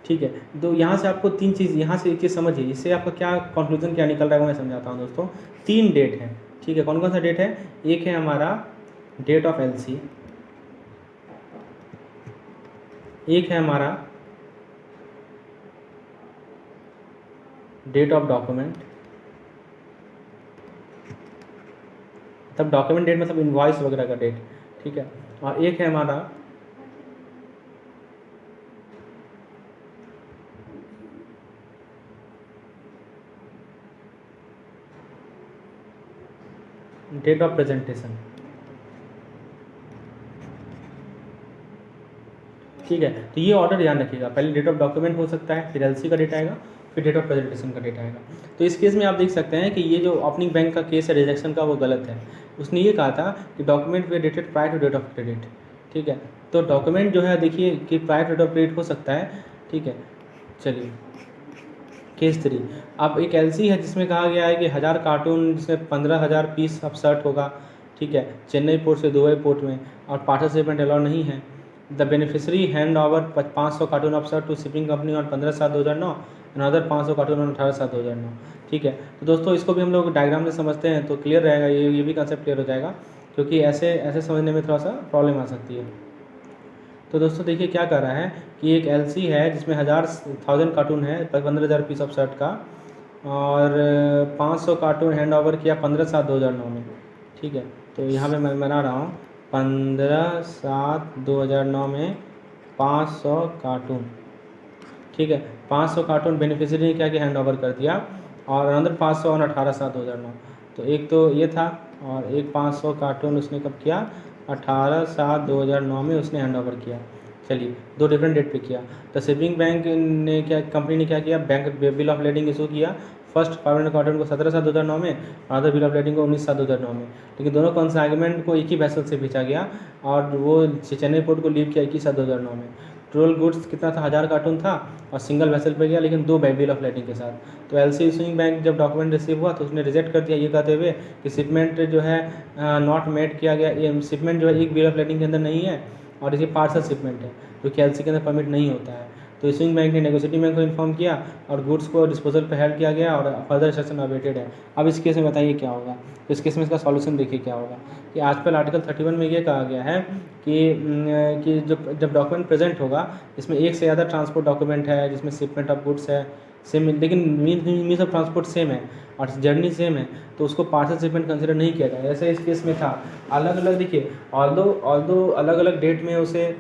ठीक है, तो यहाँ से आपको तीन चीज़, यहाँ से एक चीज़ समझिए, इससे आपका क्या कंक्लूजन क्या निकल रहा है वो मैं समझाता हूँ दोस्तों। तीन डेट है, ठीक है, कौन कौन सा डेट है? एक है हमारा डेट ऑफ एलसी, एक है हमारा डेट ऑफ डॉक्यूमेंट, तब डॉक्यूमेंट डेट मतलब इनवॉइस वगैरह का डेट, ठीक है, और एक है हमारा डेट ऑफ प्रेजेंटेशन। ठीक है, तो ये ऑर्डर ध्यान रखिएगा, पहले डेट ऑफ डॉक्यूमेंट हो सकता है, फिर एलसी का डेट आएगा, फिर डेट ऑफ प्रेजेंटेशन का डेट आएगा। तो इस केस में आप देख सकते हैं कि ये जो ओपनिंग बैंक का केस है रिजेक्शन का वो गलत है। उसने ये कहा था कि document were dated prior to date of credit. ठीक है, तो डॉक्यूमेंट जो है देखिए कि prior to date of credit हो सकता है। ठीक है, चलिए केस 3, अब एक एलसी है जिसमें कहा गया है कि 1000 कार्टून जिसमें 15,000 पीस अब शर्ट होगा। ठीक है, चेन्नई पोर्ट से दुबई पोर्ट में, और पार्टिसिपेंट अलाउ नहीं है। The beneficiary hand over 500 carton of shirt to shipping company on 15/7/2009, another 500 carton on 18/7/2009। ठीक है, तो दोस्तों इसको भी हम लोग डायग्राम से समझते हैं तो क्लियर रहेगा, ये भी कंसेप्ट क्लियर हो जाएगा, क्योंकि ऐसे ऐसे समझने में थोड़ा सा प्रॉब्लम आ सकती है। तो दोस्तों देखिए क्या कर रहा है कि एक एलसी है जिसमें 1000 कार्टून है, 15,000 पीस ऑफ शर्ट का, और 500 कार्टून हैंड ओवर किया 15/7/2009 में। ठीक है, तो यहाँ पे मैं बना रहा हूँ 15/7/2009 में 500 कार्टून। ठीक है, 500 कार्टून बेनिफिशियरी ने क्या कि हैंड ओवर कर दिया, और अनदर 500 और 18/7/2009। तो एक तो ये था, और एक 500 कार्टून उसने कब किया? 18/7/2009 में उसने हैंड ओवर किया। चलिए, दो डिफरेंट डेट पे किया। तो शिपिंग बैंक ने क्या, कंपनी ने क्या किया, bank bill of lending issue किया। फर्स्ट 500 कार्टून को 17/7/2009 में, और अदर बिल ऑफ लेडिंग को 19/7/2009 में। लेकिन दोनों कंसाइनमेंट को एक ही वैसल से भेजा गया, और वो चेन्नई पोर्ट को लीव किया 21/7/2009 में। टोटल गुड्स कितना था? 1000 कार्टून था, और सिंगल वेसल पे गया, लेकिन 2 बिल ऑफ लेडिंग के साथ। तो एलसी इशूइंग बैंक जब डॉक्यूमेंट रिसीव हुआ तो उसने रिजेक्ट कर दिया, ये कहते हुए कि शिपमेंट जो है नॉट मेड किया गया, ये शिपमेंट जो है एक बिल ऑफ लेडिंग के अंदर नहीं है, और इसे पार्सल शिपमेंट है जो कि एलसी के अंदर परमिट नहीं होता है। तो इशूइंग बैंक ने नेगोशिएटिंग बैंक को इन्फॉर्म किया, और गुड्स को डिस्पोजल पे हेल्ड किया गया, और फर्दर इंस्ट्रक्शन अवेटेड है। अब इस केस में बताइए क्या होगा? तो इस केस में इसका सॉल्यूशन देखिए क्या होगा कि आज पर आर्टिकल 31 में ये कहा गया है कि जब डॉक्यूमेंट प्रेजेंट होगा, इसमें एक से ज़्यादा ट्रांसपोर्ट डॉक्यूमेंट है, जिसमें शिपमेंट ऑफ गुड्स है सेम, लेकिन मीन्स ऑफ ट्रांसपोर्ट सेम है और जर्नी सेम है, तो उसको पार्सल शिपमेंट कंसिडर नहीं किया जाए। ऐसे इस केस में था। अलग अलग देखिए, ऑल्दो अलग अलग डेट में उसे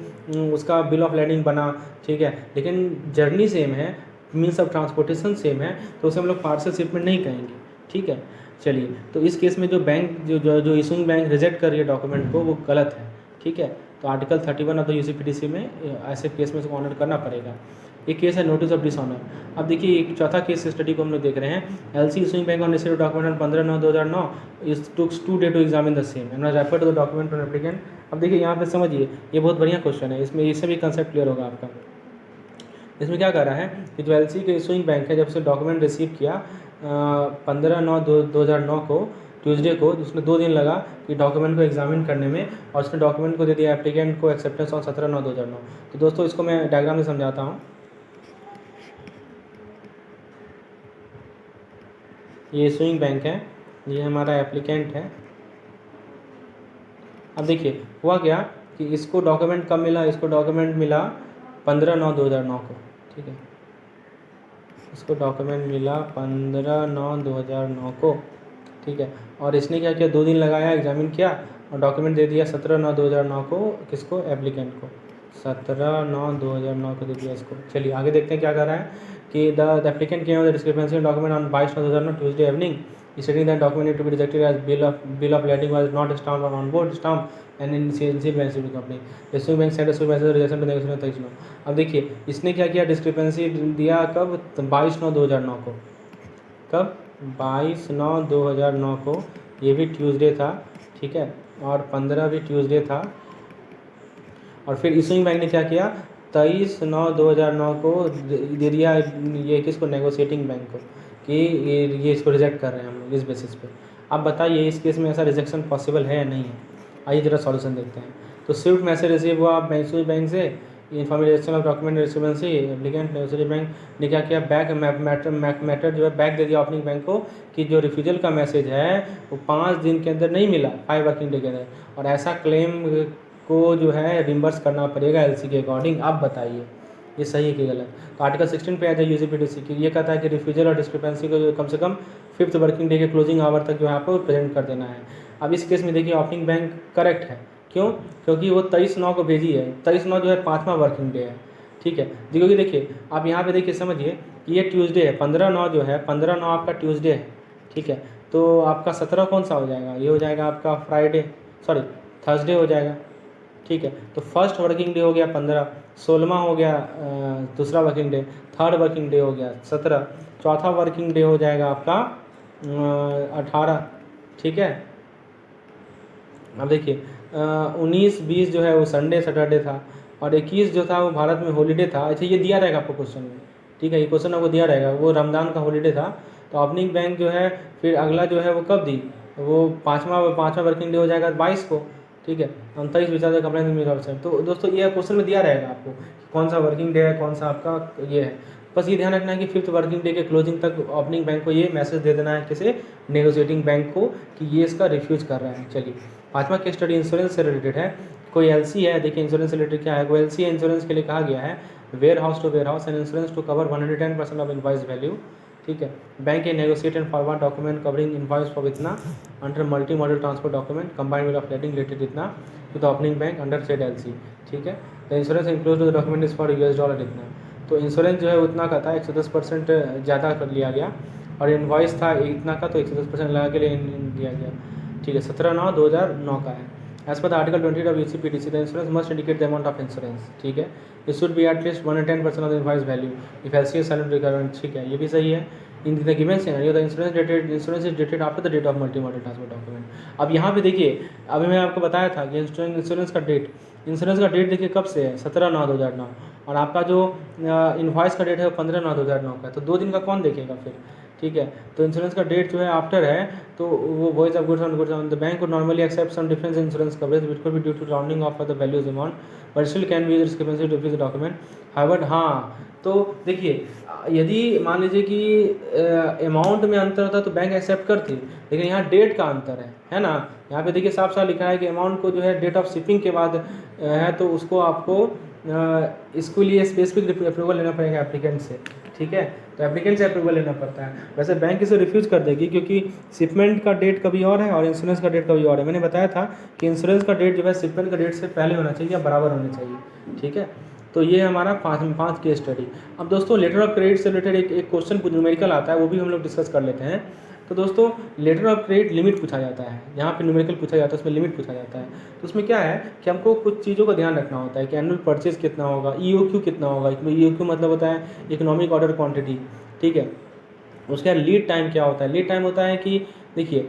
उसका बिल ऑफ लेडिंग बना, ठीक है, लेकिन जर्नी सेम है, मीन्स ऑफ ट्रांसपोर्टेशन सेम है, तो उसे हम लोग पार्सल शिपमेंट नहीं कहेंगे। ठीक है, चलिए, तो इस केस में जो बैंक जो इशूइंग बैंक रिजेक्ट कर रही है डॉक्यूमेंट को, वो गलत है। ठीक है, तो आर्टिकल 31 ऑफ द यूसीपीडीसी में ऐसे केस में इसको ऑनर करना पड़ेगा। एक केस है नोटिस ऑफ डिसऑनर। अब देखिए एक चौथा केस स्टडी को हम लोग देख रहे हैं। LC issuing bank on received document on 15/9/2009 is takes 2 days to examine the same and refer to the document from applicant. अब देखिए यहाँ पे समझिए, ये बहुत बढ़िया क्वेश्चन है, इसमें इससे भी कंसेप्ट क्लियर होगा आपका। इसमें क्या कर रहा है कि जो एलसी के इशूइंग बैंक है, जब से डॉक्यूमेंट रिसीव किया 15/9/2009 को, ट्यूसडे को, उसने 2 दिन लगा कि डॉक्यूमेंट को एग्जामिन करने में, और उसने डॉक्यूमेंट को दे दिया एप्लीकेंट को एक्सेप्टेंस ऑन 17/9/2009। तो दोस्तों इसको मैं डायग्राम में समझाता हूँ। ये इशूइंग बैंक है, ये हमारा एप्लीकेंट है। अब देखिए हुआ क्या कि इसको डॉक्यूमेंट कब मिला? इसको डॉक्यूमेंट मिला 15/9/2009 को। ठीक है, इसको डॉक्यूमेंट मिला 15/9/2009 को। ठीक है, और इसने क्या किया, 2 दिन लगाया, एग्जामिन किया, और डॉक्यूमेंट दे दिया 17/9/2009 को। किसको? एप्लीकेंट को। 17/9/2009 को दे दिया इसको। चलिए आगे देखते हैं क्या कर रहा है कि the applicant came with the discrepancy document on 22/9/2009 Tuesday evening stating that document need to be rejected as bill of lading was not stamped on board stamp and in CNC bank company. Issuing bank sent a message rejection to negotiation 23/9। अब देखिए इसने क्या किया, डिस्क्रिपेंसी दिया कब? 22/9/2009 को। कब? 22/9/2009 को। ये भी ट्यूसडे था, ठीक है, और 15 भी ट्यूसडे था। और फिर इशूइंग बैंक ने क्या किया, 23/9/2009 को दे दिया ये किसको, नेगोशिएटिंग बैंक को, कि ये इसको रिजेक्ट कर रहे हैं हम लोग इस बेसिस पे। अब बताइए इस केस में ऐसा रिजेक्शन पॉसिबल है या नहीं है? आइए जरा सॉल्यूशन देखते हैं। तो स्विफ्ट मैसेज रिसीव हुआ बैंक से, इन्फॉर्मेशन ऑफ डॉक्यूमेंट रिसिवेंसी, एप्लीकेंट नेगोशिएटिंग बैंक ने क्या किया, बैक मैटर जो है बैक दे दिया ओपनिंग बैंक को कि जो रिफ्यूजल का मैसेज है वो 5 दिन के अंदर नहीं मिला, 5 वर्किंग डे के अंदर, और ऐसा क्लेम को जो है रिम्बर्स करना पड़ेगा एलसी के अकॉर्डिंग। आप बताइए ये सही है कि गलत? तो आर्टिकल 16 पे आ जाए यूजीपीडीसी की, ये कहता है कि रिफ्यूजल और डिस्क्रिपेंसी को जो कम से कम 5th वर्किंग डे के क्लोजिंग आवर तक जो है आपको प्रेजेंट कर देना है। अब इस केस में देखिए ओपनिंग बैंक करेक्ट है, क्यों? क्योंकि वो 23/9 को भेजी है, 23/9 जो है 5वां वर्किंग डे है, ठीक है जी। क्योंकि देखिए आप यहाँ पे देखिए समझिए कि ये ट्यूसडे है, 15/9 जो है 15/9 आपका ट्यूसडे है, ठीक है। तो आपका 17 कौन सा हो जाएगा, ये हो जाएगा आपका फ्राइडे, सॉरी थर्सडे हो जाएगा, ठीक है। तो फर्स्ट वर्किंग डे हो गया 15, 16वां हो गया दूसरा working day, third working day हो गया 17, चौथा वर्किंग डे हो जाएगा आपका 18, ठीक है। अब देखिए 19-20 जो है वो संडे सैटरडे था, और 21 जो था वो भारत में हॉलीडे था। अच्छा ये दिया रहेगा आपको क्वेश्चन में, ठीक है, ये क्वेश्चन आपको दिया रहेगा, वो रमज़ान का हॉलीडे था। तो ओपनिंग बैंक जो है फिर अगला जो है वो कब दी, वो पाँचवा वर्किंग डे हो जाएगा 22 को, ठीक है। 29 विचार कंप्लेन मेरा। तो दोस्तों ये क्वेश्चन में दिया रहेगा आपको कौन सा वर्किंग डे है, कौन सा आपका ये है। बस ये ध्यान रखना है कि 5th वर्किंग डे के क्लोजिंग तक ओपनिंग बैंक को ये मैसेज दे देना है, किसे, नेगोशिएटिंग बैंक को, कि ये इसका रिफ्यूज कर रहा है। चलिए 5वां केस स्टडी इंश्योरेंस से रिलेटेड है। कोई एलसी है, देखिए इंश्योरेंस से रिलेटेड क्या है, कोई एलसी है इंश्योरेंस के लिए कहा गया है warehouse to warehouse and insurance to cover 110% of invoice value, ठीक है। Bank a negotiate and forward document covering invoice for इतना under multimodal transport document combined with of lading related इतना to the opening bank under said LC, ठीक है। The insurance include the document is for $, इतना। तो इंश्योरेंस जो है उतना का था, 110% ज़्यादा कर लिया गया, और इनवॉइस था इतना का, तो 110% लगा के लिए दिया गया, ठीक है। 17/9/2009 का है। As per the article 20 of UCPDC the insurance must indicate the amount of insurance, ठीक है। It should be at least 110% of the invoice value if LC is silent requirement, ठीक है, ये भी सही है। In the given scenario the insurance is dated after the date of multimodal transport document. अब यहाँ पे देखिए, अभी मैं आपको बताया था कि इंश्योरेंस का डेट देखिए कब से है, 17/9/2009, और आपका जो इनवॉइस का डेट है वो 15/9/2009 का है। तो 2 दिन का कौन देखेगा फिर, ठीक है। तो इंश्योरेंस का डेट जो है आफ्टर है, तो वो voice of goods on the bank को normally accept some difference insurance coverage which could be due to rounding off the values amount but still can be discrepancy to the document हाइवर। हाँ तो देखिए यदि मान लीजिए कि अमाउंट में अंतर होता तो बैंक एक्सेप्ट करती, लेकिन यहाँ डेट का अंतर है ना। यहाँ पे देखिए साफ साफ लिखा है कि अमाउंट को जो है डेट ऑफ शिपिंग के बाद है, तो उसको आपको इसके लिए स्पेसिफिक अप्रूवल लेना पड़ेगा एप्लीकेंट से, ठीक है। तो एप्लीकेंट से अप्रूवल लेना पड़ता है। वैसे बैंक इसे रिफ्यूज़ कर देगी क्योंकि शिपमेंट का डेट कभी और है और इंश्योरेंस का डेट कभी और है। मैंने बताया था कि इंश्योरेंस का डेट जो है शिपमेंट का डेट से पहले होना चाहिए या बराबर होना चाहिए, ठीक है। तो ये हमारा 5 केस स्टडी। अब दोस्तों लेटर ऑफ क्रेडिट से रिलेटेड एक क्वेश्चन न्यूमेरिकल आता है, वो भी हम लोग डिस्कस कर लेते हैं। तो दोस्तों लेटर ऑफ क्रेडिट लिमिट पूछा जाता है, यहाँ पे न्यूमेरिकल पूछा जाता है, उसमें लिमिट पूछा जाता है। तो उसमें क्या है कि हमको कुछ चीज़ों का ध्यान रखना होता है कि एनुअल परचेज कितना होगा, EOQ कितना होगा। EOQ मतलब होता है इकोनॉमिक ऑर्डर क्वांटिटी, ठीक है। उसका लीड टाइम क्या होता है, लीड टाइम होता है कि देखिए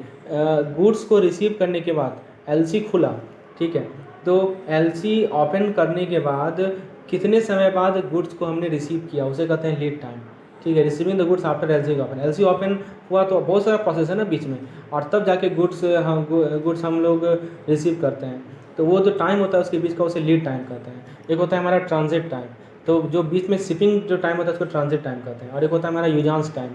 गुड्स को रिसीव करने के बाद LC खुला, ठीक है, तो LC ओपन करने के बाद कितने समय बाद गुड्स को हमने रिसीव किया उसे कहते हैं लीड टाइम, ठीक है। Receiving the goods after LC open हुआ तो बहुत सारा प्रोसेस है ना बीच में, और तब जाके गुड्स हम लोग रिसीव करते हैं। तो वो जो टाइम होता है उसके बीच का उसे लीड टाइम कहते हैं। एक होता है हमारा ट्रांजिट टाइम, तो जो बीच में शिपिंग जो टाइम होता है उसको ट्रांजिट टाइम कहते हैं, और एक होता है हमारा यूजांस टाइम।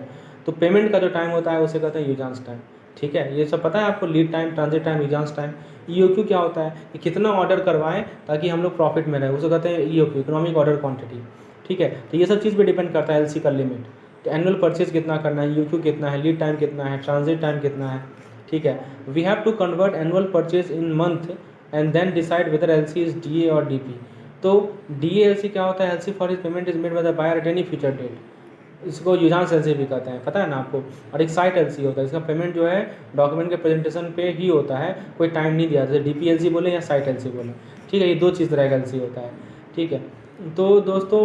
तो पेमेंट का जो टाइम होता है उसे कहते हैं यूजांस टाइम, ठीक है। ये सब पता है आपको, lead time, transit time, usance time. EOQ क्या होता है कि कितना ऑर्डर करवाएं ताकि हम लोग प्रॉफिट में रहें, उसे कहते हैं EOQ, इकोनॉमिक ऑर्डर क्वांटिटी, ठीक है। तो ये सब चीज़ पे डिपेंड करता है LC का लिमिट। तो एनुअल परचेज कितना करना है, EOQ कितना है, लीड टाइम कितना है, ट्रांजिट टाइम कितना है, ठीक है। We have to convert annual purchase in month and then decide whether LC is DA और DP। तो DA LC क्या होता है, LC for his payment is made by the buyer at any future date, इसको यूजांस LC भी कहते हैं, पता है ना आपको। और एक साइट LC होता है, इसका पेमेंट जो है डॉक्यूमेंट के प्रेजेंटेशन पे ही होता है, कोई टाइम नहीं दिया, जैसे DP LC बोले या साइट LC बोले, ठीक है। ये 2 चीज़ तरह का LC होता है, ठीक है। तो दोस्तों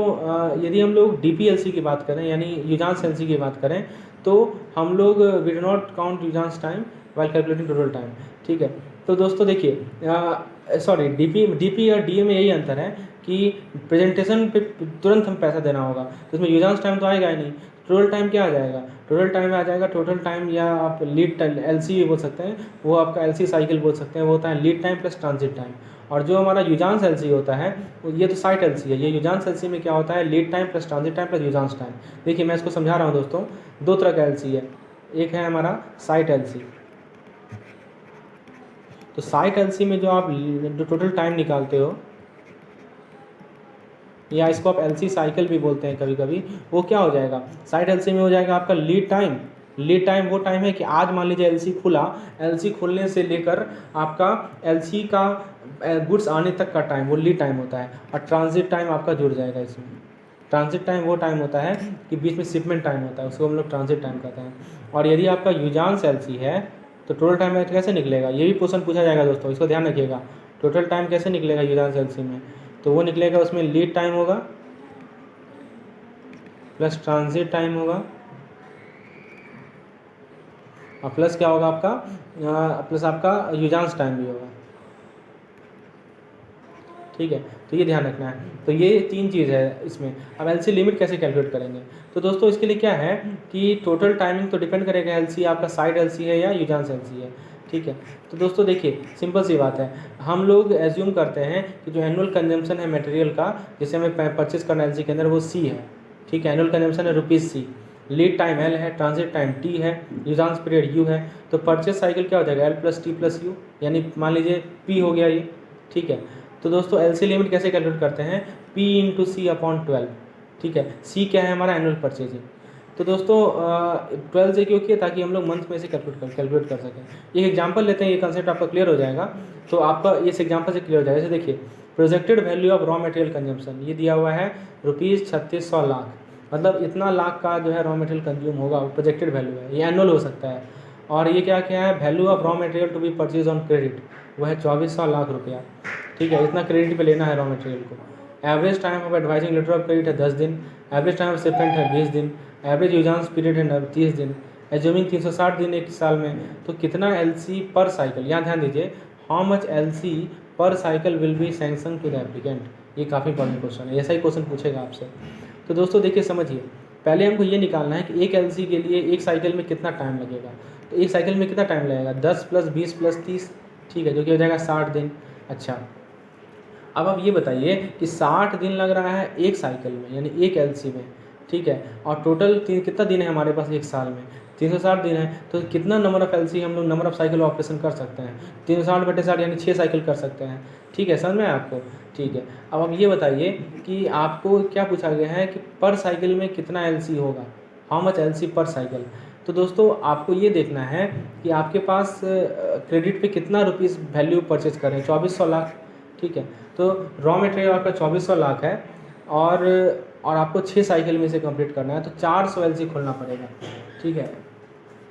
यदि हम लोग DP LC की बात करें यानी यूजांस LC की बात करें, तो हम लोग we do not count usance time while calculating total time, ठीक है। तो दोस्तों देखिए सॉरी डीपी और डीए में यही अंतर है कि प्रेजेंटेशन पे तुरंत हम पैसा देना होगा, तो इसमें यूजांस टाइम तो आएगा ही नहीं। टोटल टाइम क्या आ जाएगा, टोटल टाइम आ जाएगा टोटल टाइम, या आप लीड टाइम एलसी भी बोल सकते हैं, वो आपका एलसी साइकिल बोल सकते हैं, वो होता है lead time plus transit time. और जो हमारा यूजांस एलसी होता है ये तो साइट एलसी है, ये यूजांस एलसी में क्या होता है, lead time plus transit time plus usance time. देखिए मैं इसको समझा रहा हूँ दोस्तों, दो तरह का एलसी है, एक है हमारा साइट एलसी। तो साइट एलसी में जो आप जो टोटल टाइम निकालते हो, या इसको आप एलसी साइकिल भी बोलते हैं कभी कभी, वो क्या हो जाएगा, साइट एलसी में हो जाएगा आपका लीड टाइम। लीड टाइम वो टाइम है कि आज मान लीजिए एलसी खुला, एलसी खुलने से लेकर आपका एलसी का गुड्स आने तक का टाइम, वो लीड टाइम होता है। और ट्रांजिट टाइम आपका जुड़ जाएगा इसमें। ट्रांजिट टाइम वो टाइम होता है कि बीच में शिपमेंट टाइम होता है, उसको हम लोग ट्रांजिट टाइम कहते हैं। और यदि आपका यूजांस एलसी है तो टोटल टाइम कैसे निकलेगा, ये भी क्वेश्चन पूछा जाएगा दोस्तों, इसको ध्यान रखिएगा। टोटल टाइम कैसे निकलेगा यूजांस एलसी में, तो वो निकलेगा उसमें लीड टाइम होगा प्लस ट्रांजिट टाइम होगा, और प्लस क्या होगा आपका, प्लस आपका यूजांस टाइम भी होगा। ठीक है, तो ये ध्यान रखना है। तो ये तीन चीज़ है इसमें। अब एलसी लिमिट कैसे कैलकुलेट करेंगे, तो दोस्तों इसके लिए क्या है कि टोटल टाइमिंग तो डिपेंड करेगा एलसी आपका साइड एलसी है या यूजांस एलसी है। ठीक है, तो दोस्तों देखिए सिंपल सी बात है, हम लोग एज्यूम करते हैं कि जो एनुअल कंजम्पशन है मटेरियल का, जिसे हमें परचेज करना है एलसी के अंदर, वो सी है। ठीक है, एनुअल कंजम्पशन है ₹C, लीड टाइम एल है, ट्रांजिट टाइम टी है, यूजांस पीरियड यू है। तो परचेज साइकिल क्या हो जाएगा, L plus T plus you, यानी मान लीजिए पी हो गया ये। ठीक है, तो दोस्तों एलसी लिमिट कैसे कैलकुलेट करते हैं, P इंटू सी अपॉन 12। ठीक है, सी क्या है हमारा, एनुअल परचेजिंग। तो दोस्तों 12 से क्यों किया, ताकि हम लोग मंथ में से कैलकुलेट कर सकें। एक एग्जांपल लेते हैं, ये कंसेप्ट आपका क्लियर हो जाएगा। तो आपका इस एग्जांपल से क्लियर हो जाएगा। जैसे देखिए projected value of raw material consumption, ये दिया हुआ है ₹3600 लाख, मतलब इतना लाख का जो है रॉ मटेरियल कंज्यूम होगा, प्रोजेक्टेड वैल्यू है, ये एनुअल हो सकता है। और ये क्या क्या है, value of raw material to be purchase on credit, वो है 2400 लाख रुपया। ठीक है, इतना क्रेडिट पे लेना है रॉ मटेरियल को। Average time of advising letter of credit है 10 दिन, एवरेज टाइम ऑफ शिपमेंट है 20 दिन, एवरेज यूजांस पीरियड है 30 दिन, एज्यूमिंग 360 दिन एक साल में। तो कितना एलसी पर साइकिल, यहाँ ध्यान दीजिए, हाउ मच एलसी पर cycle will be sanction to the applicant. ये काफ़ी इंपॉर्टेंट क्वेश्चन है, ऐसा ही क्वेश्चन पूछेगा आपसे। तो दोस्तों देखिए समझिए, पहले हमको ये निकालना है कि एक एलसी के लिए एक साइकिल में कितना टाइम लगेगा। तो एक साइकिल में कितना टाइम लगेगा, 10 + 20 + 30, ठीक है, जो कि हो जाएगा 60 दिन। अच्छा, अब आप ये बताइए कि 60 दिन लग रहा है एक साइकिल में, यानी एक एलसी में। ठीक है, और टोटल कितना दिन है हमारे पास एक साल में, 360 दिन है। तो कितना नंबर ऑफ़ एलसी हम लोग नंबर ऑफ़ साइकिल ऑपरेशन कर सकते हैं, 360/60 यानी 6 साइकिल कर सकते हैं। ठीक है, समझ में आपको। ठीक है, अब आप ये बताइए कि आपको क्या पूछा गया है कि पर साइकिल में कितना एलसी होगा, हाउ मच एलसी पर साइकिल। तो दोस्तों आपको ये देखना है कि आपके पास क्रेडिट पे कितना रुपीज़ वैल्यू परचेज करें, 2400 लाख। ठीक है, तो रॉ मटेरियल आपका 2400 लाख है, और आपको 6 साइकिल में से कंप्लीट करना है, तो 400 एलसी खोलना पड़ेगा। ठीक है,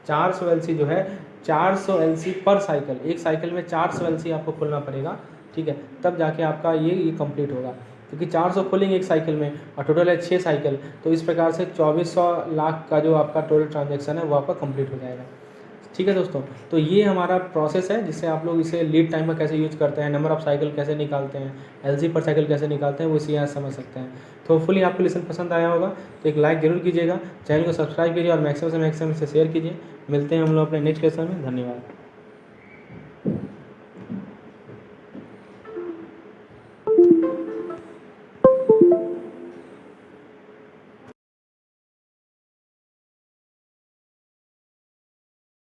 400 एलसी जो है, 400 एलसी पर साइकिल, एक साइकिल में 400 एलसी आपको खोलना पड़ेगा। ठीक है, तब जाके आपका ये कंप्लीट होगा, क्योंकि 400 खोलेंगे एक साइकिल में और टोटल है 6 साइकिल। तो इस प्रकार से 2400 लाख का जो आपका टोटल ट्रांजैक्शन है वो आपका कंप्लीट हो जाएगा। ठीक है दोस्तों, तो ये हमारा प्रोसेस है जिससे आप लोग इसे लीड टाइम में कैसे यूज करते हैं, नंबर ऑफ साइकिल कैसे निकालते हैं, एलसी पर साइकिल कैसे निकालते हैं, वो इसी यहाँ समझ सकते हैं। तो होपफुली आपको लेसन पसंद आया होगा, तो एक लाइक जरूर कीजिएगा, चैनल को सब्सक्राइब कीजिए और मैक्सिमम से मैक्सिमम इसे शेयर कीजिए। मिलते हैं हम लोग अपने नेक्स्ट लेसन में। धन्यवाद।